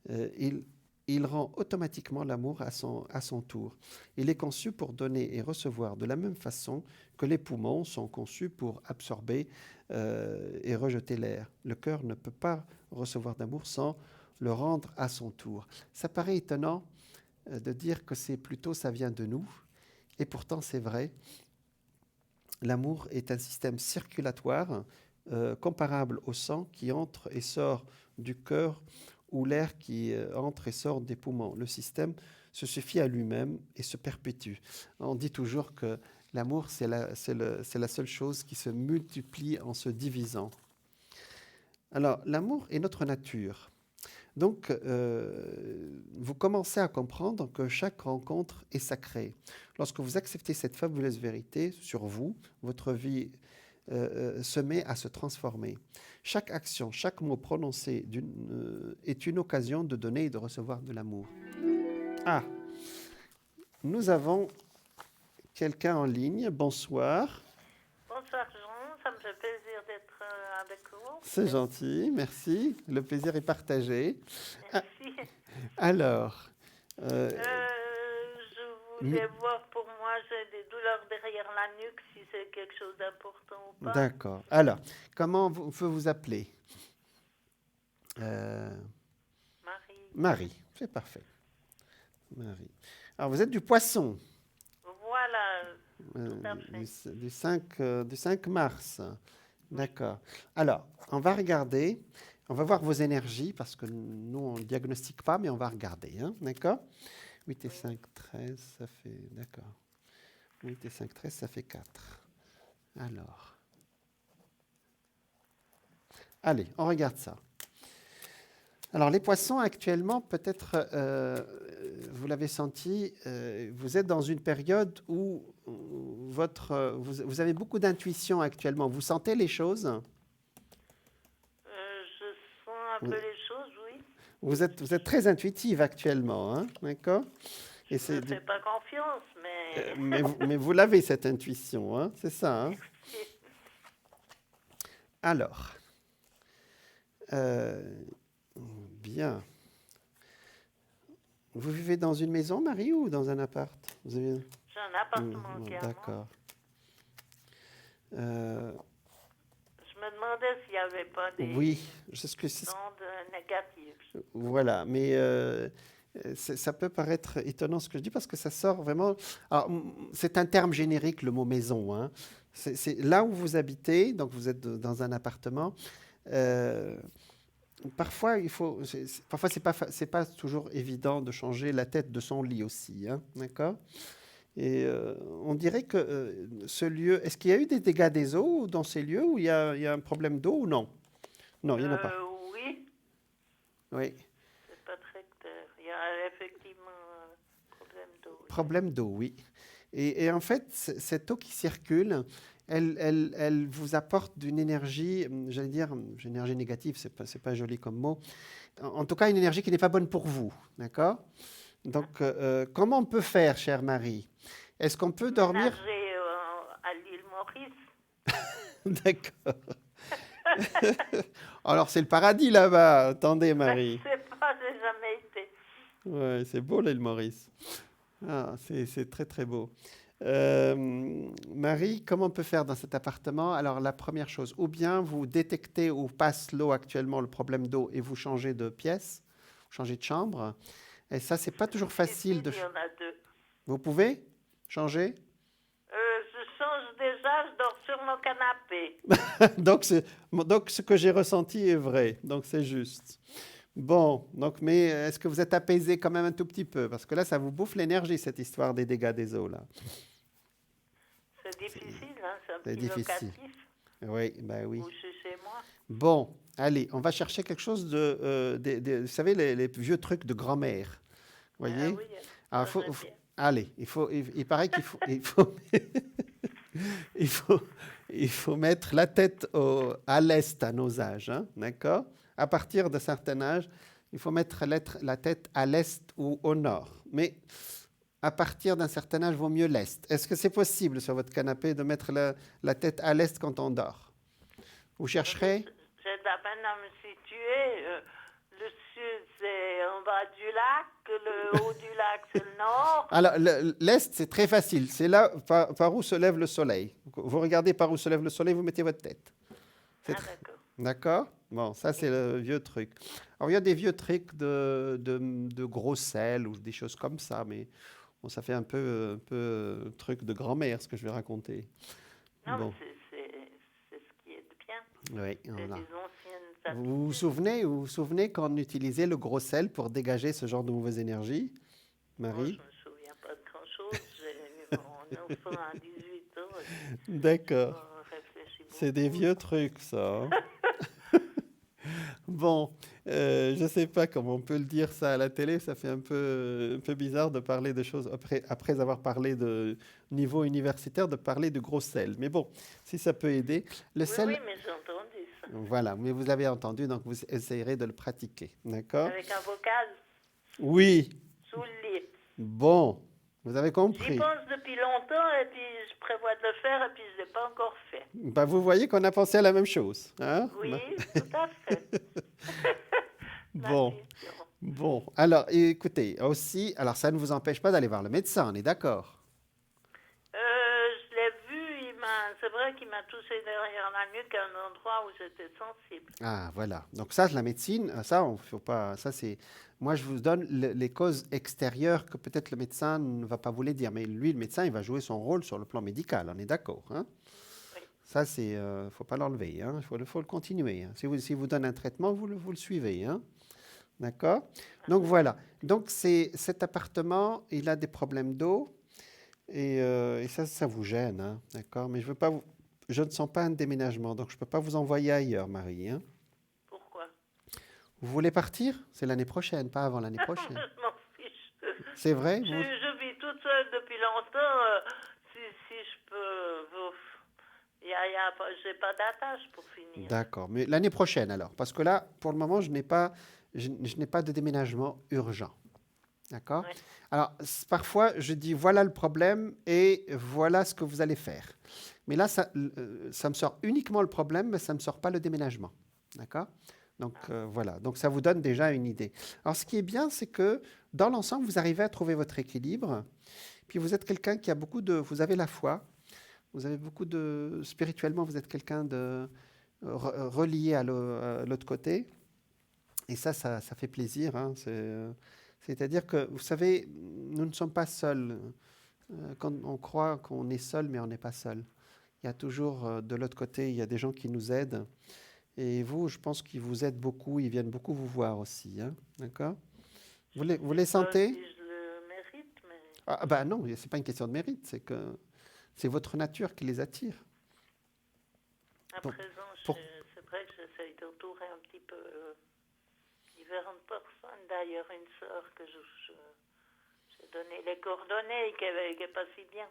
il rend automatiquement l'amour à son tour. Il est conçu pour donner et recevoir de la même façon que les poumons sont conçus pour absorber et rejeter l'air. Le cœur ne peut pas recevoir d'amour sans le rendre à son tour. Ça paraît étonnant de dire que ça vient de nous, et pourtant c'est vrai. L'amour est un système circulatoire comparable au sang qui entre et sort du cœur ou l'air qui entre et sort des poumons. Le système se suffit à lui-même et se perpétue. On dit toujours que l'amour, c'est la seule chose qui se multiplie en se divisant. Alors, l'amour est notre nature. Donc, vous commencez à comprendre que chaque rencontre est sacrée. Lorsque vous acceptez cette fabuleuse vérité sur vous, votre vie se met à se transformer. Chaque action, chaque mot prononcé est une occasion de donner et de recevoir de l'amour. Ah, nous avons quelqu'un en ligne. Bonsoir. Bonsoir Jean, ça me fait plaisir d'être avec vous. C'est gentil, merci. Le plaisir est partagé. Merci. Alors, Je voulais voir pour moi, j'ai des douleurs derrière la nuque, si c'est quelque chose d'important ou pas. d'accord. Alors, comment on peut vous appeler Marie. Marie, c'est parfait. Marie. Alors, vous êtes du Poisson, Voilà, tout à fait. du 5 mars. D'accord. Alors, on va regarder, on va voir vos énergies, parce que nous, on ne diagnostique pas, mais on va regarder. Hein, d'accord 8 et 5, 13, ça fait... D'accord. 8 et 5, 13, ça fait 4. Alors. Allez, on regarde ça. Alors, les poissons, actuellement, peut-être, vous l'avez senti, vous êtes dans une période où vous avez beaucoup d'intuition actuellement. Vous sentez les choses? Je sens un peu les choses, oui. Vous êtes très intuitive actuellement, hein, d'accord? Je ne fais pas confiance, mais... mais vous l'avez, cette intuition, hein, c'est ça, hein? Alors, bien. Vous vivez dans une maison, Marie, ou dans un appart? J'ai un appartement qui est à moi. D'accord. Je me demandais s'il n'y avait pas des Oui, c'est ce que c'est. ondes négatives. Voilà, mais ça peut paraître étonnant ce que je dis parce que ça sort vraiment. Alors, c'est un terme générique, le mot maison. Hein. C'est là où vous habitez, donc vous êtes dans un appartement. Parfois, parfois c'est pas toujours évident de changer la tête de son lit aussi, hein, d'accord? Et on dirait que ce lieu, est-ce qu'il y a eu des dégâts des eaux dans ces lieux où il y a un problème d'eau ou non? Non, il n'y en a pas. Oui. Oui. C'est pas très clair. Il y a effectivement un problème d'eau. Problème d'eau, oui. Et en fait, cette eau qui circule, elle vous apporte d'une énergie, j'allais dire, une énergie négative, c'est pas joli comme mot. En tout cas, une énergie qui n'est pas bonne pour vous, d'accord? Donc, comment on peut faire, chère Marie? Est-ce qu'on peut dormir? Nager à l'île Maurice. D'accord. Alors, c'est le paradis là-bas. Attendez, Marie. Je ne sais pas, j'ai jamais été. Ouais, c'est beau l'île Maurice. Ah, c'est très très beau. Marie, comment on peut faire dans cet appartement? Alors, la première chose, ou bien vous détectez où passe l'eau actuellement, le problème d'eau, et vous changez de pièce, vous changez de chambre. Et ça, c'est pas toujours facile de. Il y en a deux. Vous pouvez changer? Je change déjà, je dors sur mon canapé. donc, ce que j'ai ressenti est vrai. Donc, c'est juste. Bon, donc, mais est-ce que vous êtes apaisé quand même un tout petit peu? Parce que là, ça vous bouffe l'énergie, cette histoire des dégâts des eaux, là. C'est difficile, hein, c'est un C'est petit difficile. locatif. Oui, ben oui. Où je suis chez moi. Bon, allez, on va chercher quelque chose vous savez, les vieux trucs de grand-mère. Vous voyez? Ah oui, Alors, ça, j'aime bien. allez, il paraît qu'il faut, il faut mettre la tête à l'est à nos âges, hein, d'accord? À partir d'un certain âge, il faut mettre la tête à l'est ou au nord. Mais à partir d'un certain âge, vaut mieux l'est. Est-ce que c'est possible sur votre canapé de mettre la tête à l'est quand on dort? Vous chercherez? J'ai de la peine à me situer. Le sud, c'est en bas du lac. Le haut du lac, c'est le nord. Alors, l'est, c'est très facile. C'est là par où se lève le soleil. Vous regardez par où se lève le soleil, vous mettez votre tête. D'accord. D'accord? Bon, ça, c'est le vieux truc. Alors, il y a des vieux trucs de gros sel ou des choses comme ça, mais bon, ça fait un peu truc de grand-mère, ce que je vais raconter. Non, Bon. mais c'est ce qui est de bien. Oui, C'est voilà. des anciennes Vous vous souvenez qu'on utilisait le gros sel pour dégager ce genre de mauvaises énergies, Moi, Marie? je ne me souviens pas de grand-chose. J'ai eu mon enfant à 18 ans. D'accord. Je réfléchis beaucoup. C'est des vieux trucs, ça. Hein. Bon, je ne sais pas comment on peut le dire ça à la télé, ça fait un peu bizarre de parler de choses, après avoir parlé de niveau universitaire, de parler de gros sel. Mais bon, si ça peut aider. Le Oui, sel, oui, mais j'ai entendu ça. voilà, mais vous avez entendu, donc vous essayerez de le pratiquer. D'accord? Avec un vocal Oui, sous le lit. bon, vous avez J'y compris. pense depuis longtemps et puis je prévois de le faire et puis je ne l'ai pas encore fait. Bah, vous voyez qu'on a pensé à la même chose. Hein? Oui, tout à fait. Bon. L'intuition. Bon, alors écoutez, aussi, alors ça ne vous empêche pas d'aller voir le médecin, on est d'accord? Je l'ai vu, c'est vrai qu'il m'a touché derrière la nuque à un endroit où j'étais sensible. Ah, voilà. Donc ça, la médecine, ça, on faut pas, ça c'est, moi je vous donne les causes extérieures que peut-être le médecin ne va pas vous les dire, mais lui, le médecin, il va jouer son rôle sur le plan médical, on est d'accord, hein? Oui. Ça, c'est, faut pas l'enlever, hein? Faut le continuer, hein. Si vous donne un traitement, vous le suivez, hein? D'accord? Donc voilà. Donc cet appartement, il a des problèmes d'eau et ça vous gêne, hein? D'accord? Mais je ne sens pas un déménagement, donc je ne peux pas vous envoyer ailleurs, Marie, hein? Pourquoi? Vous voulez partir? C'est l'année prochaine, pas avant l'année prochaine. Je m'en fiche. C'est vrai? Je vis toute seule depuis longtemps. Si je peux... j'ai pas d'attache pour finir. D'accord. Mais l'année prochaine alors, parce que là, pour le moment, je n'ai pas de déménagement urgent. D'accord? Ouais. Alors, parfois, je dis voilà le problème et voilà ce que vous allez faire. Mais là, ça me sort uniquement le problème, mais ça ne me sort pas le déménagement. D'accord? Donc, voilà. Donc, ça vous donne déjà une idée. Alors, ce qui est bien, c'est que dans l'ensemble, vous arrivez à trouver votre équilibre. Puis, vous êtes quelqu'un qui a vous avez la foi. Vous avez spirituellement, vous êtes quelqu'un de relié à l'autre côté. Et ça fait plaisir, hein. C'est-à-dire que, vous savez, nous ne sommes pas seuls. Quand on croit qu'on est seul, mais on n'est pas seul. Il y a toujours, de l'autre côté, il y a des gens qui nous aident. Et vous, je pense qu'ils vous aident beaucoup, ils viennent beaucoup vous voir aussi, hein. D'accord? Vous les sentez? Si je le mérite, mais... Ah ben non, ce n'est pas une question de mérite, c'est que c'est votre nature qui les attire. À Pour- présent, pour- c'est vrai que j'essaye d'entourer un petit peu différentes personnes. D'ailleurs, une sœur que j'ai donné les coordonnées et qui n'est pas si bien.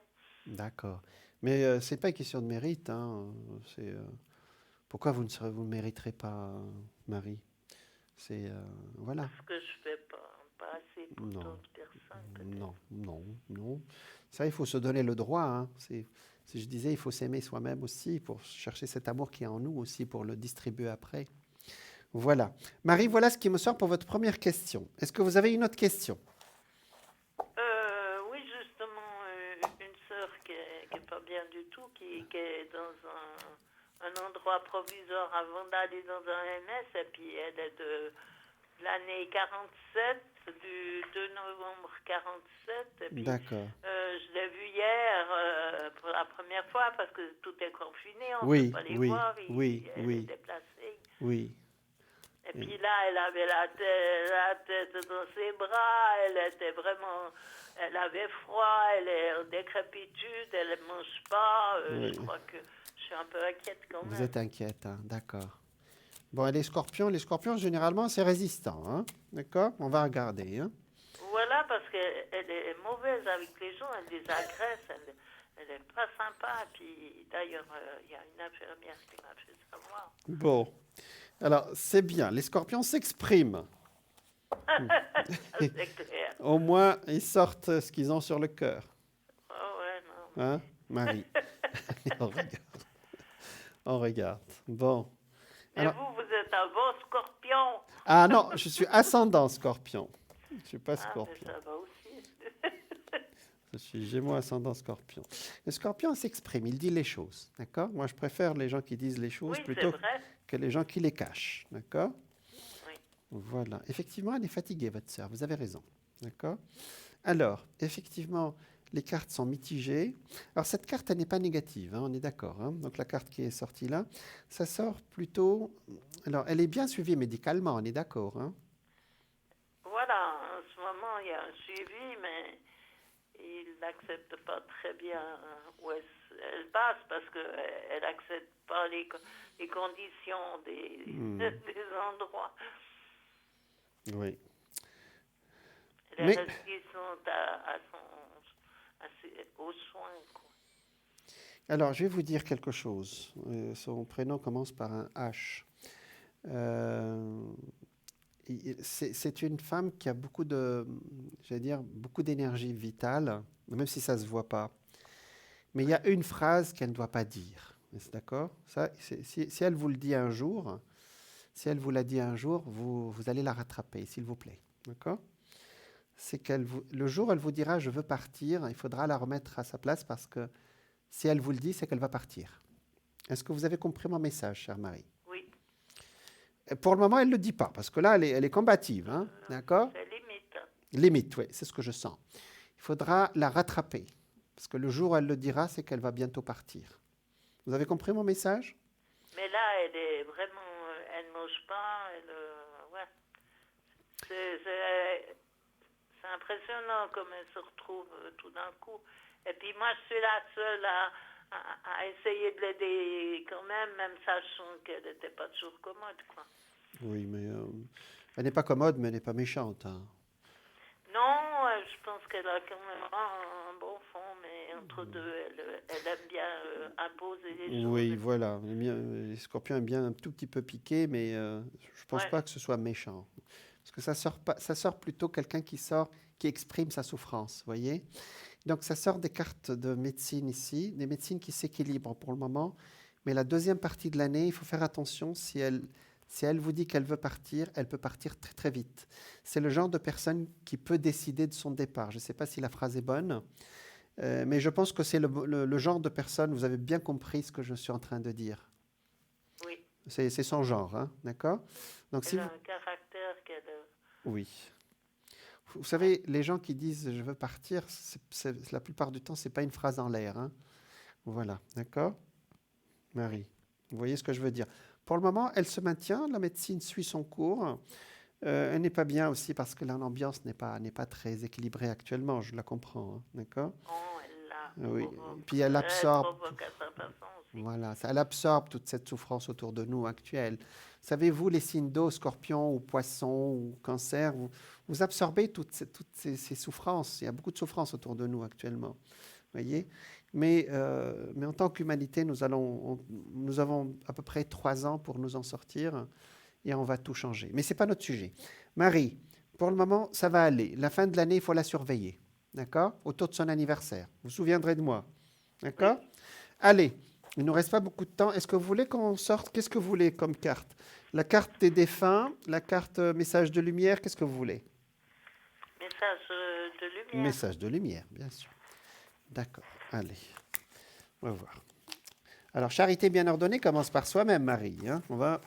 D'accord. Mais ce n'est pas une question de mérite, hein. Pourquoi vous ne mériterez pas, Marie? Voilà. Parce que je fais pas assez pour Non. d'autres personnes. peut-être. Non. Ça, il faut se donner le droit, hein. Si je disais, il faut s'aimer soi-même aussi pour chercher cet amour qui est en nous aussi, pour le distribuer après. Voilà. Marie, voilà ce qui me sort pour votre première question. Est-ce que vous avez une autre question? Oui, justement, une sœur qui est pas bien du tout, qui est dans un endroit provisoire avant d'aller dans un MS, et puis elle est de l'année 47, du 2 novembre 47. Et puis, D'accord. je l'ai vue hier pour la première fois parce que tout est confiné, on ne Oui, peut pas les oui, voir, oui, elle oui. est déplacée. Oui. Et puis là, elle avait la tête dans ses bras, elle avait froid, elle est en décrépitude, elle ne mange pas. Oui. Je crois que je suis un peu inquiète quand même. Vous êtes inquiète, hein? D'accord. Bon, et les scorpions, généralement, c'est résistant, hein? D'accord? On va regarder, hein? Voilà, parce qu'elle est mauvaise avec les gens, elle les agresse, elle n'est pas sympa. Puis d'ailleurs, il y a une infirmière qui m'a fait savoir. Bon. Alors, c'est bien. Les scorpions s'expriment. C'est clair. Au moins, ils sortent ce qu'ils ont sur le cœur. Oh ouais, non. Hein, Marie? On regarde. Bon. Et Alors, vous êtes un bon scorpion. ah non, je suis ascendant scorpion. Je ne suis pas Ah, mais scorpion. ça va aussi. Je suis Gémeaux ascendant scorpion. Le scorpion s'exprime, il dit les choses. D'accord? Moi, je préfère les gens qui disent les choses Oui, c'est plutôt vrai. que les gens qui les cachent. D'accord? Oui. Voilà. Effectivement, elle est fatiguée, votre sœur. Vous avez raison. D'accord? Alors, effectivement, les cartes sont mitigées. Alors, cette carte, elle n'est pas négative, hein, on est d'accord, hein. Donc, la carte qui est sortie là, ça sort plutôt... Alors, elle est bien suivie médicalement, on est d'accord, hein. Voilà, en ce moment, il y a un suivi, mais il n'accepte pas très bien où elle passe parce qu'elle n'accepte pas les conditions des endroits. Oui. Les Mais- restes qui sont aux soins, quoi. Alors, je vais vous dire quelque chose. Son prénom commence par un H. Euh, c'est une femme qui a beaucoup d'énergie vitale, même si ça ne se voit pas. Mais il y a une phrase qu'elle ne doit pas dire. Est-ce d'accord? Ça, si elle vous le dit un jour, si elle vous l'a dit un jour, vous allez la rattraper, s'il vous plaît. D'accord? C'est le jour où elle vous dira je veux partir, il faudra la remettre à sa place parce que si elle vous le dit, c'est qu'elle va partir. Est-ce que vous avez compris mon message, chère Marie? Oui. Et pour le moment, elle ne le dit pas parce que là, elle est combative. Hein? D'accord? C'est limite. Limite, oui, c'est ce que je sens. Il faudra la rattraper parce que le jour où elle le dira, c'est qu'elle va bientôt partir. Vous avez compris mon message? Mais là, elle est vraiment... elle n'ose pas. Ouais. C'est impressionnant comme elle se retrouve tout d'un coup. Et puis moi, je suis la seule à essayer de l'aider quand même sachant qu'elle n'était pas toujours commode, quoi. Oui, mais elle n'est pas commode, mais elle n'est pas méchante. Hein. Non, je pense qu'elle a quand même un bon fond, mais entre deux, elle aime bien imposer les choses. Oui, voilà. Les scorpions aiment bien un tout petit peu piquer, mais je ne pense pas que ce soit méchant. Parce que ça sort plutôt quelqu'un qui exprime sa souffrance, voyez. Donc ça sort des cartes de médecine ici, des médecines qui s'équilibrent pour le moment. Mais la deuxième partie de l'année, il faut faire attention. Si elle vous dit qu'elle veut partir, elle peut partir très très vite. C'est le genre de personne qui peut décider de son départ. Je ne sais pas si la phrase est bonne, mais je pense que c'est le genre de personne, vous avez bien compris ce que je suis en train de dire. Oui. C'est son genre, hein, d'accord? Donc, Elle a un caractère qu'elle... Oui. Vous savez, les gens qui disent « je veux partir », la plupart du temps, ce n'est pas une phrase en l'air. Hein. Voilà, d'accord? Marie, vous voyez ce que je veux dire? Pour le moment, elle se maintient, la médecine suit son cours. Elle n'est pas bien aussi parce que l'ambiance n'est pas très équilibrée actuellement, je la comprends, hein, d'accord? Oh, elle l'a. Oui. Puis elle absorbe. Elle provoque à sa façon aussi. Voilà, elle absorbe toute cette souffrance autour de nous actuelle. Savez-vous, les signes d'eau, scorpion ou poisson ou cancer, vous absorbez toutes ces souffrances. Il y a beaucoup de souffrances autour de nous actuellement. Voyez? Mais en tant qu'humanité, nous avons à peu près 3 ans pour nous en sortir et on va tout changer. Mais ce n'est pas notre sujet. Marie, pour le moment, ça va aller. La fin de l'année, il faut la surveiller. D'accord? Autour de son anniversaire. Vous vous souviendrez de moi. D'accord? Oui. Allez, il ne nous reste pas beaucoup de temps. Est-ce que vous voulez qu'on sorte? Qu'est-ce que vous voulez comme carte? La carte des défunts, la carte message de lumière, qu'est-ce que vous voulez? Message de lumière. Message de lumière, bien sûr. D'accord, allez, on va voir. Alors, charité bien ordonnée commence par soi-même, Marie. Hein. On va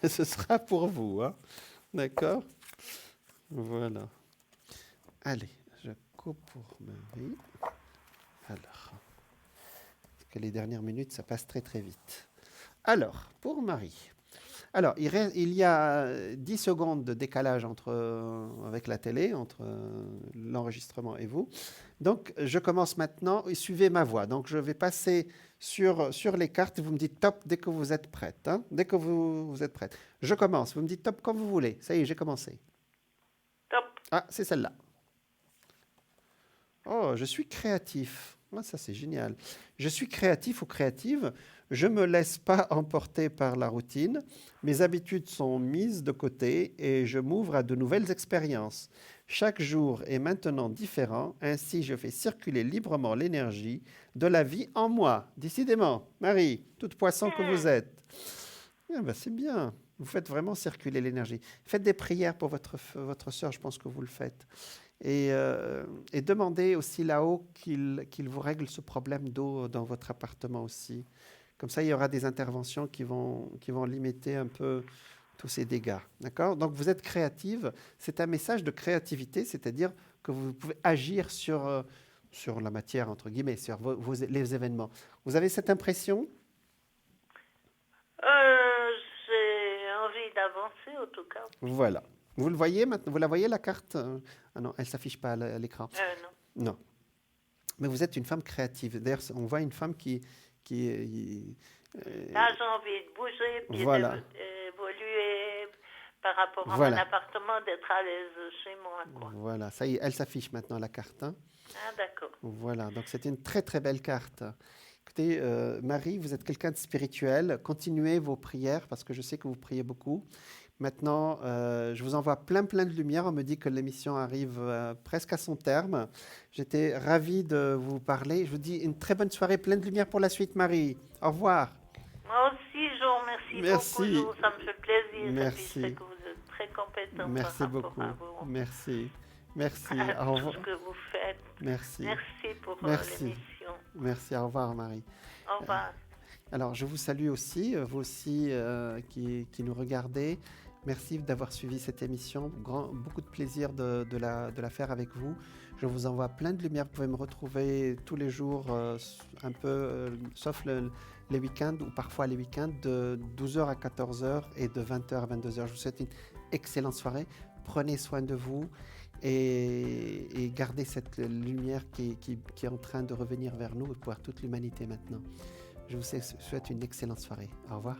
ce sera pour vous. Hein. D'accord? Voilà. Allez, je coupe pour Marie. Alors, parce que les dernières minutes, ça passe très très vite. Alors, pour Marie. Alors, il y a 10 secondes de décalage avec la télé, entre l'enregistrement et vous. Donc, je commence maintenant et suivez ma voix. Donc, je vais passer sur les cartes. Vous me dites top dès que vous êtes prête. Hein, dès que vous êtes prête. Je commence. Vous me dites top quand vous voulez. Ça y est, j'ai commencé. Top. Ah, c'est celle-là. Oh, je suis créatif. Ah, ça, c'est génial. Je suis créatif ou créative. Je ne me laisse pas emporter par la routine. Mes habitudes sont mises de côté et je m'ouvre à de nouvelles expériences. Chaque jour est maintenant différent. Ainsi, je fais circuler librement l'énergie de la vie en moi. Décidément, Marie, toute poisson que vous êtes. Ah ben, c'est bien. Vous faites vraiment circuler l'énergie. Faites des prières pour votre sœur, je pense que vous le faites. Et demandez aussi là-haut qu'il vous règle ce problème d'eau dans votre appartement aussi. Comme ça, il y aura des interventions qui vont limiter un peu tous ces dégâts. D'accord? Donc, vous êtes créative. C'est un message de créativité, c'est-à-dire que vous pouvez agir sur la matière, entre guillemets, sur les événements. Vous avez cette impression? J'ai envie d'avancer, en tout cas. Voilà. Vous le voyez maintenant? Vous la voyez, la carte? Ah non, elle ne s'affiche pas à l'écran. Non. Non. Mais vous êtes une femme créative. D'ailleurs, on voit une femme qui Là, j'ai envie de bouger, puis voilà. d'évoluer par rapport à Voilà. mon appartement, d'être à l'aise chez moi, quoi. Voilà, ça y est, elle s'affiche maintenant, la carte, hein. Ah, d'accord. Voilà, donc c'est une très très belle carte. Écoutez, Marie, vous êtes quelqu'un de spirituel. Continuez vos prières parce que je sais que vous priez beaucoup. Maintenant, je vous envoie plein de lumière. On me dit que l'émission arrive presque à son terme. J'étais ravi de vous parler. Je vous dis une très bonne soirée, pleine de lumière pour la suite, Marie. Au revoir. Moi aussi, je vous remercie Merci. beaucoup, Jo. Ça me fait plaisir. Merci. Et puis, je sais que vous êtes très compétent Merci par rapport beaucoup. à vous. Merci. Merci. À Au tout revoir. ce que vous faites. Merci. Merci pour Merci. l'émission. Merci. Au revoir, Marie. Au revoir. Alors, je vous salue aussi, vous aussi qui nous regardez. Merci d'avoir suivi cette émission. Beaucoup de plaisir de la faire avec vous. Je vous envoie plein de lumière. Vous pouvez me retrouver tous les jours, un peu, sauf les week-ends ou parfois les week-ends, de 12h à 14h et de 20h à 22h. Je vous souhaite une excellente soirée. Prenez soin de vous et gardez cette lumière qui est en train de revenir vers nous et pour toute l'humanité maintenant. Je vous souhaite une excellente soirée. Au revoir.